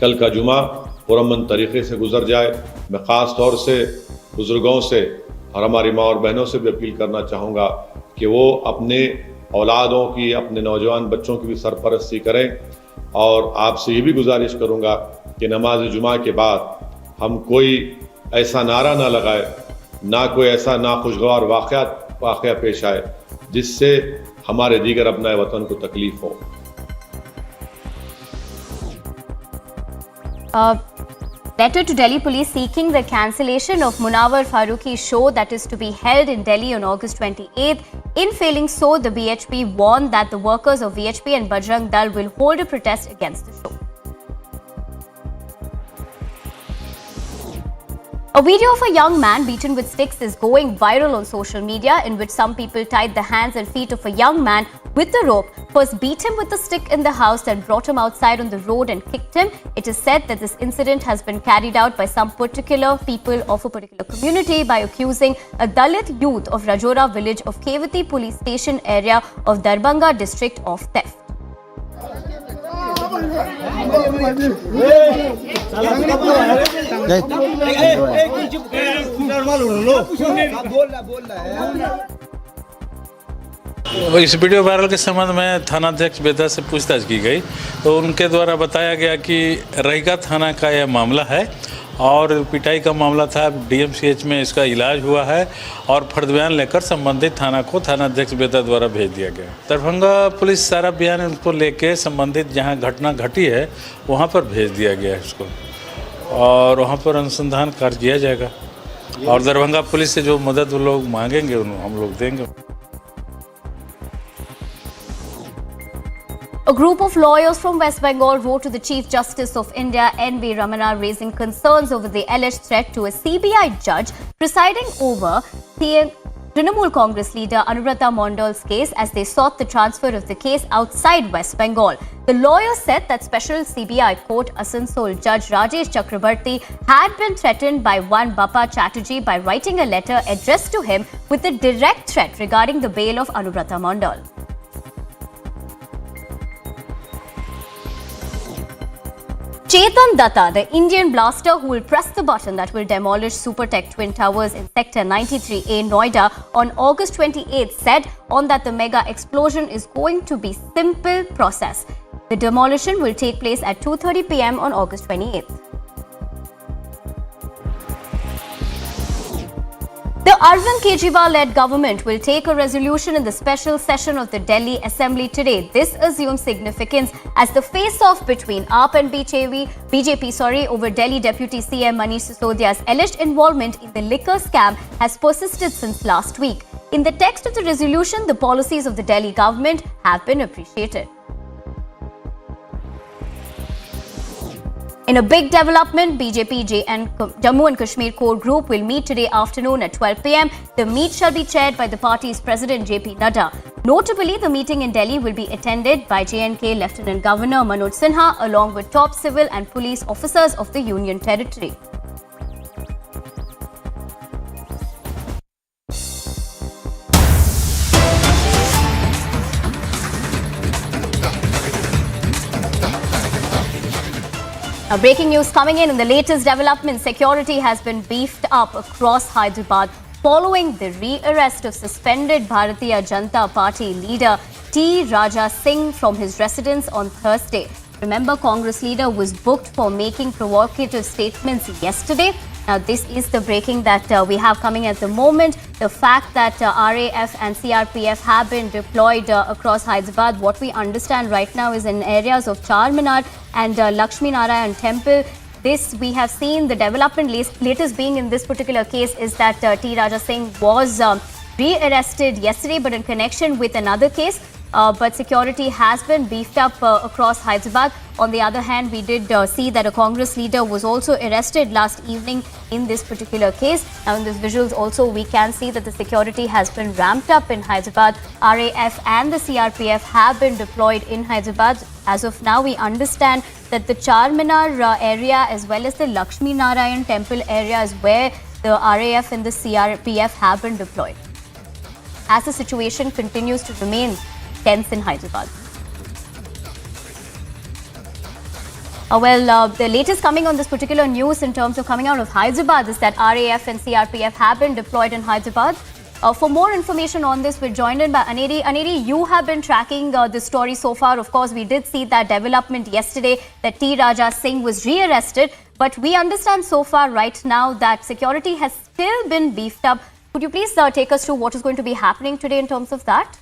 कल का जुमा पुरअमन तरीके से गुजर जाए। मैं ख़ास तौर से बुज़ुर्गों से और हमारी माँ और बहनों से भी अपील करना चाहूँगा कि वो अपने औलादों की, अपने नौजवान बच्चों की भी सरपरस्ती करें। और आपसे ये भी गुजारिश करूँगा कि नमाज जुमा के बाद हम कोई ऐसा नारा ना लगाए, ना कोई ऐसा नाखुशगवार वाक़या पेश आए जिससे हमारे दीगर अपने वतन को तकलीफ हो। Letter to Delhi police seeking the cancellation of Munawar Farooqi's show that is to be held in Delhi on August 28th. In failing so, the BHP warned that the workers of VHP and Bajrang Dal will hold a protest against the show. A video of a young man beaten with sticks is going viral on social media, in which some people tied the hands and feet of a young man with a rope, first beat him with a stick in the house, then brought him outside on the road and kicked him. It is said that this incident has been carried out by some particular people of a particular community by accusing a Dalit youth of Rajora village of Kevati police station area of Darbhanga district of theft. इस video viral के संबंध में थानाध्यक्ष बेदा से पूछताछ की गई तो उनके द्वारा बताया गया कि रहीका थाना का यह मामला है और पिटाई का मामला था। डीएमसीएच में इसका इलाज हुआ है और फर्द बयान लेकर संबंधित थाना को थानाध्यक्ष बेदा द्वारा भेज दिया गया। दरभंगा पुलिस सारा बयान उनको लेके संबंधित जहां घटना घटी है वहां पर भेज दिया गया है उसको और वहां पर अनुसंधान कार्य किया जाएगा और दरभंगा पुलिस से जो मदद वो लोग मांगेंगे उन्हें हम लोग देंगे। A group of lawyers from West Bengal wrote to the Chief Justice of India, N.V. Ramana, raising concerns over the alleged threat to a CBI judge presiding over Trinamool Congress leader Anubrata Mondal's case as they sought the transfer of the case outside West Bengal. The lawyer said that Special CBI Court Asansol Judge Rajesh Chakrabarti had been threatened by one Bappa Chatterjee by writing a letter addressed to him with a direct threat regarding the bail of Anubrata Mondal. Chetan Datta, the Indian blaster who will press the button that will demolish Supertech Twin Towers in Sector 93A, Noida on August 28, said on that the mega explosion is going to be simple process. The demolition will take place at 2:30 p.m. on August 28. The Arvind Kejriwal-led government will take a resolution in the special session of the Delhi Assembly today. This assumes significance as the face-off between AAP and BJP over Delhi Deputy CM Manish Sisodia's alleged involvement in the liquor scam has persisted since last week. In the text of the resolution, the policies of the Delhi government have been appreciated. In a big development, BJP and Jammu and Kashmir core group will meet today afternoon at 12 p.m. The meet shall be chaired by the party's president JP Nadda. Notably, the meeting in Delhi will be attended by J&K Lieutenant Governor Manoj Sinha along with top civil and police officers of the Union Territory. Now, breaking news coming in the latest development, security has been beefed up across Hyderabad following the re-arrest of suspended Bharatiya Janata Party leader T. Raja Singh from his residence on Thursday. Remember, Congress leader was booked for making provocative statements yesterday. Now, this is the breaking that we have coming at the moment. The fact that RAF and CRPF have been deployed across Hyderabad, what we understand right now is in areas of Charminar and Lakshmi Narayan Temple. This we have seen the development latest being in this particular case is that T. Raja Singh was re-arrested yesterday, but in connection with another case. But security has been beefed up across Hyderabad. On the other hand, we did see that a Congress leader was also arrested last evening in this particular case. Now, in these visuals also, we can see that the security has been ramped up in Hyderabad. RAF and the CRPF have been deployed in Hyderabad. As of now, we understand that the Charminar area as well as the Lakshmi Narayan Temple area is where the RAF and the CRPF have been deployed. As the situation continues to remain tense in Hyderabad. The latest coming on this particular news in terms of coming out of Hyderabad is that RAF and CRPF have been deployed in Hyderabad. For more information on this, we're joined in by Aneri. Aneri, you have been tracking this story so far. Of course, we did see that development yesterday that T. Raja Singh was re-arrested. But we understand so far right now that security has still been beefed up. Could you please take us through what is going to be happening today in terms of that?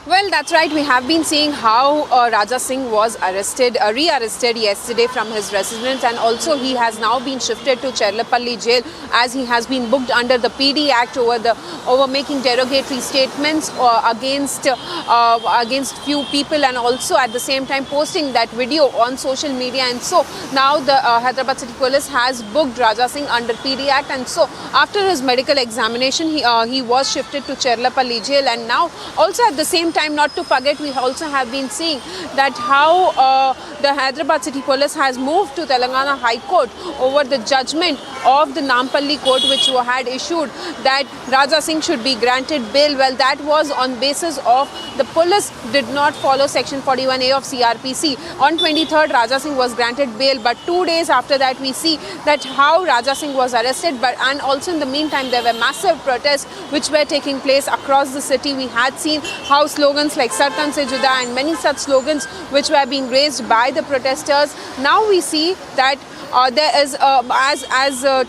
Well, that's right. We have been seeing how Raja Singh was re-arrested yesterday from his residence, and also he has now been shifted to Cherlapalli jail as he has been booked under the PD Act over making derogatory statements against few people, and also at the same time posting that video on social media. And so now the Hyderabad City Police has booked Raja Singh under PD Act, and so after his medical examination he was shifted to Cherlapalli jail. And now also at the same time, not to forget, we also have been seeing that how the Hyderabad City Police has moved to Telangana High Court over the judgment of the Nampalli Court, which had issued that Raja Singh should be granted bail. Well, that was on basis of the police did not follow Section 41A of CRPC. On 23rd, Raja Singh was granted bail, but 2 days after that, we see that how Raja Singh was arrested. And also in the meantime, there were massive protests which were taking place across the city. We had seen how slogans like Sartan Se Juda and many such slogans which were being raised by the protesters. Now we see that there is,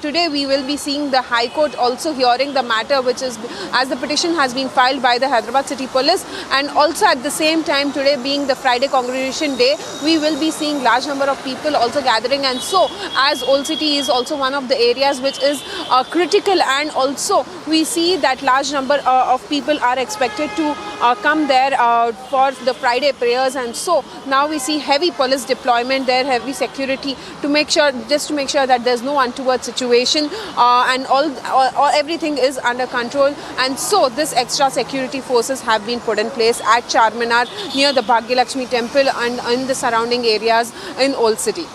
today we will be seeing the High Court also hearing the matter, which is as the petition has been filed by the Hyderabad City Police. And also at the same time, today being the Friday Congregation Day, we will be seeing large number of people also gathering. And so as Old City is also one of the areas which is critical, and also we see that large number of people are expected to come there for the Friday prayers. And so now we see heavy police deployment there, heavy security to make sure to make sure that there's no untoward situation, and all everything is under control. And so this extra security forces have been put in place at Charminar near the Bhagyalakshmi temple and in the surrounding areas in Old City.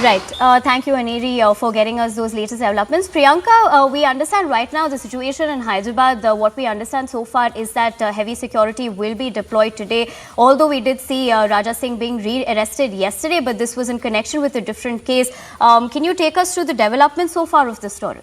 Right. Thank you, Aneri, for getting us those latest developments. Priyanka, we understand right now the situation in Hyderabad. What we understand so far is that heavy security will be deployed today. Although we did see Raja Singh being re-arrested yesterday, but this was in connection with a different case. Can you take us through the developments so far of the story?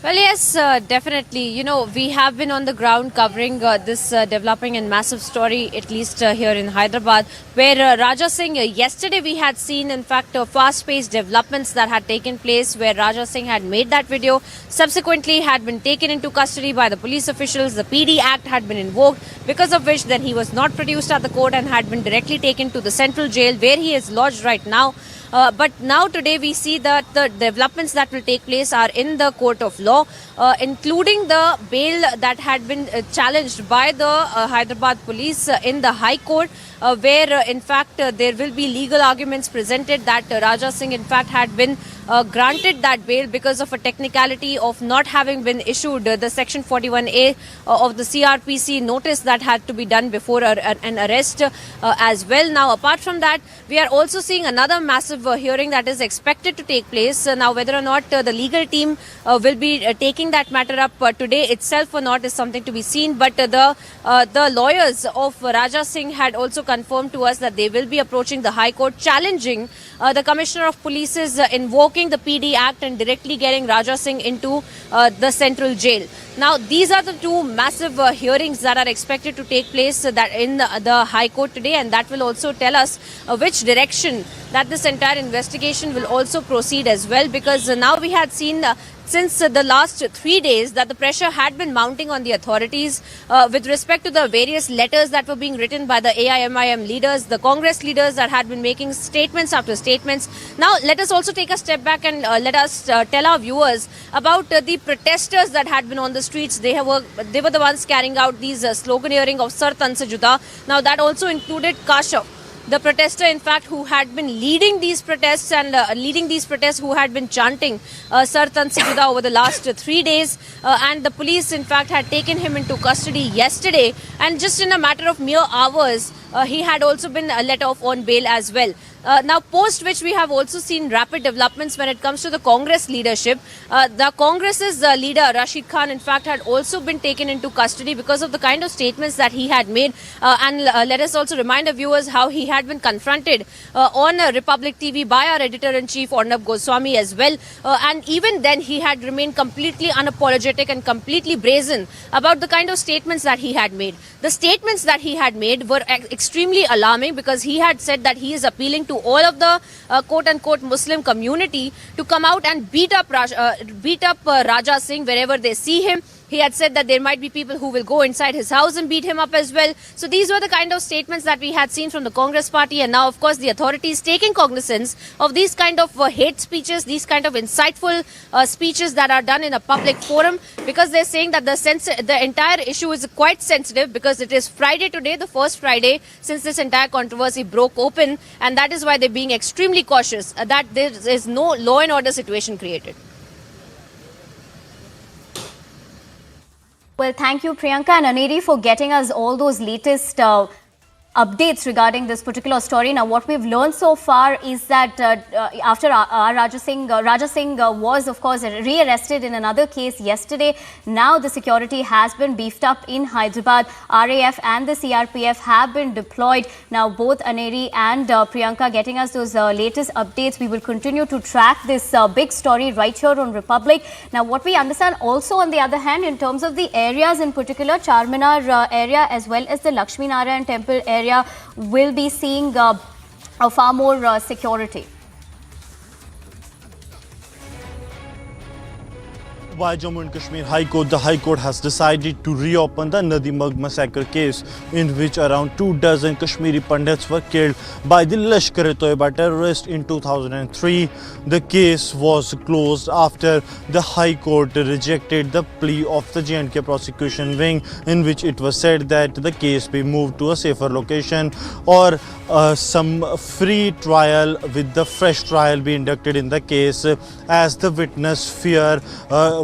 Well, yes, definitely. You know, we have been on the ground covering this developing and massive story, at least here in Hyderabad, where Raja Singh, yesterday we had seen, in fact, fast-paced developments that had taken place where Raja Singh had made that video, subsequently had been taken into custody by the police officials. The PD Act had been invoked, because of which then he was not produced at the court and had been directly taken to the central jail where he is lodged right now. But now today we see that the developments that will take place are in the court of law, including the bail that had been challenged by the Hyderabad police in the High Court, where in fact there will be legal arguments presented that Raja Singh in fact had been granted that bail because of a technicality of not having been issued the section 41A of the CRPC notice that had to be done before an arrest as well. Now, apart from that, we are also seeing another massive hearing that is expected to take place. Now, whether or not the legal team will be taking that matter up today itself or not is something to be seen. But the lawyers of Raja Singh had also confirmed to us that they will be approaching the High Court, challenging the Commissioner of Police's invoking the PD Act and directly getting Raja Singh into the central jail. Now, these are the two massive hearings that are expected to take place that in the High Court today, and that will also tell us which direction that this entire investigation will also proceed as well, because now we had seen since the last 3 days that the pressure had been mounting on the authorities with respect to the various letters that were being written by the AIMIM leaders, the Congress leaders that had been making statements after statements. Now, let us also take a step back and let us tell our viewers about the protesters that had been on the streets. They were the ones carrying out these sloganeering of Sar Tan Se Juda. Now, that also included Kashav, the protester, in fact, who had been leading these protests and who had been chanting Sar Tan Se Juda over the last 3 days. And the police, in fact, had taken him into custody yesterday. And just in a matter of mere hours, he had also been let off on bail as well. Now, post which we have also seen rapid developments when it comes to the Congress leadership. The Congress's leader, Rashid Khan, in fact, had also been taken into custody because of the kind of statements that he had made. And let us also remind our viewers how he had been confronted on Republic TV by our editor-in-chief, Arnab Goswami, as well. And even then, he had remained completely unapologetic and completely brazen about the kind of statements that he had made. The statements that he had made were extremely alarming, because he had said that he is appealing to all of the quote-unquote Muslim community to come out and beat up Raja Singh wherever they see him. He had said that there might be people who will go inside his house and beat him up as well. So these were the kind of statements that we had seen from the Congress party. And now, of course, the authorities taking cognizance of these kind of hate speeches, these kind of insightful speeches that are done in a public forum, because they're saying that the entire issue is quite sensitive, because it is Friday today, the first Friday since this entire controversy broke open. And that is why they're being extremely cautious that there is no law and order situation created. Well, thank you, Priyanka and Aneri, for getting us all those latest updates regarding this particular story. Now, what we've learned so far is that after Raja Singh was, of course, re-arrested in another case yesterday. Now, the security has been beefed up in Hyderabad. RAF and the CRPF have been deployed. Now, both Aneri and Priyanka getting us those latest updates. We will continue to track this big story right here on Republic. Now, what we understand also, on the other hand, in terms of the areas in particular, Charminar area as well as the Lakshmi Narayan temple area, will be seeing far more security. by Jammu and Kashmir High Court, the High Court has decided to reopen the Nadi massacre case, in which around 24 Kashmiri Pandits were killed by the Lashkar-e-Toiba terrorists in 2003. The case was closed after the High Court rejected the plea of the J&K prosecution wing, in which it was said that the case be moved to a safer location, or some free trial with the fresh trial be inducted in the case, as the witness fear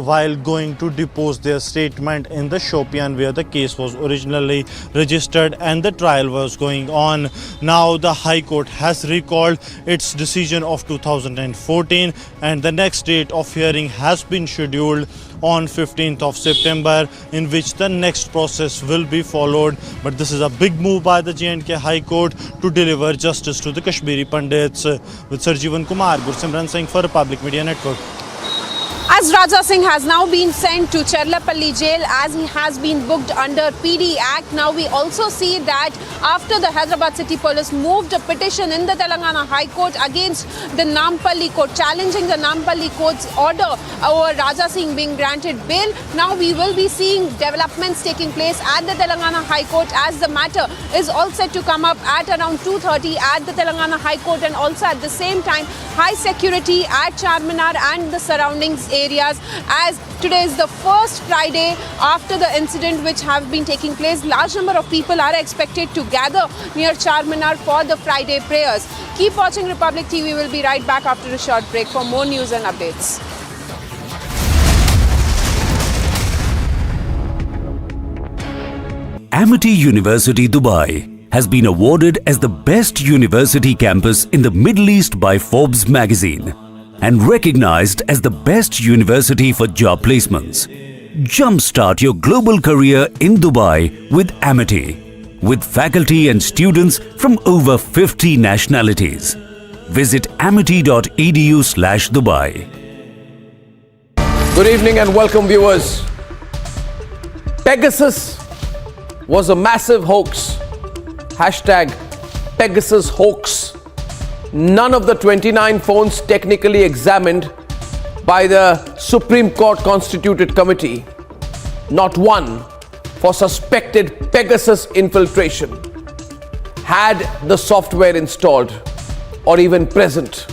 while going to depose their statement in the Shopian, where the case was originally registered and the trial was going on. Now the High Court has recalled its decision of 2014, and the next date of hearing has been scheduled on 15th of September, in which the next process will be followed. But this is a big move by the J&K High Court to deliver justice to the Kashmiri Pandits. With Sarjeevan Kumar, Gursimran Singh for Republic Media Network. As Raja Singh has now been sent to Cherlapalli jail as he has been booked under PD Act, now we also see that after the Hyderabad City Police moved a petition in the Telangana High Court against the Nampalli Court, challenging the Nampalli Court's order over Raja Singh being granted bail. Now we will be seeing developments taking place at the Telangana High Court, as the matter is all set to come up at around 2:30 at the Telangana High Court, and also at the same time high security at Charminar and the surroundings areas, as today is the first Friday after the incident which have been taking place. Large number of people are expected to gather near Charminar for the Friday prayers. Keep watching Republic TV. We'll be right back after a short break for more news and updates. Amity University Dubai has been awarded as the best university campus in the Middle East by Forbes magazine and recognized as the best university for job placements. Jumpstart your global career in Dubai with Amity, with faculty and students from over 50 nationalities. Visit amity.edu/Dubai. Good evening and welcome, viewers. Pegasus was a massive hoax. Hashtag Pegasus hoax. None of the 29 phones technically examined by the Supreme Court constituted committee, not one for suspected Pegasus infiltration, had the software installed or even present.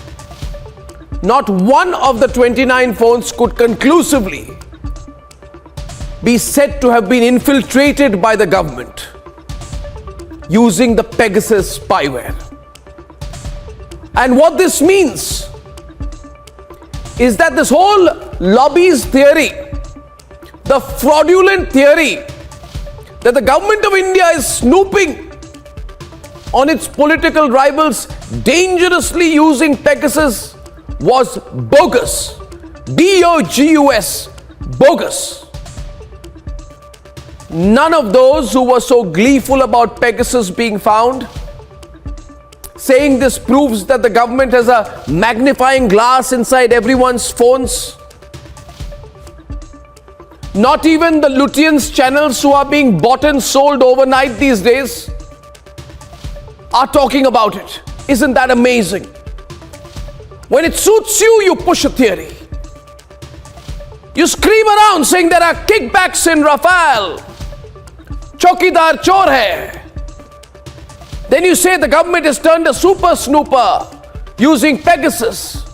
Not one of the 29 phones could conclusively be said to have been infiltrated by the government using the Pegasus spyware. And what this means is that this whole lobbies theory, the fraudulent theory that the government of India is snooping on its political rivals, dangerously using Pegasus, was bogus. B-O-G-U-S, bogus. None of those who were so gleeful about Pegasus being found, saying this proves that the government has a magnifying glass inside everyone's phones. Not even the Lutyens channels who are being bought and sold overnight these days are talking about it. Isn't that amazing? When it suits you, you push a theory. You scream around saying there are kickbacks in Rafale. Chokidar chor hai. Then you say the government has turned a super snooper using Pegasus.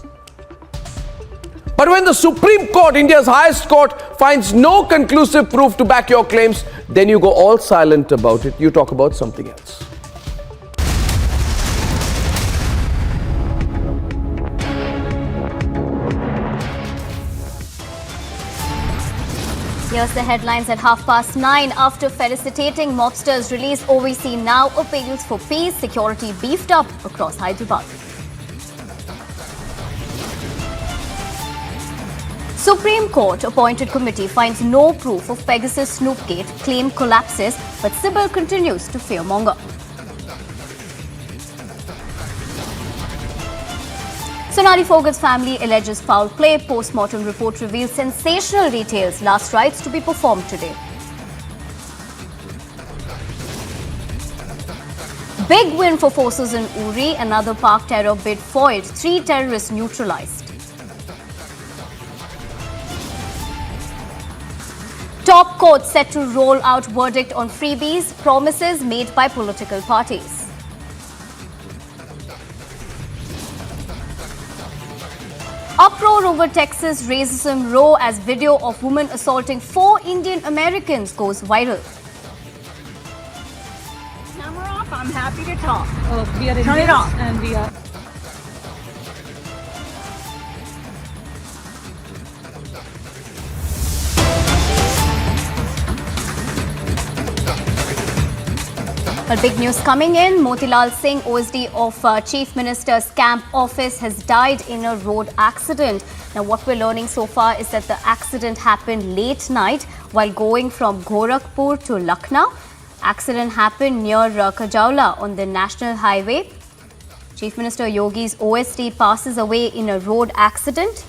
But when the Supreme Court, India's highest court, finds no conclusive proof to back your claims, then you go all silent about it. You talk about something else. Here's the headlines at 9:30. After felicitating mobsters, release OVC now appeals for peace, security beefed up across Hyderabad. Supreme Court appointed committee finds no proof of Pegasus Snoopgate, claim collapses, but Sybil continues to fearmonger. Sonali Fogart's family alleges foul play. Post-mortem report reveals sensational details. Last rites to be performed today. Big win for forces in Uri. Another Pak terror bid foiled. 3 terrorists neutralized. Top court set to roll out verdict on freebies, promises made by political parties. Uproar over Texas racism row as video of woman assaulting 4 Indian Americans goes viral. Camera off, I'm happy to talk. We are Turn it off. and we are. But big news coming in. Motilal Singh, OSD of Chief Minister's camp office, has died in a road accident. Now, what we're learning so far is that the accident happened late night while going from Gorakhpur to Lucknow. Accident happened near Kajaula on the National Highway. Chief Minister Yogi's OSD passes away in a road accident.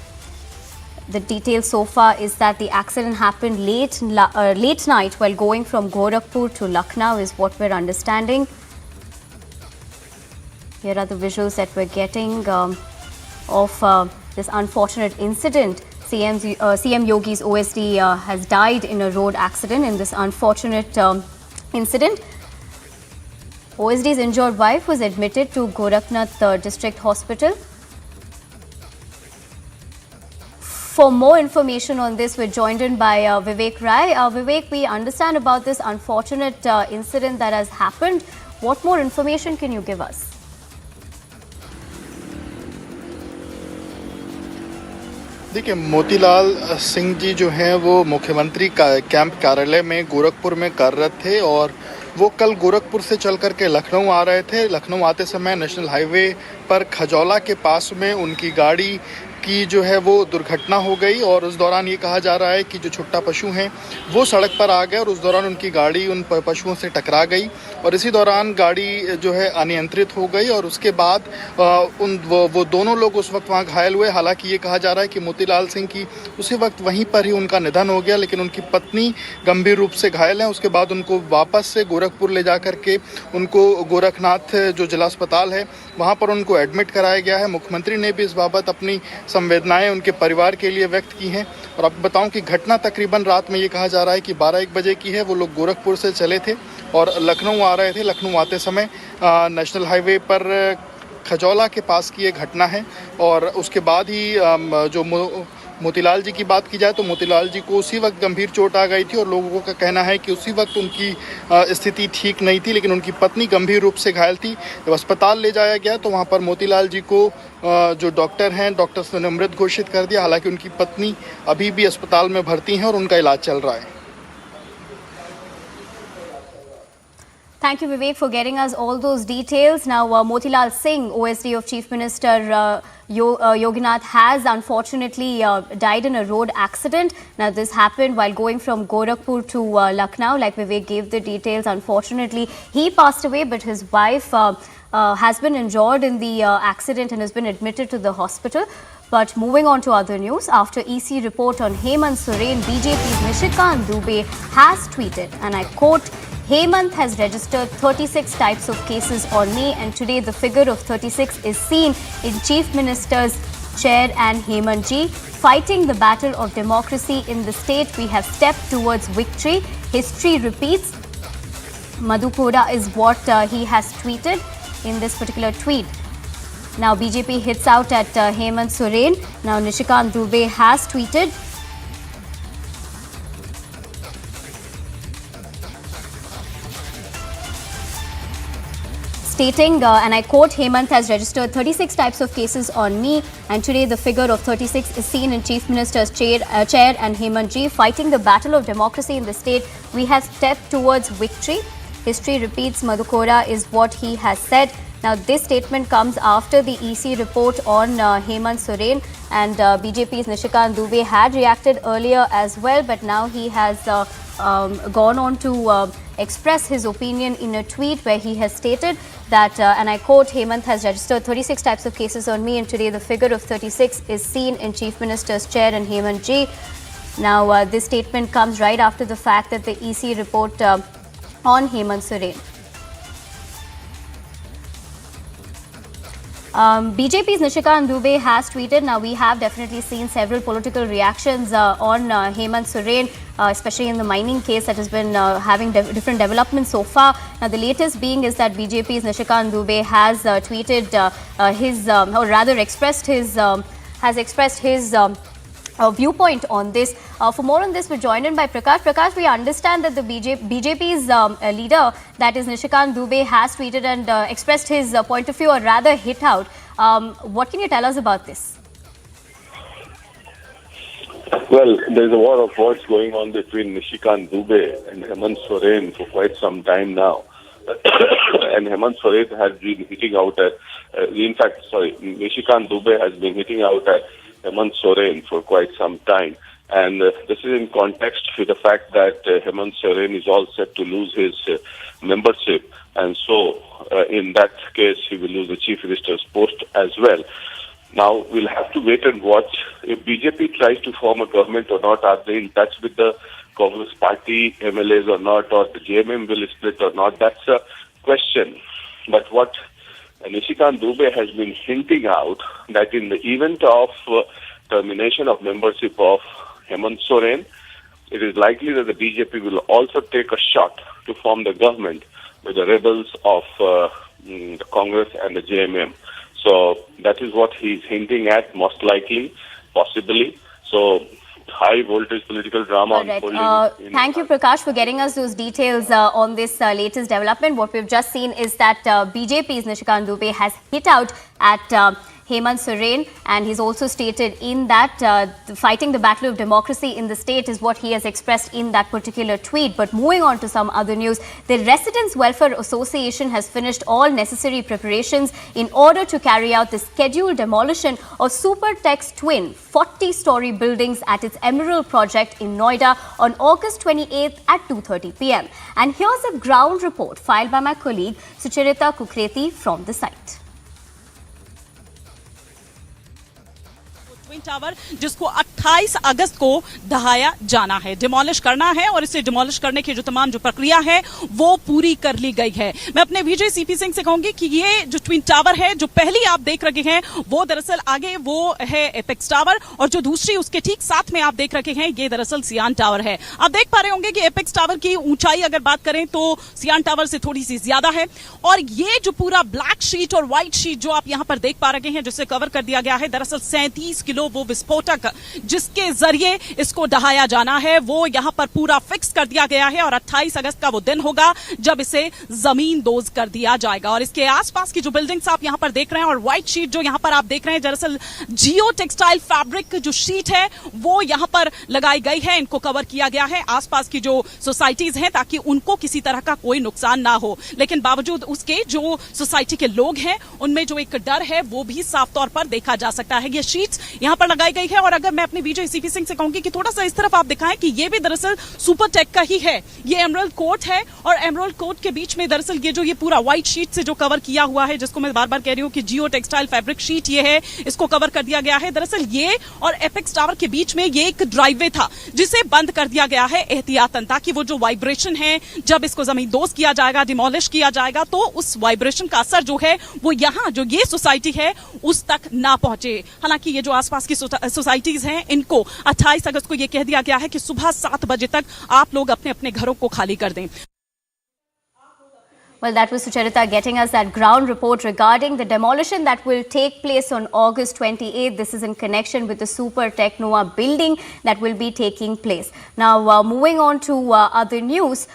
The detail so far is that the accident happened late night while going from Gorakhpur to Lucknow is what we're understanding. Here are the visuals that we're getting of this unfortunate incident. CM Yogi's OSD has died in a road accident in this unfortunate incident. OSD's injured wife was admitted to Gorakhnath District Hospital. For more information on this, we're joined in by Vivek Rai. Vivek, we understand about this unfortunate incident that has happened. What more information can you give us? देखिए, मोतीलाल सिंह जी जो हैं वो मुख्यमंत्री camp कार्यालय में गोरखपुर में कार्यरत थे और वो कल गोरखपुर से चल करके लखनऊ आ रहे थे। लखनऊ आते समय नेशनल हाईवे पर खजौला के पास में उनकी गाड़ी की जो है वो दुर्घटना हो गई और उस दौरान ये कहा जा रहा है कि जो छुट्टा पशु हैं वो सड़क पर आ गए और उस दौरान उनकी गाड़ी उन पशुओं से टकरा गई और इसी दौरान गाड़ी जो है अनियंत्रित हो गई और उसके बाद वो दोनों लोग उस वक्त वहाँ घायल हुए। हालांकि ये कहा जा रहा है कि मोतीलाल सिंह की उसी वक्त वहीं पर ही उनका निधन हो गया, लेकिन उनकी पत्नी गंभीर रूप से घायल हैं। उसके बाद उनको वापस से गोरखपुर ले जा करके उनको गोरखनाथ जो जिला अस्पताल है वहाँ पर उनको एडमिट कराया गया है। मुख्यमंत्री ने भी इस बाबत अपनी संवेदनाएं उनके परिवार के लिए व्यक्त की हैं और आपको बताऊं कि घटना तकरीबन रात में ये कहा जा रहा है कि 12-1 बजे की है। वो लोग गोरखपुर से चले थे और लखनऊ आ रहे थे। लखनऊ आते समय नेशनल हाईवे पर खजौला के पास की ये घटना है और उसके बाद ही जो मोतीलाल जी की बात की जाए तो मोतीलाल जी को उसी वक्त गंभीर चोट आ गई थी और लोगों का कहना है कि उसी वक्त उनकी स्थिति ठीक नहीं थी, लेकिन उनकी पत्नी गंभीर रूप से घायल थी। जब अस्पताल ले जाया गया तो वहां पर मोतीलाल जी को जो डॉक्टर हैं, डॉक्टर्स ने मृत घोषित कर दिया। हालांकि उनकी पत्नी अभी भी अस्पताल में भर्ती हैं और उनका इलाज चल रहा है। Thank you, Vivek, for getting us all those details. Now, Motilal Singh, OSD of Chief Minister Yoginath, has unfortunately died in a road accident. Now, this happened while going from Gorakhpur to Lucknow. Like Vivek gave the details, unfortunately, he passed away, but his wife has been injured in the accident and has been admitted to the hospital. But moving on to other news, after EC report on Hemant Soren, BJP's Nishikant Dubey has tweeted, and I quote, Hemant has registered 36 types of cases on me, and today the figure of 36 is seen in Chief Minister's chair and Hemant ji. Fighting the battle of democracy in the state, we have stepped towards victory. History repeats. Madhukura is what he has tweeted in this particular tweet. Now BJP hits out at Hemant Soren. Now Nishikant Dubey has tweeted, stating, and I quote, Hemant has registered 36 types of cases on me, and today the figure of 36 is seen in Chief Minister's chair and Hemant ji. Fighting the battle of democracy in the state, we have stepped towards victory. History repeats, Madhukura is what he has said. Now, this statement comes after the EC report on Hemant Soren, and BJP's Nishikant Dubey had reacted earlier as well, but now he has gone on to express his opinion in a tweet where he has stated that, and I quote, Hemant has registered 36 types of cases on me, and today the figure of 36 is seen in Chief Minister's chair and Hemant ji. Now, this statement comes right after the fact that the EC report on Hemant Soren. BJP's Nishikant Dubey has tweeted. Now, we have definitely seen several political reactions on Hemant Soren, especially in the mining case that has been having different developments so far. Now, the latest being is that BJP's Nishikant Dubey has tweeted or rather expressed his viewpoint on this. For more on this, we're joined in by Prakash. Prakash, we understand that the BJP's leader, that is Nishikant Dubey, has tweeted and expressed his point of view, or rather hit out. What can you tell us about this? Well, there's a war of words going on between Nishikant Dubey and Hemant Soren for quite some time now. And Hemant Soren has been hitting out at, Nishikant Dubey has been hitting out at Hemant Soren for quite some time. And this is in context with the fact that Hemant Soren is all set to lose his membership. And so, in that case, he will lose the Chief Minister's post as well. Now, we'll have to wait and watch. If BJP tries to form a government or not, are they in touch with the Congress party MLAs or not, or the JMM will split or not? That's a question. But what Nishikant Dubey has been hinting out, that in the event of termination of membership of Hemant Soren, it is likely that the BJP will also take a shot to form the government with the rebels of the Congress and the JMM. So that is what he's hinting at, most likely, possibly. So high voltage political drama unfolding. Thank you, Prakash, for getting us those details on this latest development. What we've just seen is that BJP's Nishikant Dubey has hit out at Hemant Soren, and he's also stated in that fighting the battle of democracy in the state is what he has expressed in that particular tweet. But moving on to some other news, the Residents Welfare Association has finished all necessary preparations in order to carry out the scheduled demolition of Supertex twin 40-story buildings at its Emerald project in Noida on August 28th at 2:30 p.m. And here's a ground report filed by my colleague Sucharita Kukreti from the site. Tower जिसको 28 अगस्त को ढहाया जाना है, demolish करना है, और इसे demolish करने की जो तमाम जो प्रक्रिया है वो पूरी कर ली गई है। मैं अपने विजय सीपी सिंह से कहूंगी कि ये जो ट्विन टावर है, जो पहली आप देख रहे हैं, वो दरअसल आगे वो है एपेक्स टावर, और जो दूसरी उसके ठीक साथ में आप देख रहे हैं, ये दरअसल सियान टावर है। आप देख पा रहे होंगे कि एपेक्स टावर की ऊंचाई अगर बात करें तो सियान टावर से थोड़ी सी ज्यादा है, और ये जो पूरा ब्लैक शीट और व्हाइट शीट जो आप यहां पर देख पा रहे हैं, जिसे कवर कर दिया गया है, दरअसल 37 किलो वो विस्फोटक जिसके जरिए इसको ढहाया जाना है, वो यहां पर पूरा फिक्स कर दिया गया है, और 28 अगस्त का वो दिन होगा जब इसे जमीन दोज कर दिया जाएगा। और इसके आसपास की जो बिल्डिंग्स आप यहां पर देख रहे हैं, और व्हाइट शीट जो यहां पर आप देख रहे हैं, दरअसल जियो टेक्सटाइल फैब्रिक जो शीट है वो यहां पर लगाई गई है, इनको कवर किया गया है आसपास की जो सोसाइटीज हैं, ताकि उनको किसी तरह का कोई नुकसान ना हो। लेकिन बावजूद उसके जो सोसाइटी के लोग हैं उनमें जो एक डर है वो भी साफ तौर पर देखा जा सकता है। ये शीट्स यहां पर लगाई गई है, और अगर मैं अपने विजय सीपी सिंह से कहूंगी कि थोड़ा सा इस तरफ आप दिखाएं कि ये भी दरअसल सुपरटेक का ही है, ये एमरल्ड कोट है, और एमरल्ड कोट के बीच में दरअसल ये जो ये पूरा व्हाइट शीट से जो कवर किया हुआ है, जिसको मैं बार बार कह रही हूं कि जियो टेक्सटाइल फैब्रिक शीट ये है, इसको कवर कर दिया गया है। दरअसल ये और एपेक्स टावर के बीच में ये एक ड्राइववे था जिसे बंद कर दिया गया है एहतियातन, ताकि वो जो वाइब्रेशन है, जब इसको जमींदोज किया जाएगा, डिमोलिश किया जाएगा, तो उस वाइब्रेशन का असर जो है वो यहां जो ये सोसाइटी है उस तक ना पहुंचे। हालांकि ये जो आसपास की सोसाइटीज हैं, इनको 28 अगस्त को ये कह दिया गया है कि सुबह 7 बजे तक आप लोग अपने अपने घरों को खाली कर दें। Well, that was Sucharita getting us that ground report regarding the demolition that will take place on August 28th. This is in connection with the Super Technoa building that will be taking place. Now, moving on to other news.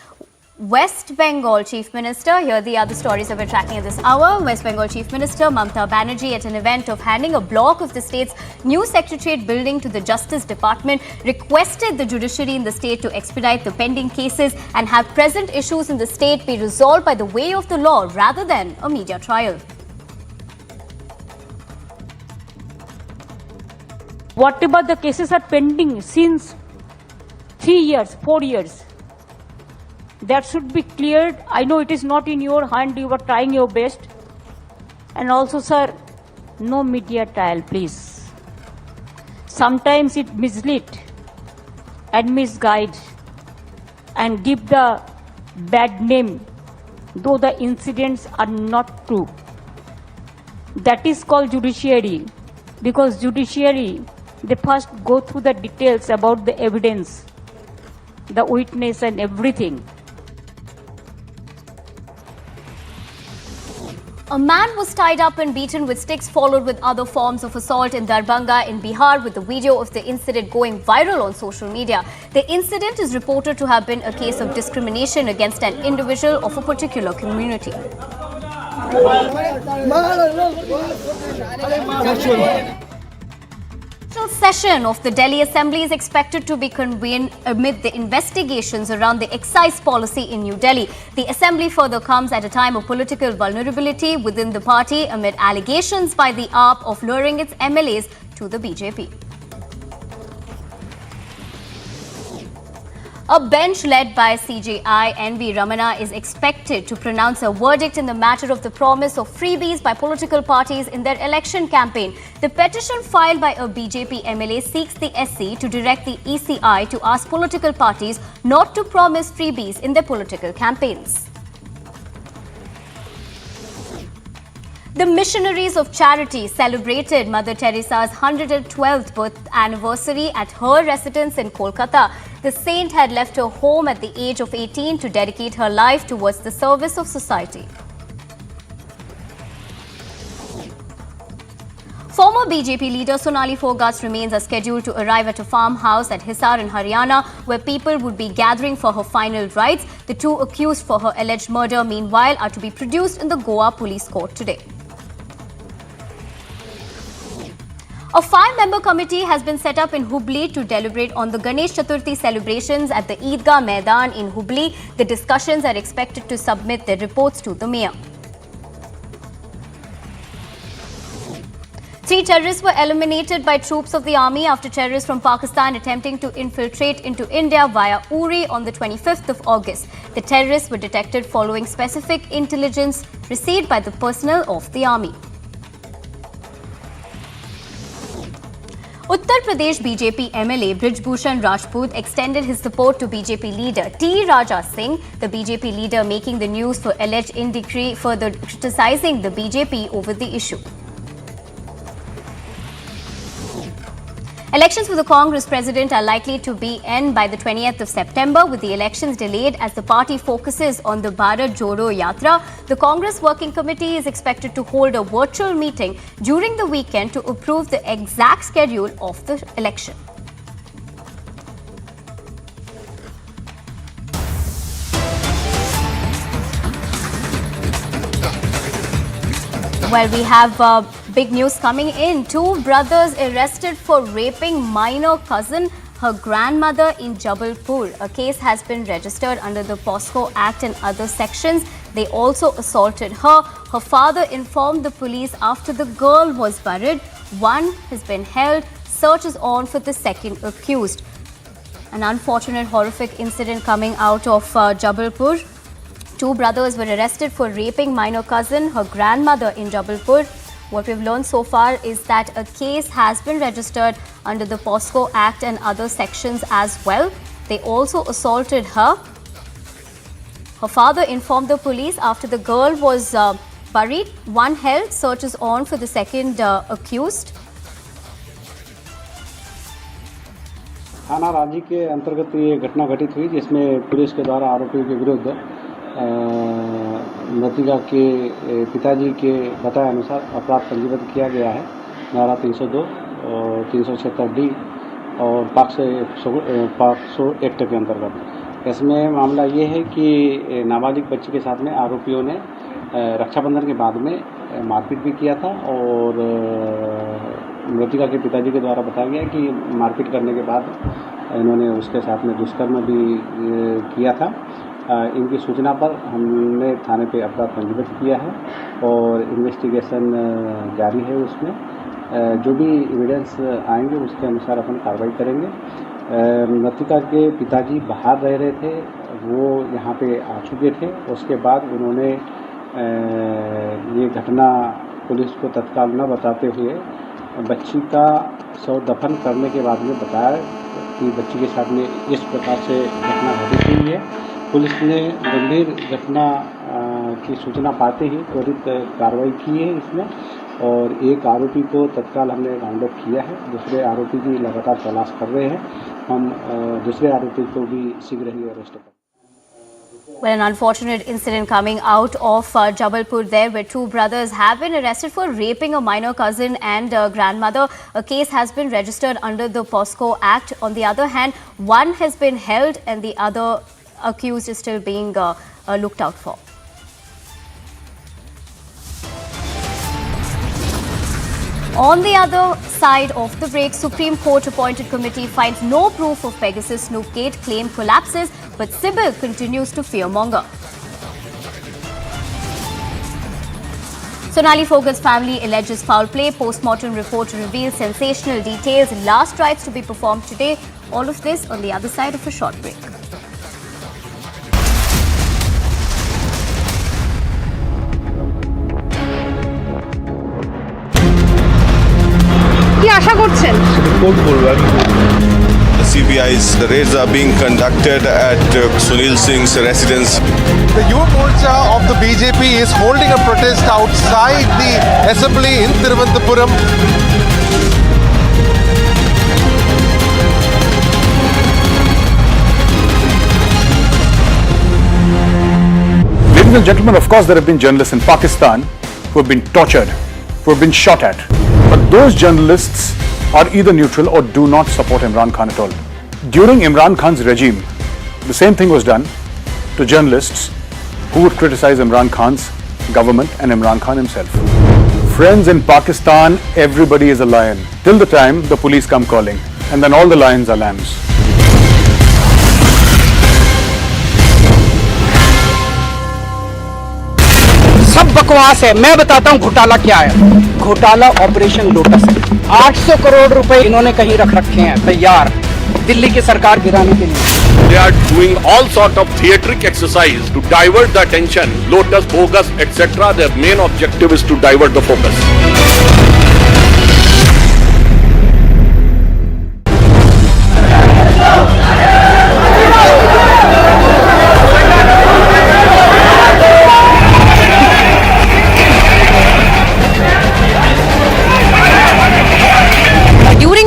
West Bengal Chief Minister, here are the other stories that we're tracking at this hour. West Bengal Chief Minister Mamta Banerjee, at an event of handing a block of the state's new secretariat building to the Justice Department, requested the judiciary in the state to expedite the pending cases and have present issues in the state be resolved by the way of the law rather than a media trial. Whatever the cases are pending since 3 years, 4 years, that should be cleared. I know it is not in your hand, you are trying your best. And also, sir, no media trial, please. Sometimes it mislead and misguide and give the bad name, though the incidents are not true. That is called judiciary, because judiciary, they first go through the details about the evidence, the witness and everything. A man was tied up and beaten with sticks, followed with other forms of assault in Darbhanga in Bihar, with the video of the incident going viral on social media. The incident is reported to have been a case of discrimination against an individual of a particular community. The session of the Delhi Assembly is expected to be convened amid the investigations around the excise policy in New Delhi. The Assembly further comes at a time of political vulnerability within the party amid allegations by the AAP of luring its MLAs to the BJP. A bench led by CJI N.V. Ramana is expected to pronounce a verdict in the matter of the promise of freebies by political parties in their election campaign. The petition filed by a BJP MLA seeks the SC to direct the ECI to ask political parties not to promise freebies in their political campaigns. The missionaries of charity celebrated Mother Teresa's 112th birth anniversary at her residence in Kolkata. The saint had left her home at the age of 18 to dedicate her life towards the service of society. Former BJP leader Sonali Phogat's remains are scheduled to arrive at a farmhouse at Hisar in Haryana, where people would be gathering for her final rites. The two accused for her alleged murder, meanwhile, are to be produced in the Goa police court today. A 5-member committee has been set up in Hubli to deliberate on the Ganesh Chaturthi celebrations at the Eidgah Maidan in Hubli. The discussions are expected to submit their reports to the mayor. 3 terrorists were eliminated by troops of the army after terrorists from Pakistan attempting to infiltrate into India via Uri on the 25th of August. The terrorists were detected following specific intelligence received by the personnel of the army. Uttar Pradesh BJP MLA Brijbhushan Rajput extended his support to BJP leader T. Raja Singh, the BJP leader making the news for alleged indecree, further criticizing the BJP over the issue. Elections for the Congress president are likely to be end by the 20th of September, with the elections delayed as the party focuses on the Bharat Jodo Yatra. The Congress Working Committee is expected to hold a virtual meeting during the weekend to approve the exact schedule of the election. Well, we have big news coming in. 2 brothers arrested for raping minor cousin, her grandmother in Jabalpur. A case has been registered under the POSCO Act and other sections. They also assaulted her. Her father informed the police after the girl was buried. One has been held. Search is on for the second accused. An unfortunate, horrific incident coming out of Jabalpur. 2 brothers were arrested for raping minor cousin, her grandmother in Jabalpur. What we've learned so far is that a case has been registered under the POSCO Act and other sections as well. They also assaulted her. Her father informed the police after the girl was buried. One held. Search is on for the second accused. थाना रांची के अंतर्गत ये घटना घटित हुई, जिसमें police के द्वारा आरोपियों के विरुद्ध मृतका के पिताजी के बताए अनुसार अपराध पंजीबद्ध किया गया है। धारा 302 और 376D और पॉक्सो एक्ट के अंतर्गत। इसमें मामला ये है कि नाबालिग बच्ची के साथ में आरोपियों ने रक्षाबंधन के बाद में मारपीट भी किया था और मृतका के पिताजी के द्वारा बताया गया कि मारपीट करने के बाद इन्होंने उसके साथ में दुष्कर्म भी किया था। इनकी सूचना पर हमने थाने पे अपराध पंजीबद्ध किया है और इन्वेस्टिगेशन जारी है। उसमें जो भी एविडेंस आएंगे उसके अनुसार अपन कार्रवाई करेंगे। मृतका के पिताजी बाहर रह रहे थे, वो यहाँ पे आ चुके थे। उसके बाद उन्होंने ये घटना पुलिस को तत्काल न बताते हुए बच्ची का शव दफन करने के बाद में बताया कि बच्ची के साथ में इस प्रकार से घटना घटित हुई है। पुलिस ने गंभीर घटना की सूचना पाते ही त्वरित कार्रवाई की है इसमें और एक आरोपी को तत्काल हमने राउंड अप किया है, दूसरे आरोपी की लगातार तलाश कर रहे हैं। हम दूसरे आरोपी को भी शीघ्र ही अरेस्ट करेंगे। Well, an unfortunate incident coming out of Jabalpur there, where two brothers have been arrested for raping a minor cousin and grandmother. A case has been registered under the POSCO Act. On the other hand, one has been held and the other accused is still being looked out for. On the other side of the break, Supreme Court appointed committee finds no proof of Pegasus Snoopgate, claim collapses, but Sybil continues to fearmonger. Sonali Fogut's family alleges foul play. Post-mortem report reveals sensational details. Last rites to be performed today. All of this on the other side of a short break. The CBI's raids are being conducted at Sunil Singh's residence. The Yuva Morcha of the BJP is holding a protest outside the assembly in Thiruvananthapuram. Ladies and gentlemen, of course there have been journalists in Pakistan who have been tortured, who have been shot at. But those journalists are either neutral or do not support Imran Khan at all. During Imran Khan's regime, the same thing was done to journalists who would criticize Imran Khan's government and Imran Khan himself. Friends, in Pakistan, everybody is a lion till the time the police come calling, and then all the lions are lambs. सब बकवास है। मैं बताता हूँ घोटाला क्या है। घोटाला ऑपरेशन लोटस है। 800 करोड़ रुपए इन्होंने कहीं रख रखे हैं तैयार दिल्ली की सरकार गिराने के लिए। They are doing all sort of theatric exercise to divert the attention, Lotus, bogus, etc. Their main objective is to divert the focus.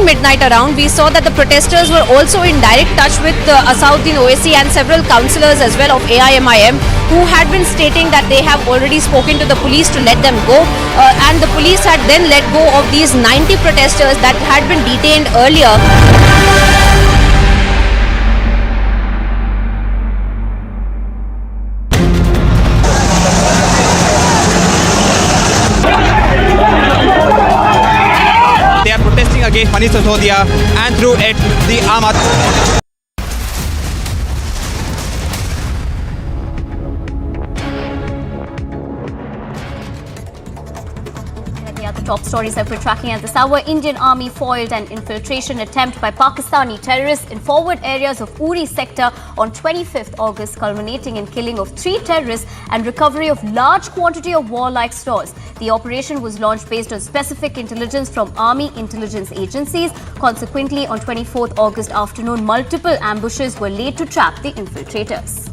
Midnight around, we saw that the protesters were also in direct touch with Asauddin Owaisi and several councillors as well of AIMIM who had been stating that they have already spoken to the police to let them go and the police had then let go of these 90 protesters that had been detained earlier. Against Manish Sisodia and through it the Aam Aadmi top stories that we're tracking at this hour. Indian Army foiled an infiltration attempt by Pakistani terrorists in forward areas of Uri sector on 25th August, culminating in killing of 3 terrorists and recovery of large quantity of warlike stores. The operation was launched based on specific intelligence from Army intelligence agencies. Consequently, on 24th August afternoon, multiple ambushes were laid to trap the infiltrators.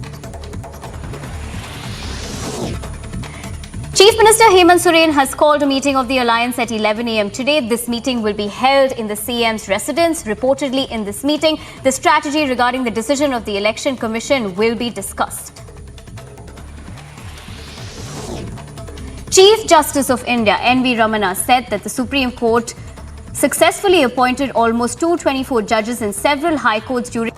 Chief Minister Hemant Soren has called a meeting of the alliance at 11 a.m. today. This meeting will be held in the CM's residence. Reportedly, in this meeting, the strategy regarding the decision of the Election Commission will be discussed. Chief Justice of India, N.V. Ramana, said that the Supreme Court successfully appointed almost 224 judges in several high courts during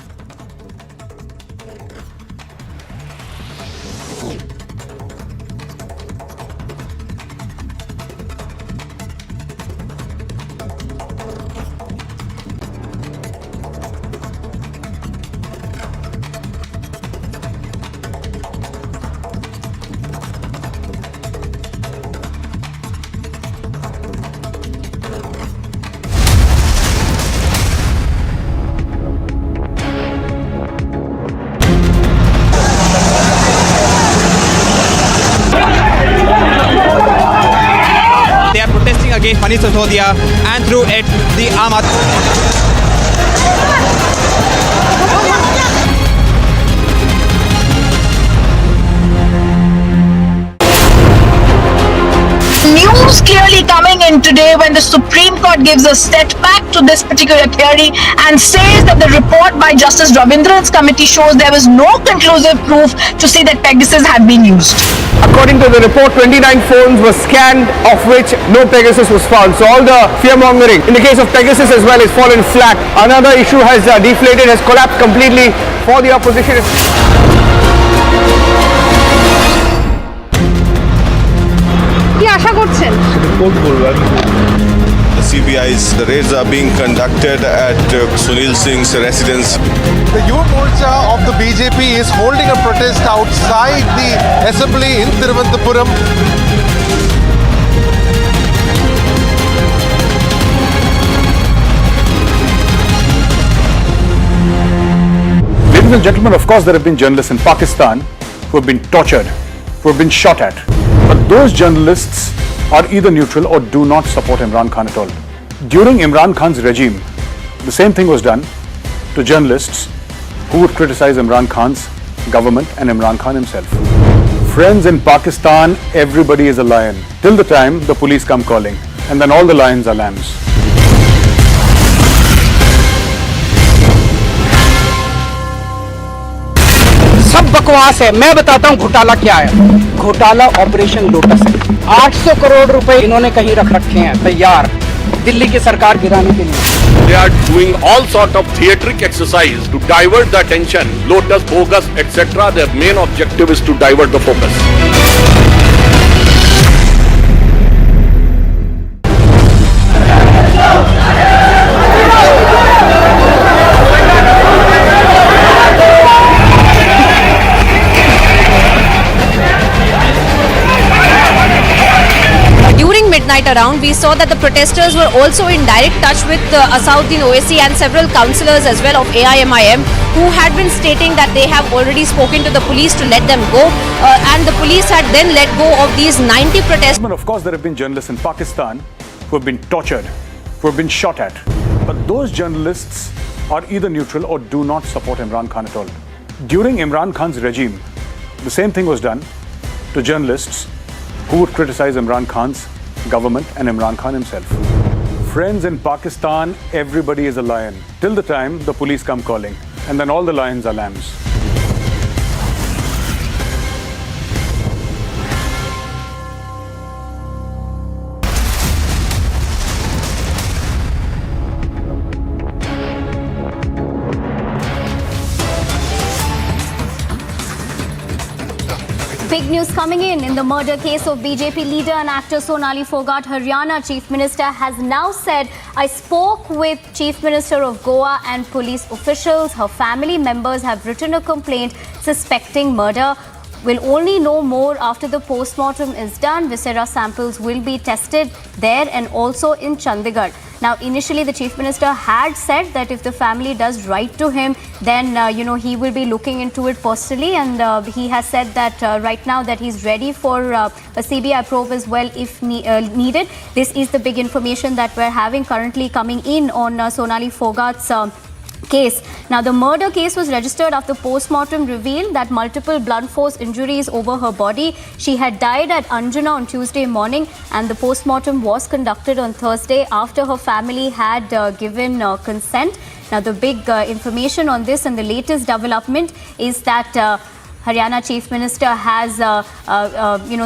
against Manish Sisodia and through it the Aam Aadmi News clearly coming in today when the Supreme Court gives a setback to this particular theory and says that the report by Justice Ravindran's committee shows there was no conclusive proof to see that Pegasus had been used. According to the report, 29 phones were scanned, of which no Pegasus was found. So all the fear-mongering in the case of Pegasus as well is fallen flat. Another issue has deflated, has collapsed completely for the opposition. কি আশা করছেন? The CBI's raids are being conducted at Sunil Singh's residence. The Yuva Morcha of the BJP is holding a protest outside the assembly in Thiruvananthapuram. Ladies and gentlemen, of course there have been journalists in Pakistan who have been tortured, who have been shot at. But those journalists are either neutral or do not support Imran Khan at all. During Imran Khan's regime, the same thing was done to journalists who would criticize Imran Khan's government and Imran Khan himself. Friends, in Pakistan, everybody is a lion till the time the police come calling, and then all the lions are lambs. सब बकवास है। मैं बताता हूँ घोटाला क्या है। घोटाला ऑपरेशन लोटस है। 800 करोड़ रुपए इन्होंने कहीं रख रखे हैं तैयार दिल्ली की सरकार गिराने के लिए। They are doing all sort of theatric exercise to divert the attention, Lotus, bogus, etc. Their main objective is to divert the focus. Midnight around, we saw that the protesters were also in direct touch with Asauddin Owaisi and several councillors as well of AIMIM who had been stating that they have already spoken to the police to let them go and the police had then let go of these 90 protesters. Of course there have been journalists in Pakistan who have been tortured, who have been shot at. But those journalists are either neutral or do not support Imran Khan at all. During Imran Khan's regime, the same thing was done to journalists who would criticize Imran Khan's government and Imran Khan himself. Friends, in Pakistan, everybody is a lion till the time the police come calling, and then all the lions are lambs. Big news coming in the murder case of BJP leader and actor Sonali Fogart. Haryana Chief Minister has now said, I spoke with Chief Minister of Goa and police officials. Her family members have written a complaint suspecting murder. We'll only know more after the post-mortem is done. Viscera samples will be tested there and also in Chandigarh. Now, initially, the Chief Minister had said that if the family does write to him, then, he will be looking into it personally. And he has said that right now that he's ready for a CBI probe as well if needed. This is the big information that we're having currently coming in on Sonali Fogart's case. Now, the murder case was registered after post-mortem revealed that multiple blunt force injuries over her body. She had died at Anjuna on Tuesday morning and the post-mortem was conducted on Thursday after her family had given consent. Now, the big information on this and the latest development is that Haryana Chief Minister has,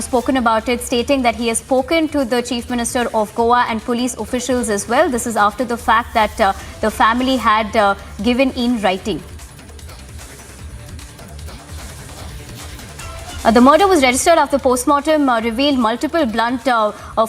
spoken about it, stating that he has spoken to the Chief Minister of Goa and police officials as well. This is after the fact that the family had given in writing. The murder was registered after post-mortem revealed multiple blunt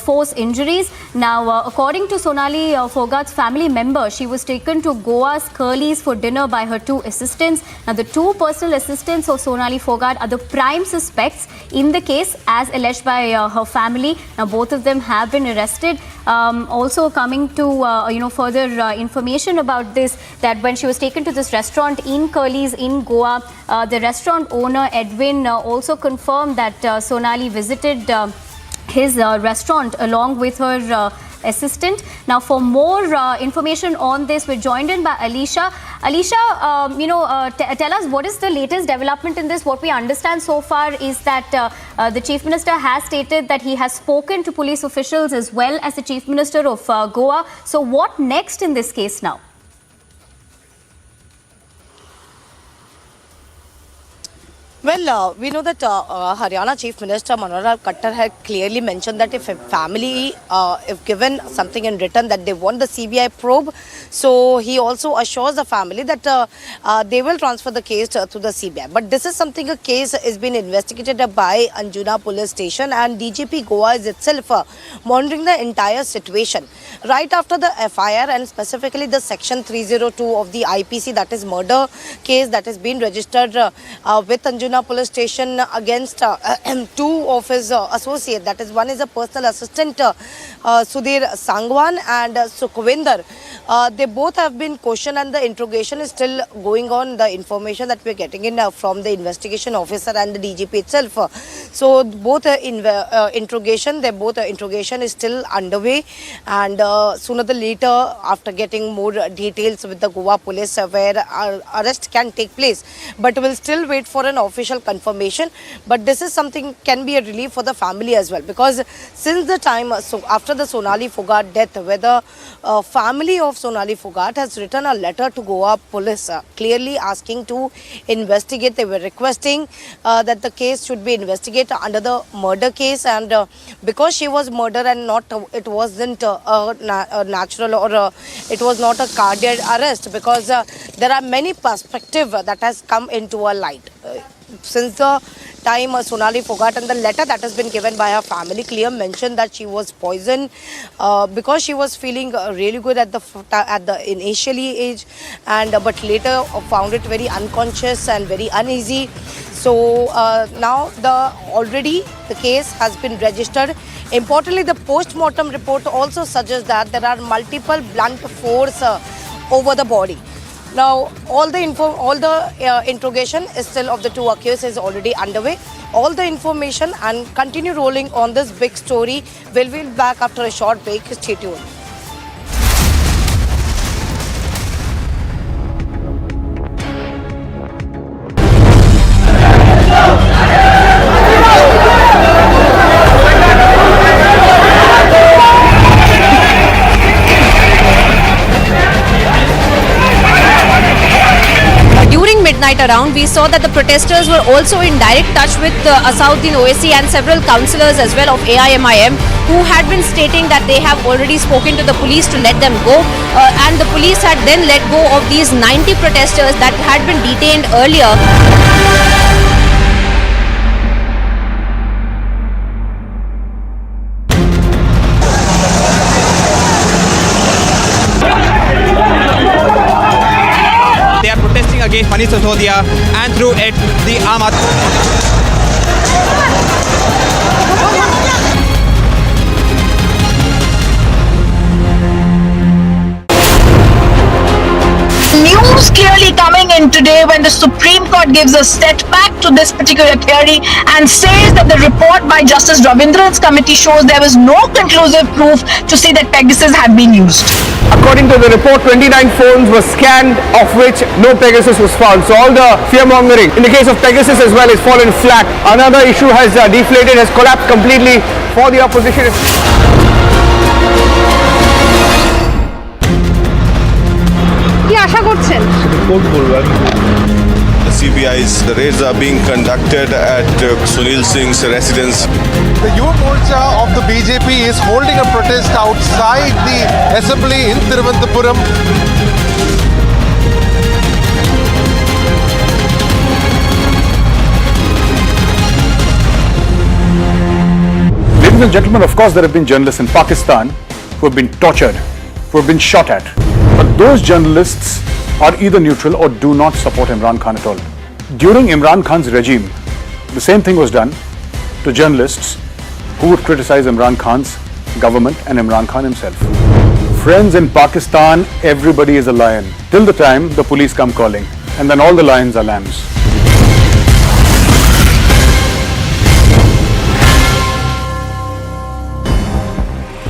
force injuries. Now, according to Sonali Fogart's family member, she was taken to Goa's Curly's for dinner by her two assistants. Now, the two personal assistants of Sonali Fogart are the prime suspects in the case as alleged by her family. Now, both of them have been arrested. Also coming to, further information about this, that when she was taken to this restaurant in Curly's in Goa, the restaurant owner Edwin also confirmed that Sonali visited his restaurant along with her assistant. Now, for more information on this, we're joined in by Alicia. Alicia, tell us what is the latest development in this. What we understand so far is that the Chief Minister has stated that he has spoken to police officials as well as the Chief Minister of Goa. So what next in this case now? Well, we know that Haryana Chief Minister Manohar Khattar had clearly mentioned that if a family, if given something in return that they want the CBI probe, so he also assures the family that they will transfer the case to the CBI. But this is something, a case is being investigated by Anjuna police station, and DGP Goa is itself monitoring the entire situation. Right after the FIR and specifically the section 302 of the IPC, that is murder case that has been registered with Anjuna police station against two of his associates. That is, one is a personal assistant Sudhir Sangwan and Sukhwinder. They both have been questioned and the interrogation is still going on. The information that we are getting in from the investigation officer and the DGP itself. So both interrogation is still underway, and sooner or later, after getting more details with the Goa police where arrest can take place, but we'll still wait for an official confirmation. But this is something can be a relief for the family as well, because since the time after the Sonali Phogat death, where the family of Sonali Phogat has written a letter to Goa police clearly asking to investigate. They were requesting that the case should be investigated under the murder case, and because she was murdered and not it wasn't a natural or it was not a cardiac arrest, because there are many perspectives that has come into a light. Since the time Sonali Phogat, and the letter that has been given by her family clear mentioned that she was poisoned because she was feeling really good at the initially age, and but later found it very unconscious and very uneasy. So now already the case has been registered. Importantly, the post-mortem report also suggests that there are multiple blunt force over the body. Now, all the interrogation is still of the two accused is already underway. All the information and continue rolling on this big story. We'll be back after a short break. Stay tuned. Midnight around, we saw that the protesters were also in direct touch with Asauddin Owaisi and several councillors as well of AIMIM, who had been stating that they have already spoken to the police to let them go, and the police had then let go of these 90 protesters that had been detained earlier. Against Manish Sisodia, and through it the Aam News clearly coming in today when the Supreme Court gives a step back to this particular theory and says that the report by Justice Ravindran's committee shows there was no conclusive proof to see that Pegasus had been used. According to the report, 29 phones were scanned, of which no Pegasus was found. So all the fear-mongering in the case of Pegasus as well is fallen flat. Another issue has deflated, has collapsed completely for the opposition. The CBI's raids are being conducted at Sunil Singh's residence. The Yuva Morcha of the BJP is holding a protest outside the assembly in Thiruvananthapuram. Ladies and gentlemen, of course there have been journalists in Pakistan who have been tortured, who have been shot at. But those journalists are either neutral or do not support Imran Khan at all. During Imran Khan's regime, the same thing was done to journalists who would criticize Imran Khan's government and Imran Khan himself. Friends, in Pakistan, everybody is a lion till the time the police come calling, and then all the lions are lambs.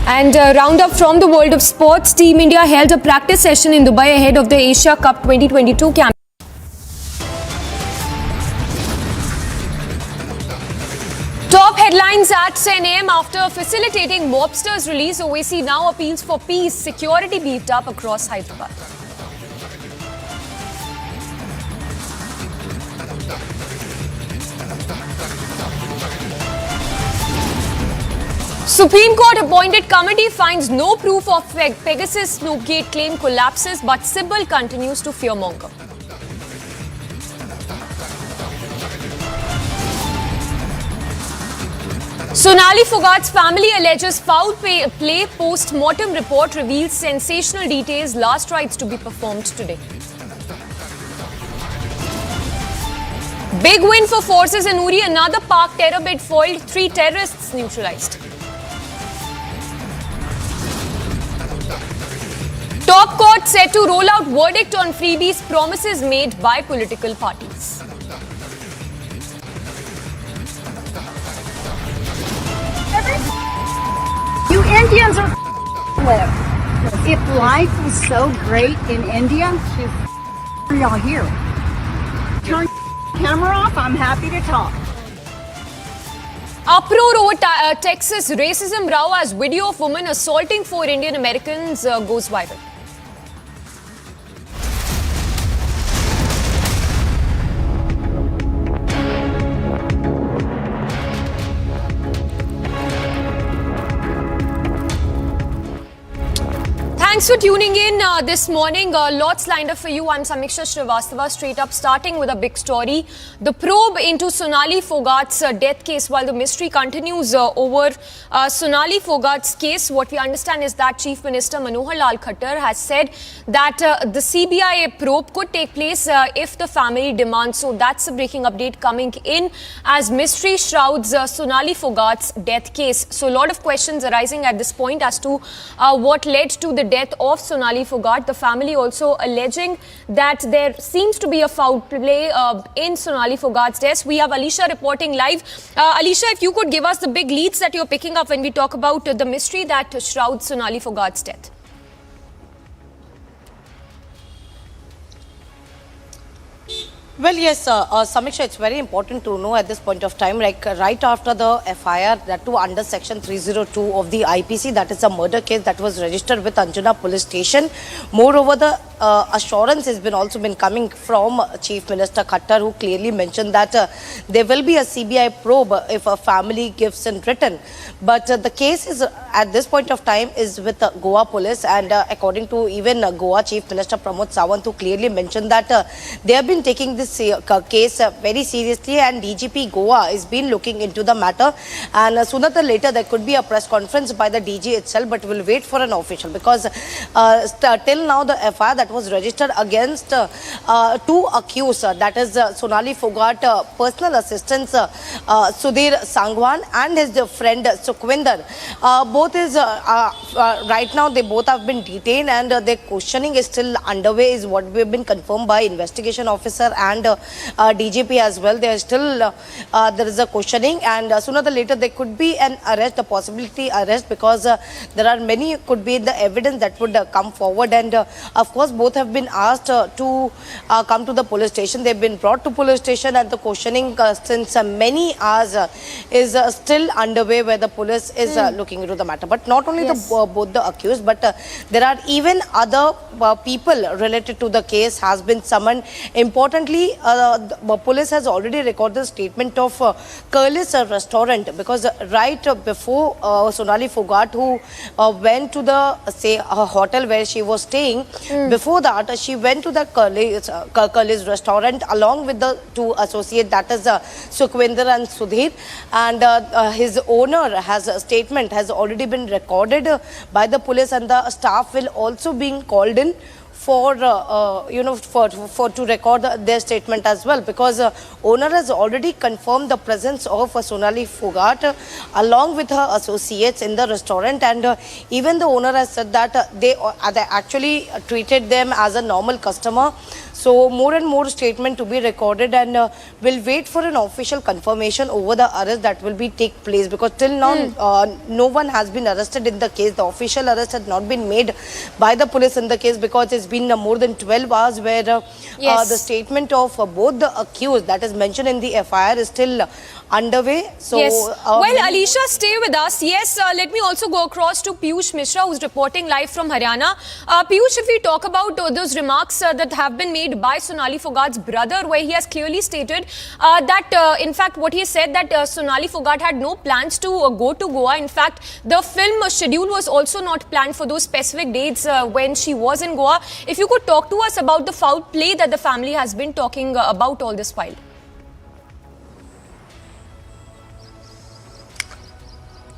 And roundup from the world of sports. Team India held a practice session in Dubai ahead of the Asia Cup 2022 campaign. Top headlines at 10 a.m. after facilitating mobsters' release. OAC now appeals for peace. Security beefed up across Hyderabad. Supreme Court appointed committee finds no proof of Pegasus Snoopgate claim collapses, but Sybil continues to fearmonger. Sonali Foghat's family alleges foul play. Post-mortem report reveals sensational details. Last rites to be performed today. Big win for forces in Uri. Another Pak terror bid foiled. 3 terrorists neutralized. Top court set to roll out verdict on freebies. Promises made by political parties. You Indians are live. If life was so great in India, y'all here. Turn camera off. I'm happy to talk. Uproar over Texas racism row as video of woman assaulting 4 Indian Americans goes viral. Thanks for tuning in this morning. Lots lined up for you. I'm Samiksha Srivastava. Straight up, starting with a big story. The probe into Sonali Foghat's death case. While the mystery continues over Sonali Foghat's case, what we understand is that Chief Minister Manohar Lal Khattar has said that the CBI probe could take place if the family demands. So that's a breaking update coming in as mystery shrouds Sonali Foghat's death case. So a lot of questions arising at this point as to what led to the death of Sonali Foghat. The family also alleging that there seems to be a foul play in Sonali Foghat's death. We have Alicia reporting live. Alicia, if you could give us the big leads that you're picking up when we talk about the mystery that shrouds Sonali Foghat's death. Well, yes, Samiksha, it's very important to know at this point of time, like right after the FIR, that too under section 302 of the IPC, that is a murder case that was registered with Anjuna police station. Moreover, the assurance has been also been coming from Chief Minister Khattar, who clearly mentioned that there will be a CBI probe if a family gives in written. But the case is at this point of time is with Goa police, and according to even Goa Chief Minister Pramod Sawant, who clearly mentioned that they have been taking this case very seriously, and DGP Goa is been looking into the matter, and sooner or later there could be a press conference by the DG itself, but we'll wait for an official, because till now the FIR that was registered against 2 accused, that is Sonali Foghat personal assistant Sudhir Sangwan and his friend Sukhwinder. Both is right now they both have been detained, and their questioning is still underway, is what we have been confirmed by investigation officer and DGP as well. There is still there is a questioning, and sooner or later there could be an arrest, a possibility arrest, because there are many could be the evidence that would come forward, and of course both have been asked to come to the police station. They've been brought to police station, and the questioning since many hours is still underway, where the police is looking into the matter. But not only both the accused, but there are even other people related to the case has been summoned. Importantly, the police has already recorded the statement of Curlis restaurant, because right before Sonali Foghat, who went to the hotel where she was staying, before that she went to the Curlis restaurant along with the 2 associates, that is Sukhwinder and Sudhir, and his owner has a statement has already been recorded by the police, and the staff will also be called in for to record their statement as well, because owner has already confirmed the presence of Sonali Foghat along with her associates in the restaurant, and even the owner has said that they actually treated them as a normal customer. So more and more statement to be recorded, and we'll wait for an official confirmation over the arrest that will be take place, because till now no one has been arrested in the case. The official arrest has not been made by the police in the case, because it's been more than 12 hours where the statement of both the accused that is mentioned in the FIR is still underway. So well, Alicia, stay with us. Yes, let me also go across to Piyush Mishra, who's reporting live from Haryana. Piyush, if we talk about those remarks that have been made by Sonali Phogat's brother, where he has clearly stated that in fact what he said that Sonali Phogat had no plans to go to Goa. In fact, the film schedule was also not planned for those specific dates when she was in Goa. If you could talk to us about the foul play that the family has been talking about all this while.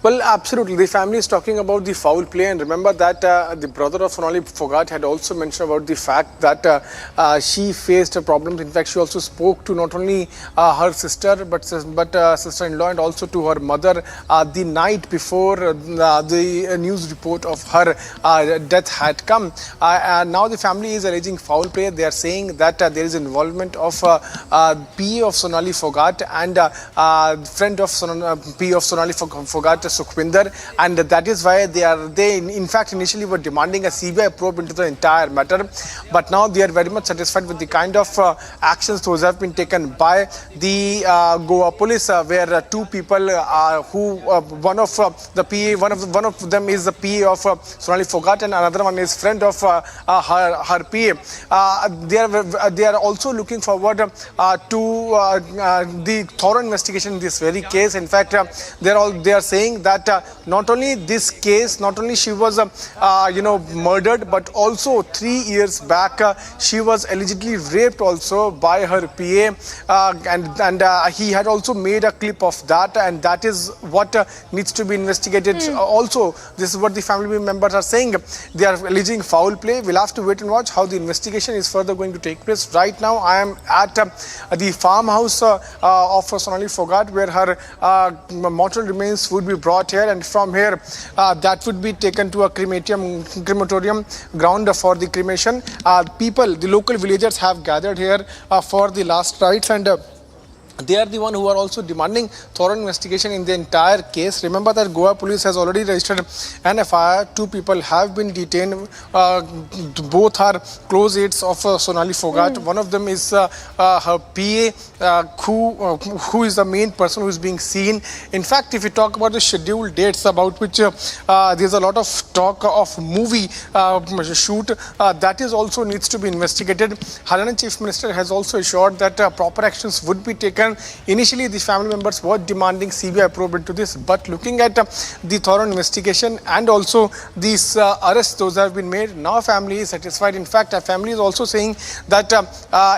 Well, absolutely. The family is talking about the foul play, and remember that the brother of Sonali Phogat had also mentioned about the fact that she faced problems. In fact, she also spoke to not only her sister but sister-in-law, and also to her mother the night before the news report of her death had come. And now the family is alleging foul play. They are saying that there is involvement of PA of Sonali Phogat and friend of PA of Sonali Phogat, Sukhwinder, and that is why they in fact initially were demanding a CBI probe into the entire matter, but now they are very much satisfied with the kind of actions those have been taken by the Goa police, where two people who one of the PA, one of them is the PA of Sonali Phogat, and another one is friend of her PA. They are also looking forward to the thorough investigation in this very case. In fact, they are saying that not only this case, not only she was murdered, but also 3 years back she was allegedly raped also by her PA, and he had also made a clip of that, and that is what needs to be investigated. Also, this is what the family members are saying. They are alleging foul play. We'll have to wait and watch how the investigation is further going to take place. Right now, I am at the farmhouse of Sonali Phogat, where her mortal remains would be brought here, and from here that would be taken to a crematorium ground for the cremation. The local villagers have gathered here for the last rites, and they are the one who are also demanding thorough investigation in the entire case. Remember that Goa police has already registered an FIR. 2 people have been detained. Both are close aides of Sonali Phogat. One of them is her PA, who is the main person who is being seen. In fact, if we talk about the scheduled dates about which there's a lot of talk of movie shoot, that is also needs to be investigated. Haryana Chief Minister has also assured that proper actions would be taken. Initially, the family members were demanding CBI probe into this, but looking at the thorough investigation and also these arrests those have been made, now family is satisfied. In fact, our family is also saying that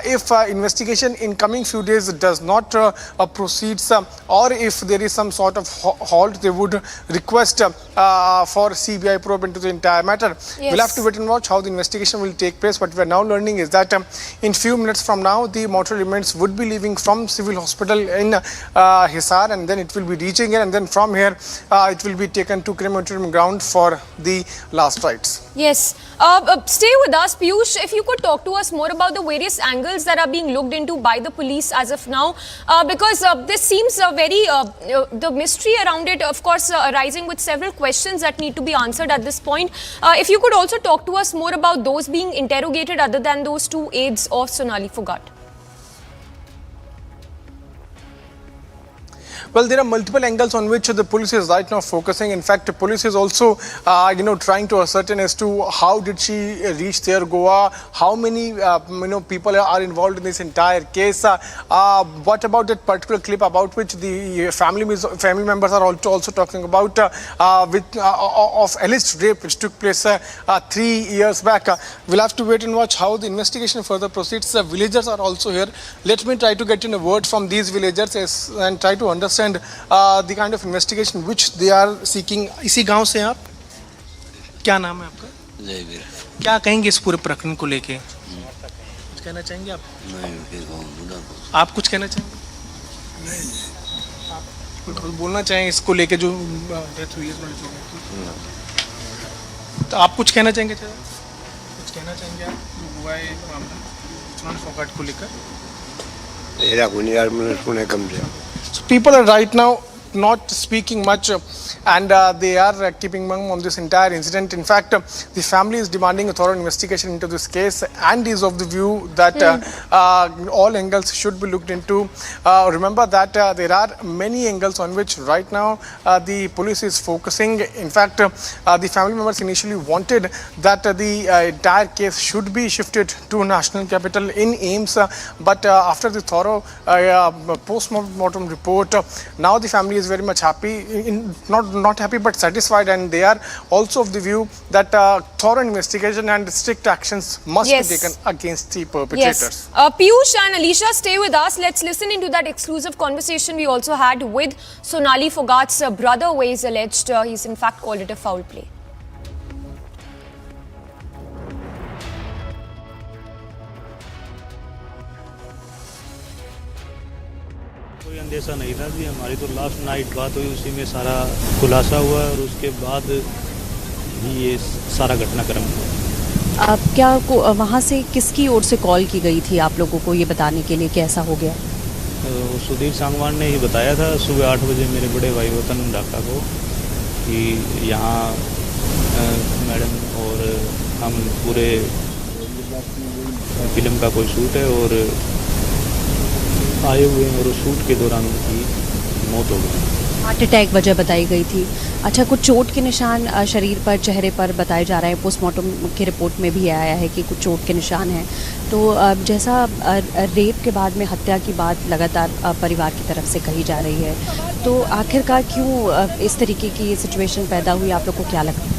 if investigation in coming few days does not proceed, or if there is some sort of halt, they would request for CBI probe into the entire matter. Yes. We'll have to wait and watch how the investigation will take place. What we are now learning is that in few minutes from now, the mortal remains would be leaving from civil hospital in Hisar, and then it will be reaching here, and then from here it will be taken to crematorium ground for the last rites. Yes. Stay with us, Piyush. If you could talk to us more about the various angles that are being looked into by the police as of now, because this seems very, the mystery around it, of course, arising with several questions that need to be answered at this point. If you could also talk to us more about those being interrogated other than those 2 aides of Sonali Phogat. Well, there are multiple angles on which the police is right now focusing. In fact, the police is also, trying to ascertain as to how did she reach there, Goa, how many, people are involved in this entire case. What about that particular clip about which the family members are also talking about, of alleged rape which took place 3 years back. We'll have to wait and watch how the investigation further proceeds. The villagers are also here. Let me try to get in a word from these villagers and try to understand the kind of investigation which they are seeking. इसी गांव से आप? क्या नाम है आपका? जयवीर। क्या कहेंगे इस पूरे प्रकरण को लेके? कुछ कहना चाहेंगे आप? नहीं, आप कुछ कहना चाहेंगे? नहीं। आप कुछ बोलना चाहेंगे इसको लेके जो डेथ हुई है? तो आप कुछ कहना चाहेंगे? कुछ कहना चाहेंगे आप? हुआ है मामला? So people are right now not speaking much and they are keeping mum on this entire incident. In fact, the family is demanding a thorough investigation into this case and is of the view that all angles should be looked into. Remember that there are many angles on which right now the police is focusing. In fact, the family members initially wanted that the entire case should be shifted to national capital in AIMS, but after the thorough post-mortem report, now the family is very much happy, not happy but satisfied, and they are also of the view that thorough investigation and strict actions must be taken against the perpetrators. Piyush and Alisha, stay with us. Let's listen into that exclusive conversation we also had with Sonali Foghat's brother, where he's alleged he's in fact called it a foul play. कोई अंदेशा नहीं था जी, हमारी तो last night बात हुई, उसी में सारा खुलासा हुआ और उसके बाद ही ये सारा घटनाक्रम हुआ। आप क्या वहाँ से किसकी ओर से कॉल की गई थी आप लोगों को ये बताने के लिए कि ऐसा हो गया? सुधीर सांगवान ने ही बताया था सुबह 8 बजे मेरे बड़े भाई वतन ढाका को कि यहाँ मैडम और हम पूरे फिल्म का कोई शूट है और आए हुए हैं और उस शूट के दौरान उनकी मौत हो गई। हार्ट अटैक वजह बताई गई थी। अच्छा, कुछ चोट के निशान शरीर पर, चेहरे पर बताए जा रहे हैं। पोस्टमार्टम की रिपोर्ट में भी आया है कि कुछ चोट के निशान हैं। तो जैसा रेप के बाद में हत्या की बात लगातार परिवार की तरफ से कही जा रही है, तो आखिरकार क्यों इस तरीके की सिचुएशन पैदा हुई, आप लोग को क्या लगता है?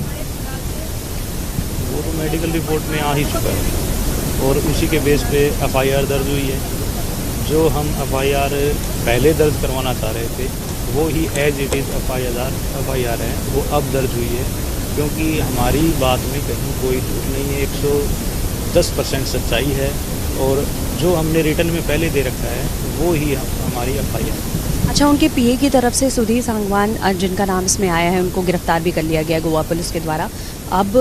वो तो मेडिकल रिपोर्ट में आ ही चुका है और उसी के बेस पे FIR दर्ज हुई है। जो हम FIR पहले दर्ज करवाना चाह रहे थे वो ही एज इट इज़ FIR है, वो अब दर्ज हुई है, क्योंकि हमारी बात में कहीं कोई झूठ नहीं है, 110% सच्चाई है और जो हमने रिटर्न में पहले दे रखा है वो ही हमारी FIR है। अच्छा, उनके PA की तरफ से सुधीर सांगवान, जिनका नाम इसमें आया है, उनको गिरफ्तार भी कर लिया गया गोवा पुलिस के द्वारा। अब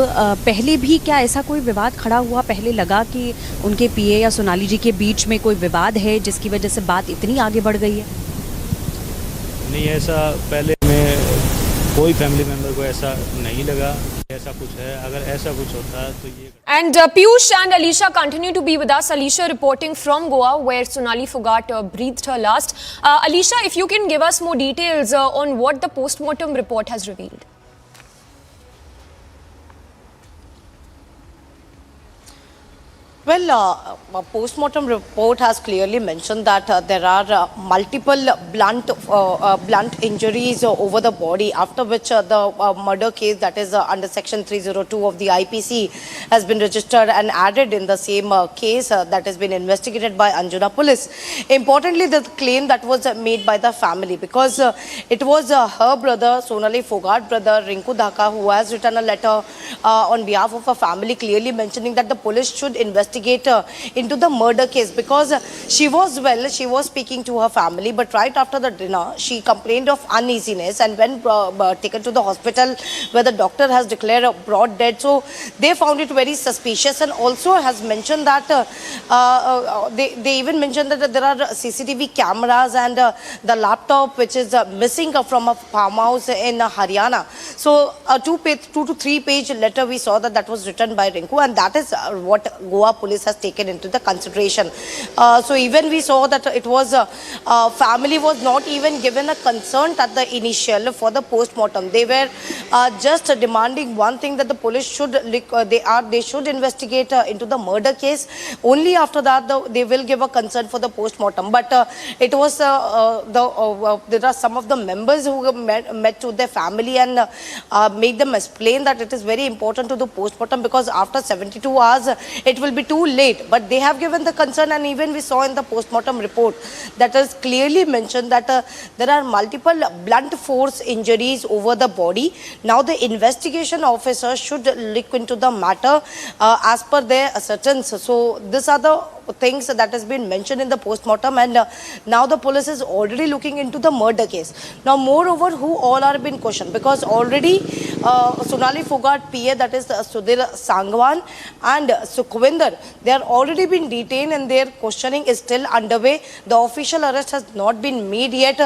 पहले भी क्या ऐसा कोई विवाद खड़ा हुआ? पहले लगा कि उनके PA या सोनाली जी के बीच में कोई विवाद है जिसकी वजह से बात इतनी आगे बढ़ गई है? नहीं, ऐसा पहले में कोई फैमिली मेंबर को ऐसा नहीं लगा ऐसा कुछ है। अगर ऐसा कुछ होता तो ये। And Piyush and Alisha continue to be with us. Alisha reporting from Goa, where Sonali Foghat breathed her last. Alisha, if you can give us more details on what the post-mortem report has revealed. Well, a post-mortem report has clearly mentioned that there are multiple blunt injuries over the body, after which the murder case that is under section 302 of the IPC has been registered and added in the same case that has been investigated by Anjuna police. Importantly, the claim that was made by the family, because it was her brother, Sonali Foghat brother, Rinku Dhaka, who has written a letter on behalf of her family clearly mentioning that the police should investigate into the murder case, because she was speaking to her family, but right after the dinner she complained of uneasiness, and when taken to the hospital where the doctor has declared a broad dead, so they found it very suspicious, and also has mentioned that they even mentioned that there are CCTV cameras and the laptop which is missing from a farmhouse in Haryana. So a 2 to 3 page letter we saw that was written by Rinku, and that is what Goa police has taken into the consideration. So even we saw that it was family was not even given a consent at the initial for the post-mortem. They were just demanding one thing, that the police should they should investigate into the murder case. Only after that they will give a consent for the post-mortem. But it was there are some of the members who met to their family and make them explain that it is very important to the post-mortem, because after 72 hours it will be too late. But they have given the concern, and even we saw in the post-mortem report that is clearly mentioned that there are multiple blunt force injuries over the body. Now the investigation officer should look into the matter as per their assertions. So these are the things that has been mentioned in the post-mortem, and now the police is already looking into the murder case. Now moreover, who all are being questioned, because already Sonali Foghat PA, that is Sudhir Sangwan and Sukhwinder, they are already been detained and their questioning is still underway. The official arrest has not been made yet.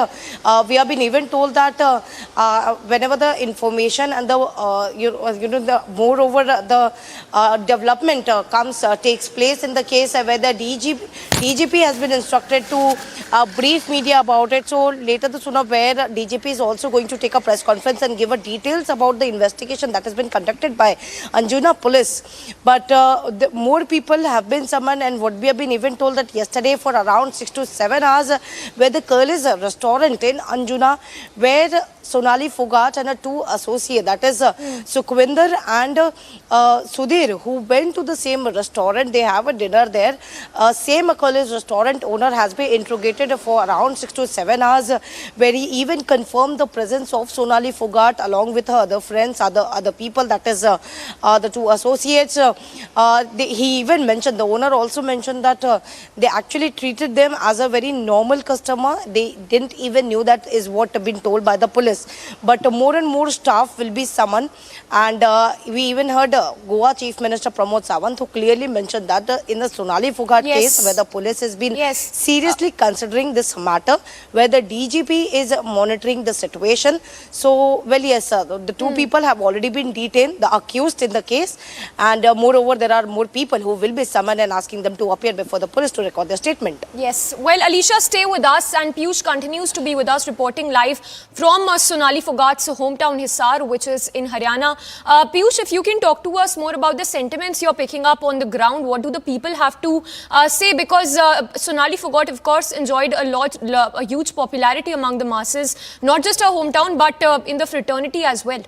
We have been even told that whenever the information and the moreover the development takes place in the case where the DGP has been instructed to brief media about it. So later the sooner where DGP is also going to take a press conference and give details about the investigation that has been conducted by Anjuna police. But more people have been summoned, and what we have been even told that yesterday for around 6 to 7 hours where the Curly's restaurant in Anjuna where Sonali Fogart and her two associates, that is Sukhwinder and Sudhir, who went to the same restaurant. They have a dinner there. Same Curly's restaurant owner has been interrogated for around 6 to 7 hours, where he even confirmed the presence of Sonali Fogart along with her other friends, other people, that is the two associates. He even mentioned, the owner also mentioned that they actually treated them as a very normal customer. They didn't even knew that is what been told by the police. But more and more staff will be summoned, and we even heard Goa Chief Minister Pramod Sawant, who clearly mentioned that in the Sonali Fogart case, where the police has been seriously considering this matter, where the DGP is monitoring the situation. So, well, yes, the two people have already been detained, the accused in the case, and moreover, there are more people who will be summoned and asking them to appear before the police to record their statement. Yes. Well, Alicia, stay with us, and Piyush continues to be with us, reporting live from Sonali Fogart's hometown Hisar, which is in Haryana. Piyush, if you can talk to us more about the sentiments you're picking up on the ground, what do the people have to say? Because Sonali Fogart, of course, enjoyed a huge popularity among the masses, not just her hometown, but in the fraternity as well.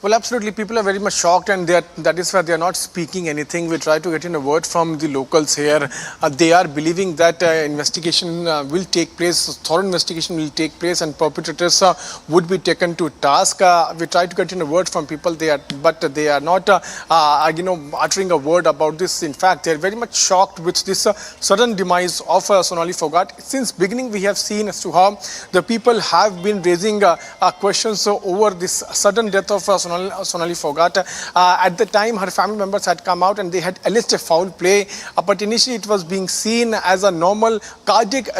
Well, absolutely. People are very much shocked, and that is why they are not speaking anything. We try to get in a word from the locals here. They are believing that investigation will take place, thorough investigation will take place, and perpetrators would be taken to task. We try to get in a word from people, but they are not, uttering a word about this. In fact, they are very much shocked with this sudden demise of Sonali Fogart. Since beginning, we have seen as to how the people have been raising questions over this sudden death of Sonali Fogart. At the time, her family members had come out and they had alleged a foul play, but initially it was being seen as a normal cardiac,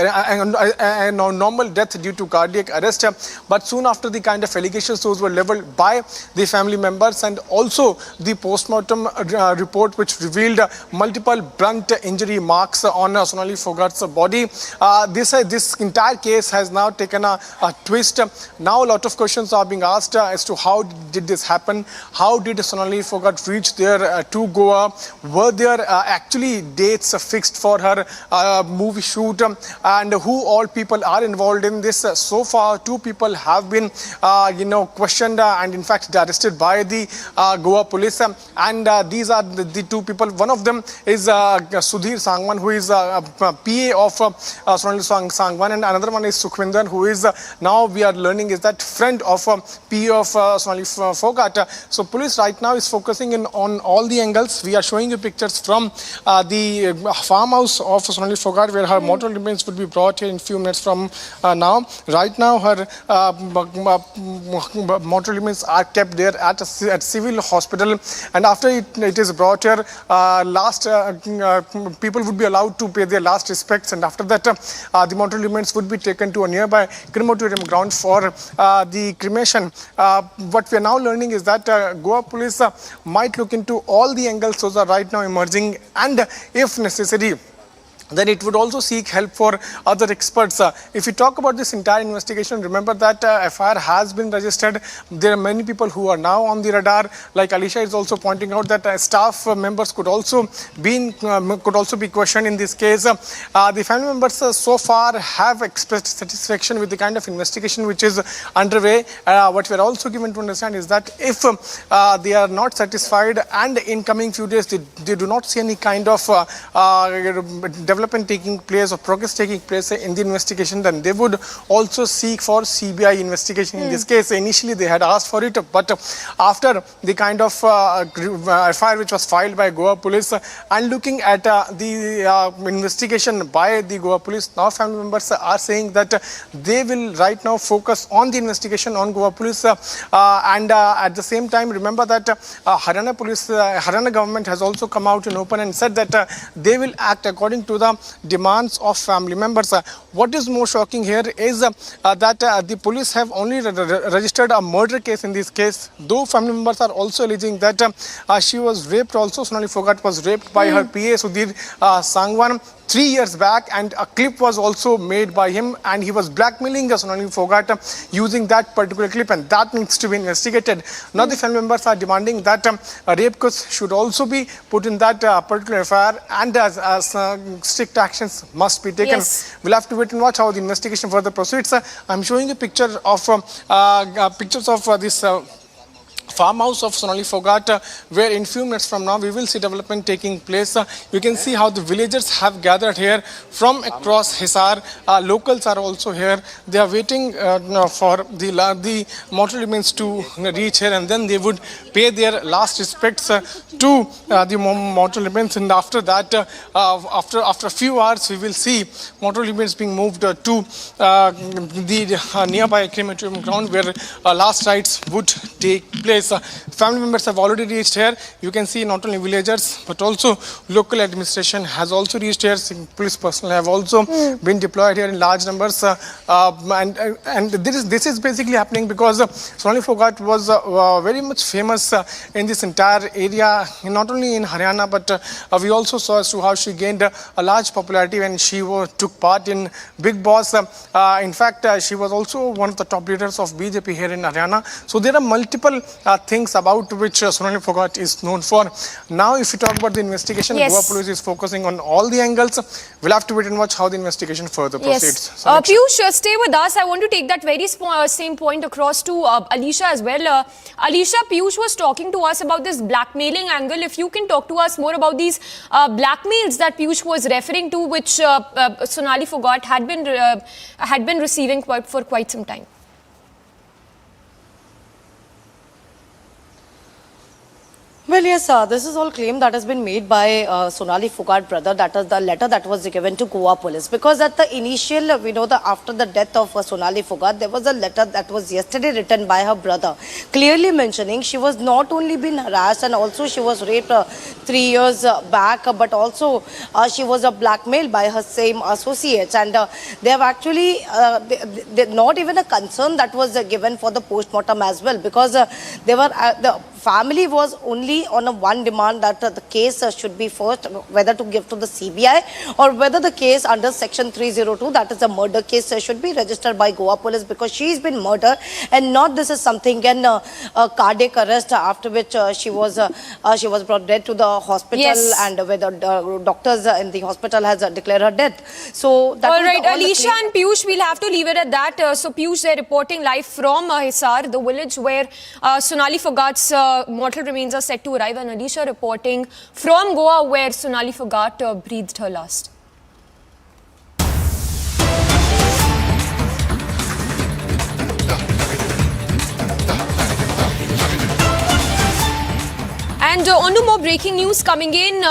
normal death due to cardiac arrest. But soon after, the kind of allegations those were leveled by the family members, and also the post-mortem report which revealed multiple blunt injury marks on Sonali Fogart's body. This entire case has now taken a twist. Now a lot of questions are being asked as to how did this happen? How did Sonali Fogart reach there to Goa? Were there actually dates fixed for her movie shoot? And who all people are involved in this? So far, 2 people have been, questioned and in fact arrested by the Goa police. And these are the 2 people. One of them is Sudhir Sangwan, who is PA of Sonali Sangwan, and another one is Sukhwinder, who is now we are learning is that friend of PA of Sonali Fogart. So police right now is focusing in on all the angles. We are showing you pictures from the farmhouse of Sonali Fogart, where her mortal remains would be brought here in few minutes from now. Right now, her mortal remains are kept there at civil hospital, and after it is brought here, people would be allowed to pay their last respects, and after that, the mortal remains would be taken to a nearby crematorium ground for the cremation. What we are now learning is that Goa police might look into all the angles those are right now emerging, and if necessary, then it would also seek help for other experts. If we talk about this entire investigation, remember that FIR has been registered. There are many people who are now on the radar. Like Alicia is also pointing out that staff members could also be questioned in this case. The family members so far have expressed satisfaction with the kind of investigation which is underway. What we are also given to understand is that if they are not satisfied and in coming few days they do not see any kind of development development taking place or progress taking place in the investigation, then they would also seek for CBI investigation in this case. Initially, they had asked for it, but after the kind of FIR which was filed by Goa police and looking at the investigation by the Goa police, now family members are saying that they will right now focus on the investigation on Goa police and at the same time remember that Haryana police, Haryana government has also come out in open and said that they will act according to the demands of family members. What is more shocking here is that the police have only registered a murder case in this case, though family members are also alleging that she was raped also. Sonali Phogat was raped by her PA Sudhir Sangwan 3 years back, and a clip was also made by him, and he was blackmailing Sonali Phogat using that particular clip, and that needs to be investigated. Now the family members are demanding that a rape case should also be put in that particular FIR, and as strict actions must be taken. Yes. We'll have to wait and watch how the investigation further proceeds. I'm showing a picture of pictures of this farmhouse of Sonali Phogat, where in few minutes from now we will see development taking place. You can see how the villagers have gathered here from across Hisar. Locals are also here. They are waiting for the mortal remains to reach here, and then they would pay their last respects to the mortal remains. And after that, after a few hours, we will see mortal remains being moved to the nearby crematorium ground where last rites would take place. Family members have already reached here. You can see not only villagers but also local administration has also reached here. Police personnel have also been deployed here in large numbers. And this is basically happening because Sonali Phogat was very much famous in this entire area, not only in Haryana, but we also saw as to how she gained a large popularity when she took part in Big Boss. In fact, she was also one of the top leaders of BJP here in Haryana. So there are multiple things about which Sonali Phogat is known for. Now, if you talk about the investigation, Yes. Goa police is focusing on all the angles. We'll have to wait and watch how the investigation further proceeds. Yes. Piyush, stay with us. I want to take that very same point across to Alisha as well. Alisha, Piyush was talking to us about this blackmailing angle. If you can talk to us more about these blackmails that Piyush was referring to, which Sonali Phogat had been receiving for quite some time. Well, yes, this is all claim that has been made by Sonali Phogat brother. That is the letter that was given to Goa police. Because at the initial, we know that after the death of Sonali Phogat, there was a letter that was yesterday written by her brother, clearly mentioning she was not only been harassed and also she was raped 3 years back, but also she was blackmailed by her same associates. And they have actually, not even a concern that was given for the post-mortem as well, because they were the family was only on a one demand that the case should be first, whether to give to the CBI or whether the case under section 302, that is a murder case, should be registered by Goa police, because she's been murdered and not this is something in a cardiac arrest, after which she was brought dead to the hospital. Yes. And where the doctors in the hospital has declared her dead. So that All was right, all the Alisha claim. and Piyush, we'll have to leave it at that. So Piyush, they're reporting live from Hisar, the village where Sonali Phogat's mortal remains are set to arrive, and Alisha reporting from Goa, where Sonali Phogat breathed her last. And on to more breaking news coming in.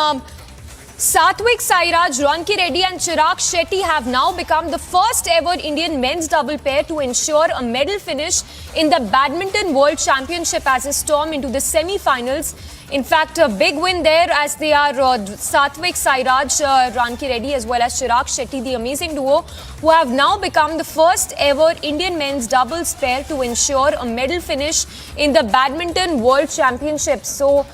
Satvik Sairaj, Ranki Reddy and Chirag Shetty have now become the first ever Indian men's double pair to ensure a medal finish in the Badminton World Championship as they storm into the semi-finals. In fact, a big win there as they are Satvik Sairaj, Ranki Reddy as well as Chirag Shetty, the amazing duo, who have now become the first ever Indian men's doubles pair to ensure a medal finish in the Badminton World Championship. So,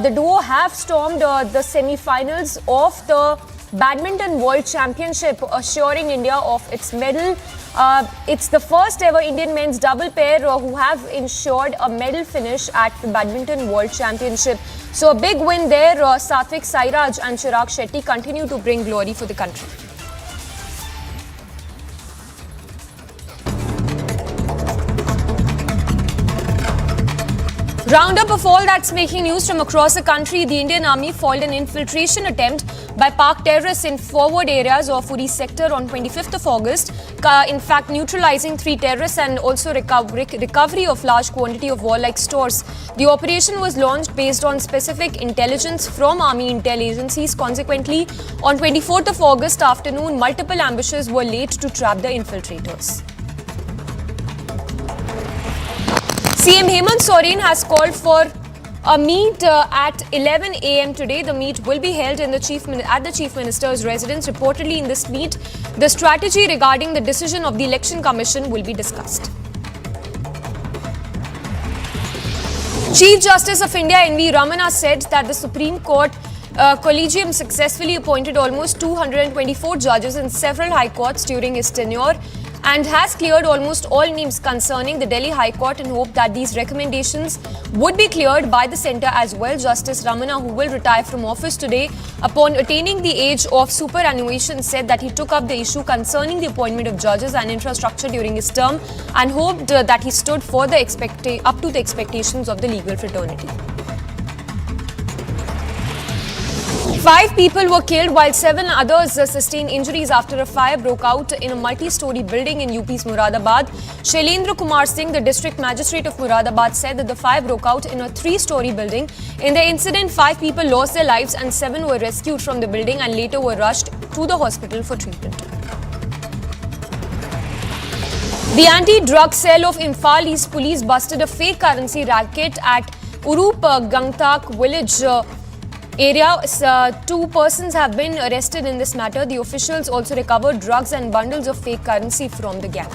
the duo have stormed the semi-finals of the Badminton World Championship, assuring India of its medal. It's the first ever Indian men's double pair who have ensured a medal finish at the Badminton World Championship. So a big win there. Satvik Sairaj and Chirag Shetty continue to bring glory for the country. Roundup of all that's making news from across the country. The Indian Army foiled an infiltration attempt by Pak terrorists in forward areas of Uri sector on 25th of August. In fact, neutralizing 3 terrorists and also recovery of large quantity of warlike stores. The operation was launched based on specific intelligence from Army intel agencies. Consequently, on 24th of August afternoon, multiple ambushes were laid to trap the infiltrators. CM Hemant Soren has called for a meet at 11 a.m. today. The meet will be held at the Chief Minister's residence. Reportedly, in this meet, the strategy regarding the decision of the Election Commission will be discussed. Chief Justice of India N.V. Ramana said that the Supreme Court Collegium successfully appointed almost 224 judges in several high courts during his tenure and has cleared almost all names concerning the Delhi High Court and hoped that these recommendations would be cleared by the centre as well. Justice Ramana, who will retire from office today upon attaining the age of superannuation, said that he took up the issue concerning the appointment of judges and infrastructure during his term and hoped that he stood for the up to the expectations of the legal fraternity. 5 people were killed while 7 others sustained injuries after a fire broke out in a multi-story building in UP's Moradabad. Shailendra Kumar Singh, the district magistrate of Moradabad, said that the fire broke out in a 3-story building. In the incident, 5 people lost their lives and 7 were rescued from the building and later were rushed to the hospital for treatment. The anti-drug cell of Imphal East Police busted a fake currency racket at Urup Gangtak village area. 2 persons have been arrested in this matter. The officials also recovered drugs and bundles of fake currency from the gang.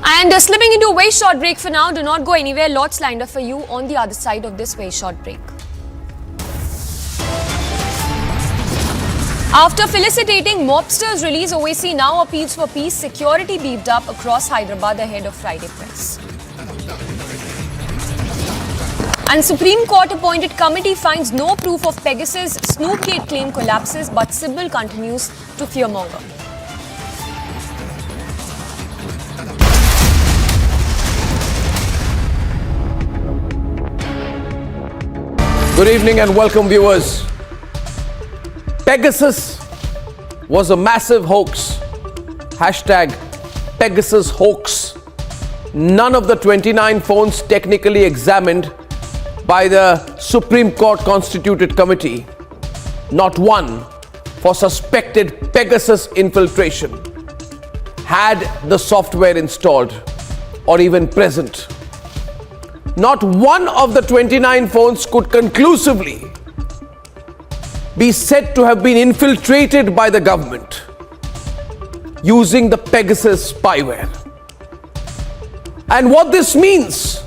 And slipping into a very short break for now. Do not go anywhere. Lots lined up for you on the other side of this very short break. After felicitating mobsters' release, OAC now appeals for peace. Security beefed up across Hyderabad ahead of Friday press. And Supreme Court appointed committee finds no proof of Pegasus. Snoopgate claim collapses, but Sybil continues to fearmonger. Good evening and welcome, viewers. Pegasus was a massive hoax. Hashtag Pegasus hoax. None of the 29 phones technically examined by the Supreme Court constituted committee, not one for suspected Pegasus infiltration, had the software installed or even present. Not one of the 29 phones could conclusively be said to have been infiltrated by the government using the Pegasus spyware. And what this means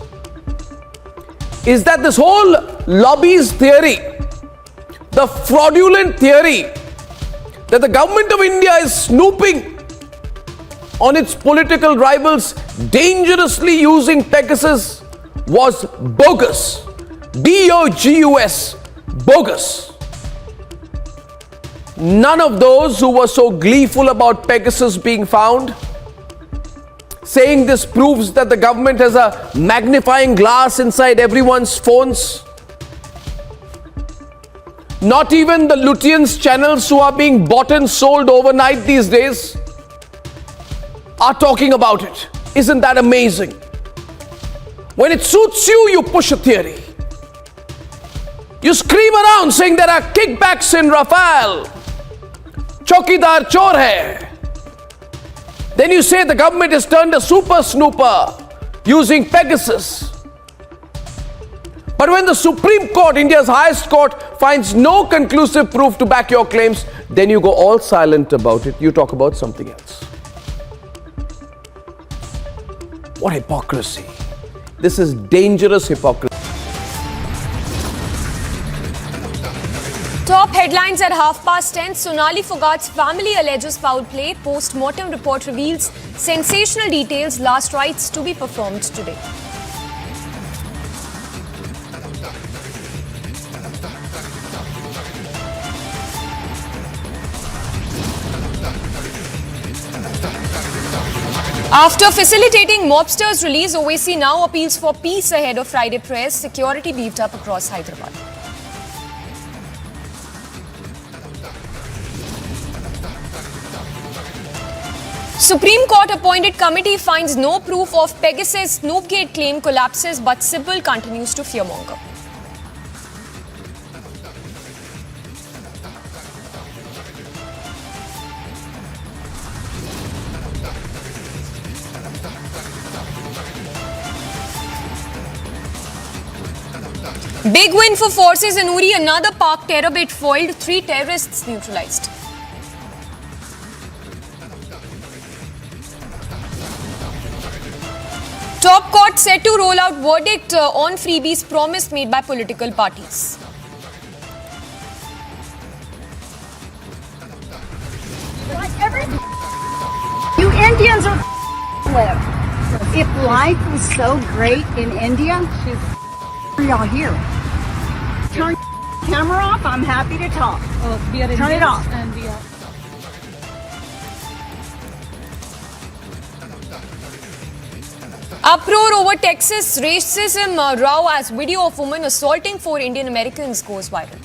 is that this whole lobby's theory, the fraudulent theory that the government of India is snooping on its political rivals, dangerously using Pegasus, was bogus. B-O-G-U-S, bogus. None of those who were so gleeful about Pegasus being found, saying this proves that the government has a magnifying glass inside everyone's phones. Not even the Lutyens channels who are being bought and sold overnight these days are talking about it. Isn't that amazing? When it suits you, you push a theory. You scream around saying there are kickbacks in Rafale. Chokidar chor hai. Then you say the government has turned a super snooper using Pegasus. But when the Supreme Court, India's highest court, finds no conclusive proof to back your claims, then you go all silent about it. You talk about something else. What hypocrisy. This is dangerous hypocrisy. Top headlines at 10:30. Sonali Foghat's family alleges foul play. Post-mortem report reveals sensational details. Last rites to be performed today. After facilitating mobsters' release, OAC now appeals for peace ahead of Friday prayers. Security beefed up across Hyderabad. Supreme Court appointed committee finds no proof of Pegasus Snoopgate claim collapses, but Sybil continues to fearmonger. Big win for forces in Uri. Another Pak terror bid foiled. 3 terrorists neutralized. Top court set to roll out verdict on freebies promised made by political parties. You Indians are live. If life was so great in India, are y'all here? Turn camera off. I'm happy to talk. Turn it off. And we are. Uproar over Texas racism row as video of woman assaulting 4 Indian Americans goes viral.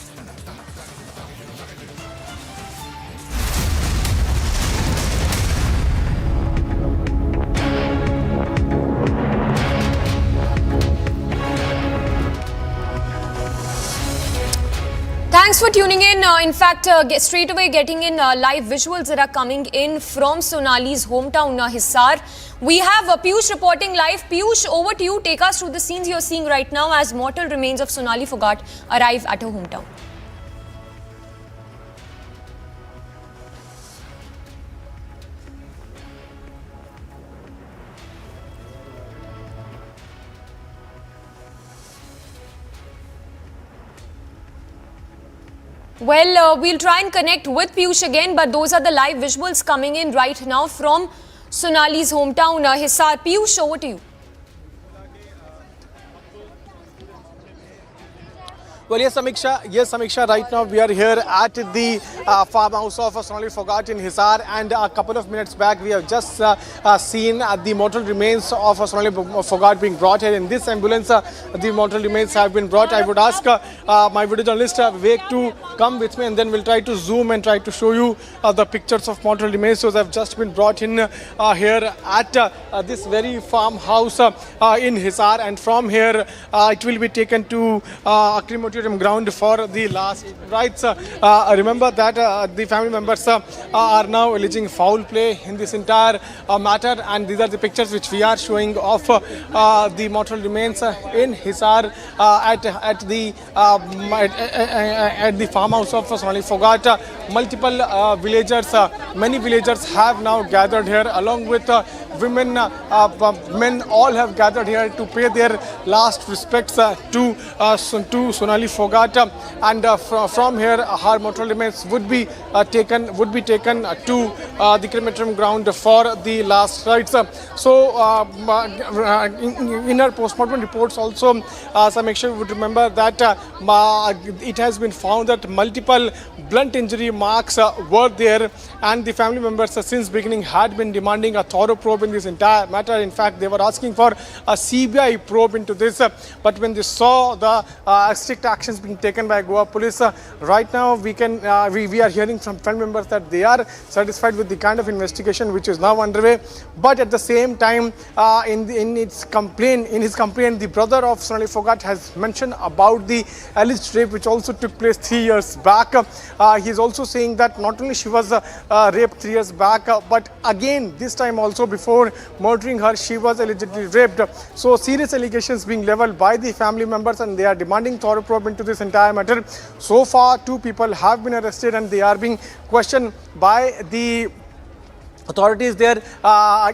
Thanks for tuning in. In fact, straight away getting in live visuals that are coming in from Sonali's hometown, Hisar. We have Piyush reporting live. Piyush, over to you. Take us through the scenes you're seeing right now as mortal remains of Sonali Fogart arrive at her hometown. Well, we'll try and connect with Piyush again, but those are the live visuals coming in right now from Sonali's hometown, Hisar. Piyush, over to you. Well, yes, Samiksha, right now we are here at the farmhouse of Sonali Fogart in Hisar, and a couple of minutes back we have just seen the mortal remains of Sonali Fogart being brought here. In this ambulance, the mortal remains have been brought. I would ask my video journalist Vivek to come with me, and then we'll try to zoom and try to show you the pictures of mortal remains. Those have just been brought in here at this very farmhouse in Hisar, and from here it will be taken to crematorium ground for the last rites. Remember that the family members are now alleging foul play in this entire matter, and these are the pictures which we are showing of the mortal remains in Hisar at the farmhouse of Sonali Fogart. Multiple villagers, many villagers have now gathered here, along with women, men, all have gathered here to pay their last respects to Sonali Fogart, and from here her mortal remains would be taken to the crematorium ground for the last rites. So in our postmortem reports also, Samiksha would remember that it has been found that multiple blunt injury marks were there, and the family members since beginning had been demanding a thorough probe in this entire matter. In fact, they were asking for a CBI probe into this, but when they saw the strict actions being taken by Goa police, right now we are hearing from family members that they are satisfied with the kind of investigation which is now underway. But at the same time, in his complaint, the brother of Sonali Fogart has mentioned about the alleged rape which also took place 3 years back. He is also saying that not only she was raped 3 years back, but again this time also before murdering her, she was allegedly raped. So serious allegations being leveled by the family members, and they are demanding thorough probe into this entire matter. So far, 2 people have been arrested, and they are being questioned by the authorities there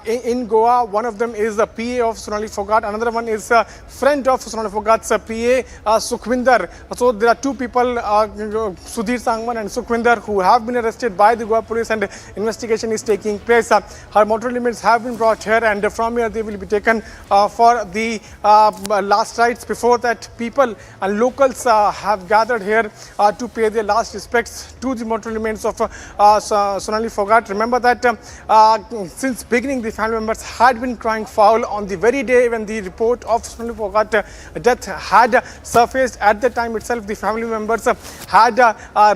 in Goa. One of them is the PA of Sonali Fogart, another one is a friend of Sonali Fogart's PA, Sukhwinder. So there are 2 people, Sudhir Sangman and Sukhwinder, who have been arrested by the Goa police, and investigation is taking place. Her mortal remains have been brought here, and from here they will be taken for the last rites. Before that, people and locals have gathered here to pay their last respects to the mortal remains of Sonali Fogart. Remember that since beginning, the family members had been crying foul on the very day when the report of Sonali Phogat death had surfaced. At the time itself, the family members had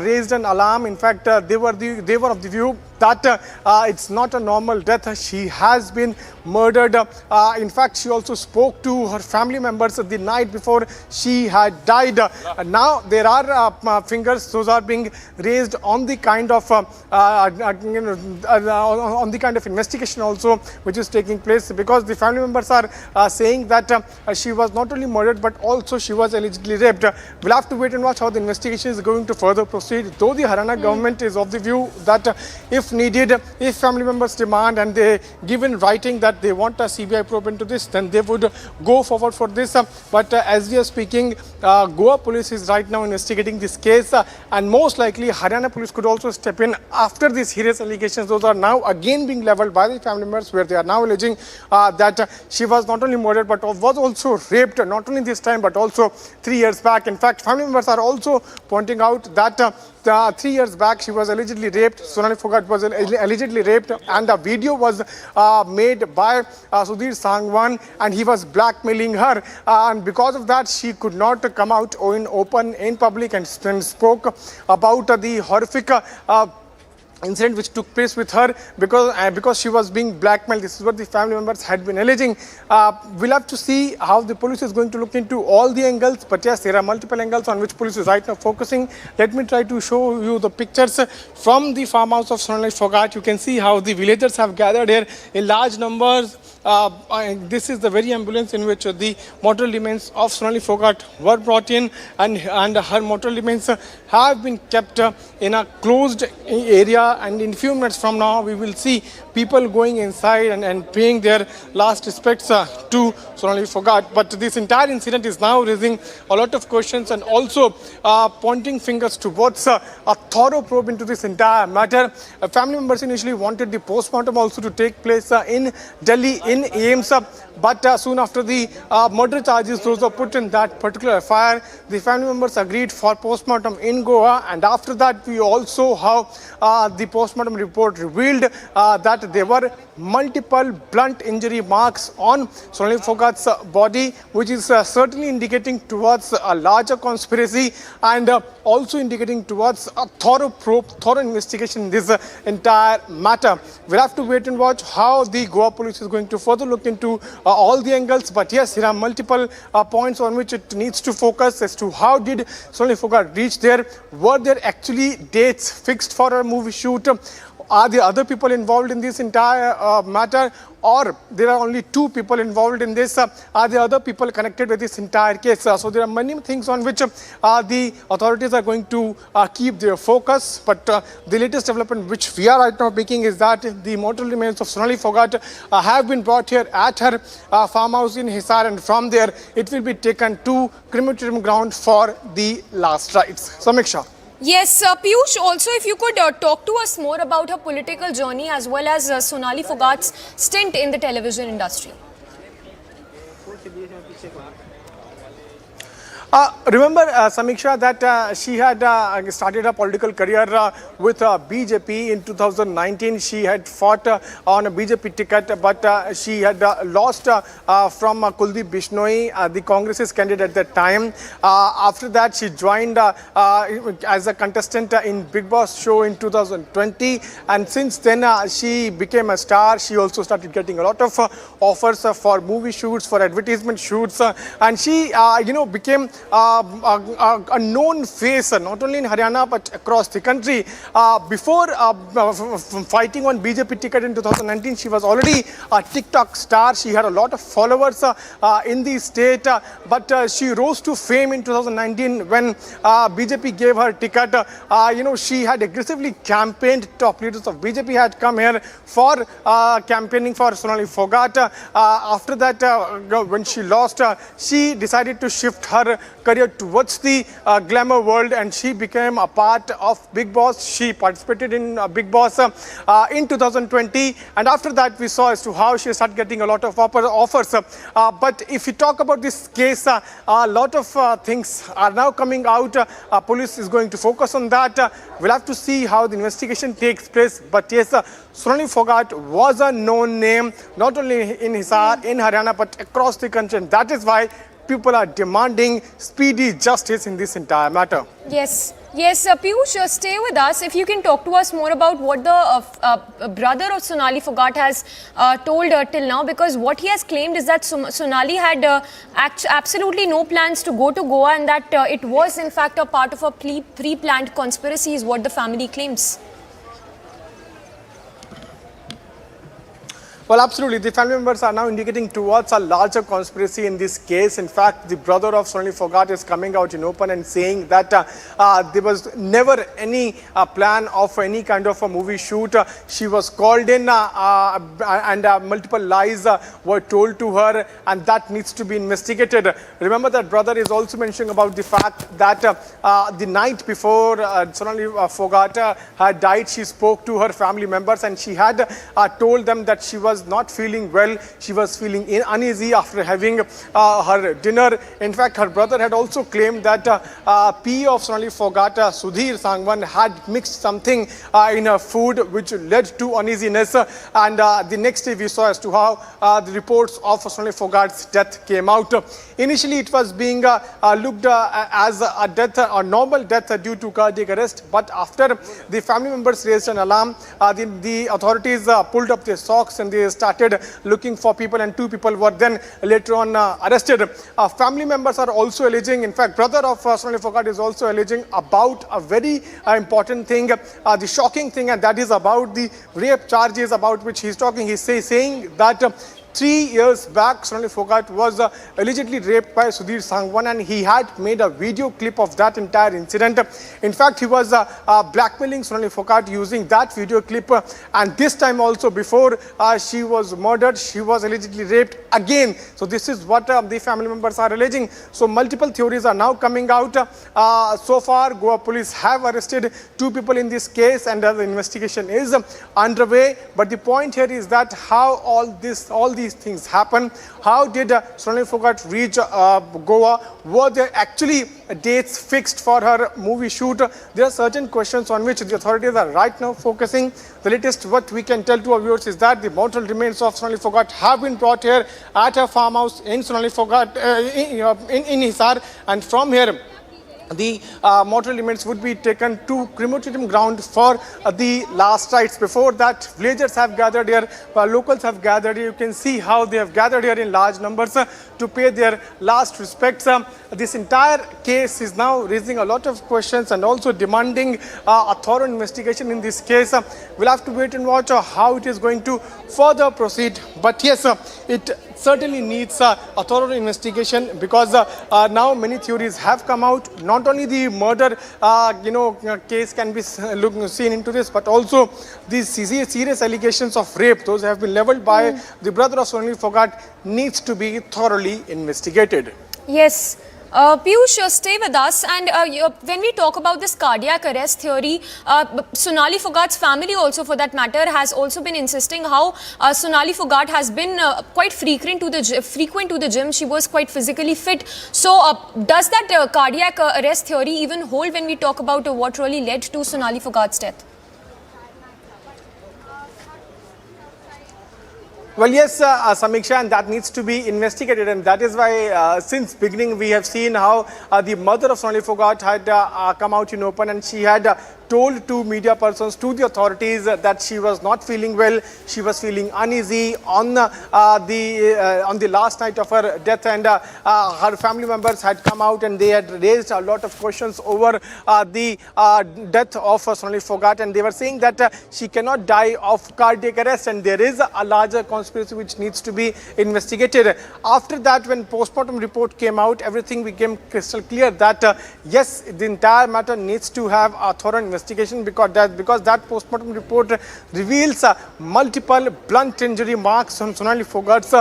raised an alarm. In fact, they were of the view that it's not a normal death. She has been murdered. In fact, she also spoke to her family members the night before she had died. Now there are fingers; those are being raised on the kind of on the kind of investigation also which is taking place, because the family members are saying that she was not only murdered but also she was allegedly raped. We'll have to wait and watch how the investigation is going to further proceed. Though the Haryana government is of the view that if needed, if family members demand and they give in writing that they want a CBI probe into this, then they would go forward for this. But as we are speaking, Goa police is right now investigating this case, and most likely Haryana police could also step in after these serious allegations. Those are now again being levelled by the family members, where they are now alleging that she was not only murdered but was also raped, not only this time but also 3 years back. In fact, family members are also pointing out that 3 years back she was allegedly raped. Sonali Phogat was allegedly raped, and the video was made by Sudhir Sangwan, and he was blackmailing her, and because of that she could not come out in open in public and spoke about the horrific incident which took place with her because she was being blackmailed. This is what the family members had been alleging. We'll have to see how the police is going to look into all the angles, but yes, there are multiple angles on which police is right now focusing. Let me try to show you the pictures from the farmhouse of Sonali Phogat. You can see how the villagers have gathered here in large numbers. This is the very ambulance in which the mortal remains of Sonali Phogat were brought in, and her mortal remains have been kept in a closed area, and in few minutes from now we will see people going inside and paying their last respects to Sonali Phogat. But this entire incident is now raising a lot of questions and also pointing fingers towards a thorough probe into this entire matter. Family members initially wanted the post-mortem also to take place in Delhi, in AIMS, but soon after the murder charges those were put in that particular FIR, the family members agreed for post-mortem in Goa, and after that we also how the post-mortem report revealed that there were multiple blunt injury marks on Sonali Phogat's body, which is certainly indicating towards a larger conspiracy and also indicating towards a thorough probe, thorough investigation in this entire matter. We'll have to wait and watch how the Goa police is going to further look into all the angles. But yes, there are multiple points on which it needs to focus as to how did Sonali Phogat reach there. Were there actually dates fixed for a movie shoot? Are there other people involved in this entire matter, or there are only 2 people involved in this? Are there other people connected with this entire case? So there are many things on which the authorities are going to keep their focus. But the latest development which we are right now making is that the mortal remains of Sonali Phogat have been brought here at her farmhouse in Hisar, and from there it will be taken to crematorium ground for the last rites. Samiksha. Yes, Piyush, also if you could talk to us more about her political journey as well as Sonali Phogat's stint in the television industry. Remember, Samiksha, that she had started a political career with BJP in 2019. She had fought on a BJP ticket, but she had lost from Kuldeep Bishnoi, the Congress's candidate at that time. After that, she joined as a contestant in Big Boss show in 2020, and since then she became a star. She also started getting a lot of offers for movie shoots, for advertisement shoots, and she became a known face not only in Haryana but across the country. Before fighting on BJP ticket in 2019, she was already a TikTok star. She had a lot of followers in the state, but she rose to fame in 2019 when BJP gave her ticket. She had aggressively campaigned. Top leaders of BJP had come here for campaigning for Sonali Phogat. After that, when she lost, she decided to shift her career towards the glamour world, and she became a part of Big Boss. She participated in Big Boss in 2020, and after that we saw as to how she started getting a lot of offers. But if you talk about this case, a lot of things are now coming out. Police is going to focus on that. We'll have to see how the investigation takes place. But yes, Sonali Fogart was a known name, not only in Hisar, in Haryana, but across the country. And that is why people are demanding speedy justice in this entire matter. Yes. Yes, Piyush, stay with us. If you can talk to us more about what the brother of Sonali Fogart has told till now, because what he has claimed is that Sonali had absolutely no plans to go to Goa, and that it was in fact a part of a pre-planned conspiracy is what the family claims. Well, absolutely. The family members are now indicating towards a larger conspiracy in this case. In fact, the brother of Sonali Fogart is coming out in open and saying that there was never any plan of any kind of a movie shoot. She was called in and multiple lies were told to her, and that needs to be investigated. Remember that brother is also mentioning about the fact that the night before Sonali Fogart had died, she spoke to her family members and she had told them that she was not feeling well. She was feeling uneasy after having her dinner. In fact, her brother had also claimed that PA of Sonali Fogart, Sudhir Sangwan, had mixed something in her food which led to uneasiness. And the next day we saw as to how the reports of Sonali Fogart's death came out. Initially, it was being looked as a death, a normal death due to cardiac arrest. But after the family members raised an alarm, the authorities pulled up their socks and they started looking for people, and 2 people were then later on arrested. Family members are also alleging, in fact, brother of Sonali Fogart is also alleging about a very important thing, the shocking thing, and that is about the rape charges about which he's talking. He's saying that 3 years back, Sonali Fogart was allegedly raped by Sudhir Sangwan, and he had made a video clip of that entire incident. In fact, he was blackmailing Sonali Fogart using that video clip, and this time also before she was murdered, she was allegedly raped again. So this is what the family members are alleging. So multiple theories are now coming out. So far, Goa police have arrested 2 people in this case, and the investigation is underway. But the point here is that how all these things happen. How did Sonali Fogart reach Goa? Were there actually dates fixed for her movie shoot? There are certain questions on which the authorities are right now focusing. The latest what we can tell to our viewers is that the mortal remains of Sonali Fogart have been brought here at her farmhouse in Sonali Fogart in Hisar, and from here the mortal remains would be taken to crematorium ground for the last rites. Before that, villagers have gathered here, locals have gathered here. You can see how they have gathered here in large numbers to pay their last respects. This entire case is now raising a lot of questions and also demanding a thorough investigation in this case. We'll have to wait and watch how it is going to further proceed. But yes, it certainly needs a thorough investigation, because now many theories have come out. Not only the murder case can be seen into this, but also these serious allegations of rape, those have been leveled by the brother of Sonali Fogart, needs to be thoroughly investigated. Yes. Piyush, stay with us, and when we talk about this cardiac arrest theory, Sonali Fogart's family also, for that matter, has also been insisting how Sonali Fogart has been quite frequent to the gym. She was quite physically fit. So does that cardiac arrest theory even hold when we talk about what really led to Sonali Fogart's death? Well, yes, Samiksha, and that needs to be investigated, and that is why since beginning we have seen how the mother of Sonali Fogart had come out in open, and she had told to media persons, to the authorities, that she was not feeling well. She was feeling uneasy on the last night of her death, and her family members had come out and they had raised a lot of questions over the death of Sonali Fogart, and they were saying that she cannot die of cardiac arrest, and there is a larger conspiracy which needs to be investigated. After that, when postmortem report came out, everything became crystal clear that yes, the entire matter needs to have a thorough investigation. investigation because that postmortem report reveals multiple blunt injury marks on Sonali Foghat's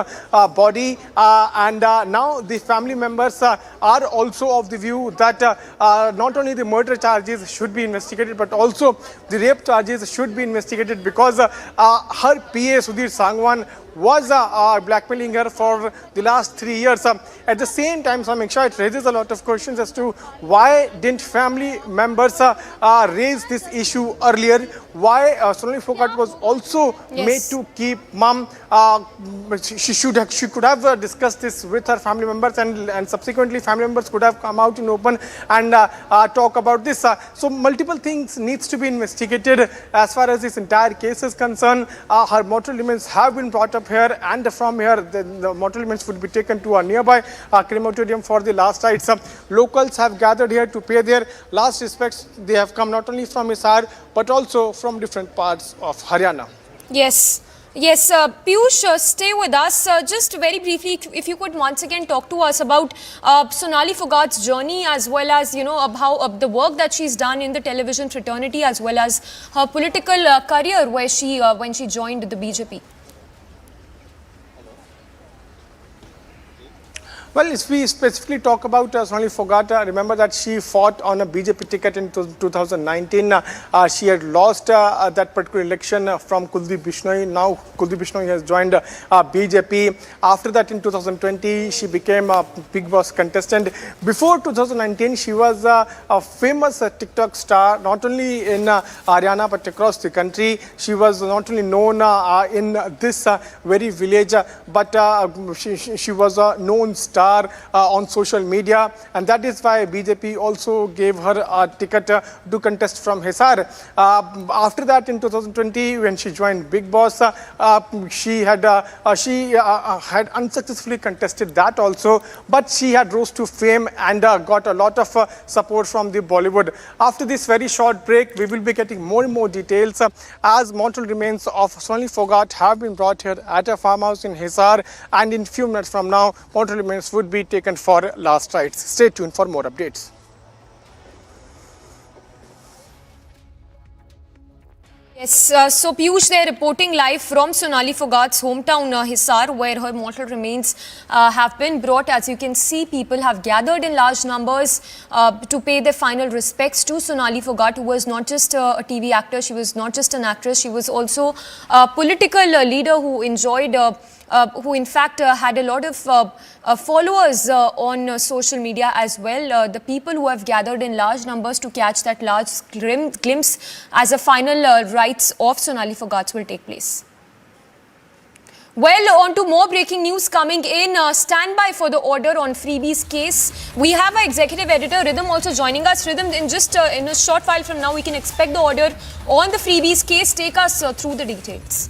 body, and now the family members are also of the view that not only the murder charges should be investigated, but also the rape charges should be investigated, because her PA Sudhir Sangwan was blackmailing her for the last 3 years. At the same time, Samiksha, it raises a lot of questions as to why didn't family members raise this issue earlier? Why Sonali Foghat was also made to keep mum? She could have discussed this with her family members, and subsequently family members could have come out in open and talk about this. So multiple things needs to be investigated as far as this entire case is concerned. Her mortal remains have been brought up here, and from here the mortal remains would be taken to a nearby crematorium for the last rites. Locals have gathered here to pay their last respects. They have come not only from Hisar but also from different parts of Haryana. Yes. Yes, Piyush, stay with us. Just very briefly, if you could once again talk to us about Sonali Foghat's journey, as well as, you know, how the work that she's done in the television fraternity, as well as her political career where she when she joined the BJP. Well, if we specifically talk about Sonali Foghat, remember that she fought on a BJP ticket in 2019. She had lost that particular election from Kuldeep Bishnoi. Now Kuldeep Bishnoi has joined BJP. After that, in 2020, she became a Big Boss contestant. Before 2019, she was a famous TikTok star, not only in Haryana but across the country. She was not only known in this very village, but she was a known star on social media, and that is why BJP also gave her a ticket to contest from Hisar. After that, in 2020, when she joined Big Boss, she had unsuccessfully contested that also, but she had rose to fame and got a lot of support from the Bollywood. After this very short break, we will be getting more and more details as mortal remains of Sonali Foghat have been brought here at a farmhouse in Hisar, and in few minutes from now, mortal remains would be taken for last rites. Stay tuned for more updates. Yes, so Piyush, they're reporting live from Sonali Foghat's hometown, Hisar, where her mortal remains have been brought. As you can see, people have gathered in large numbers to pay their final respects to Sonali Foghat, who was not just a TV actor, she was not just an actress, she was also a political leader who enjoyed who in fact had a lot of followers on social media as well. The people who have gathered in large numbers to catch that large glimpse as a final rites of Sonali Foghat will take place. Well, on to more breaking news coming in. Stand by for the order on freebies case. We have our executive editor Rhythm also joining us. Rhythm, in just in a short while from now, we can expect the order on the freebies case. Take us through the details.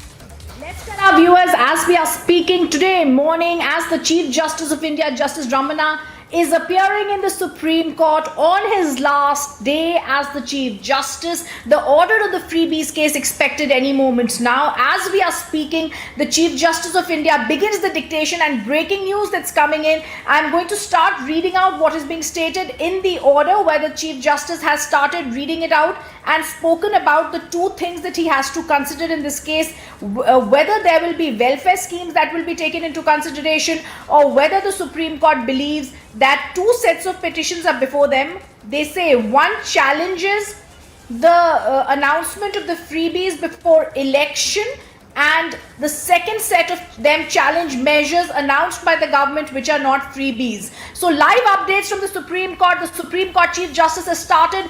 Let's tell our viewers, as we are speaking today morning, as the Chief Justice of India, Justice Ramana, is appearing in the Supreme Court on his last day as the Chief Justice. The order of the freebies case expected any moment now. As we are speaking, the Chief Justice of India begins the dictation, and breaking news that's coming in. I'm going to start reading out what is being stated in the order, where the Chief Justice has started reading it out and spoken about the two things that he has to consider in this case, whether there will be welfare schemes that will be taken into consideration, or whether the Supreme Court believes that two sets of petitions are before them. They say one challenges the announcement of the freebies before election, and the second set of them challenge measures announced by the government which are not freebies. So live updates from the Supreme Court. The Supreme Court Chief Justice has started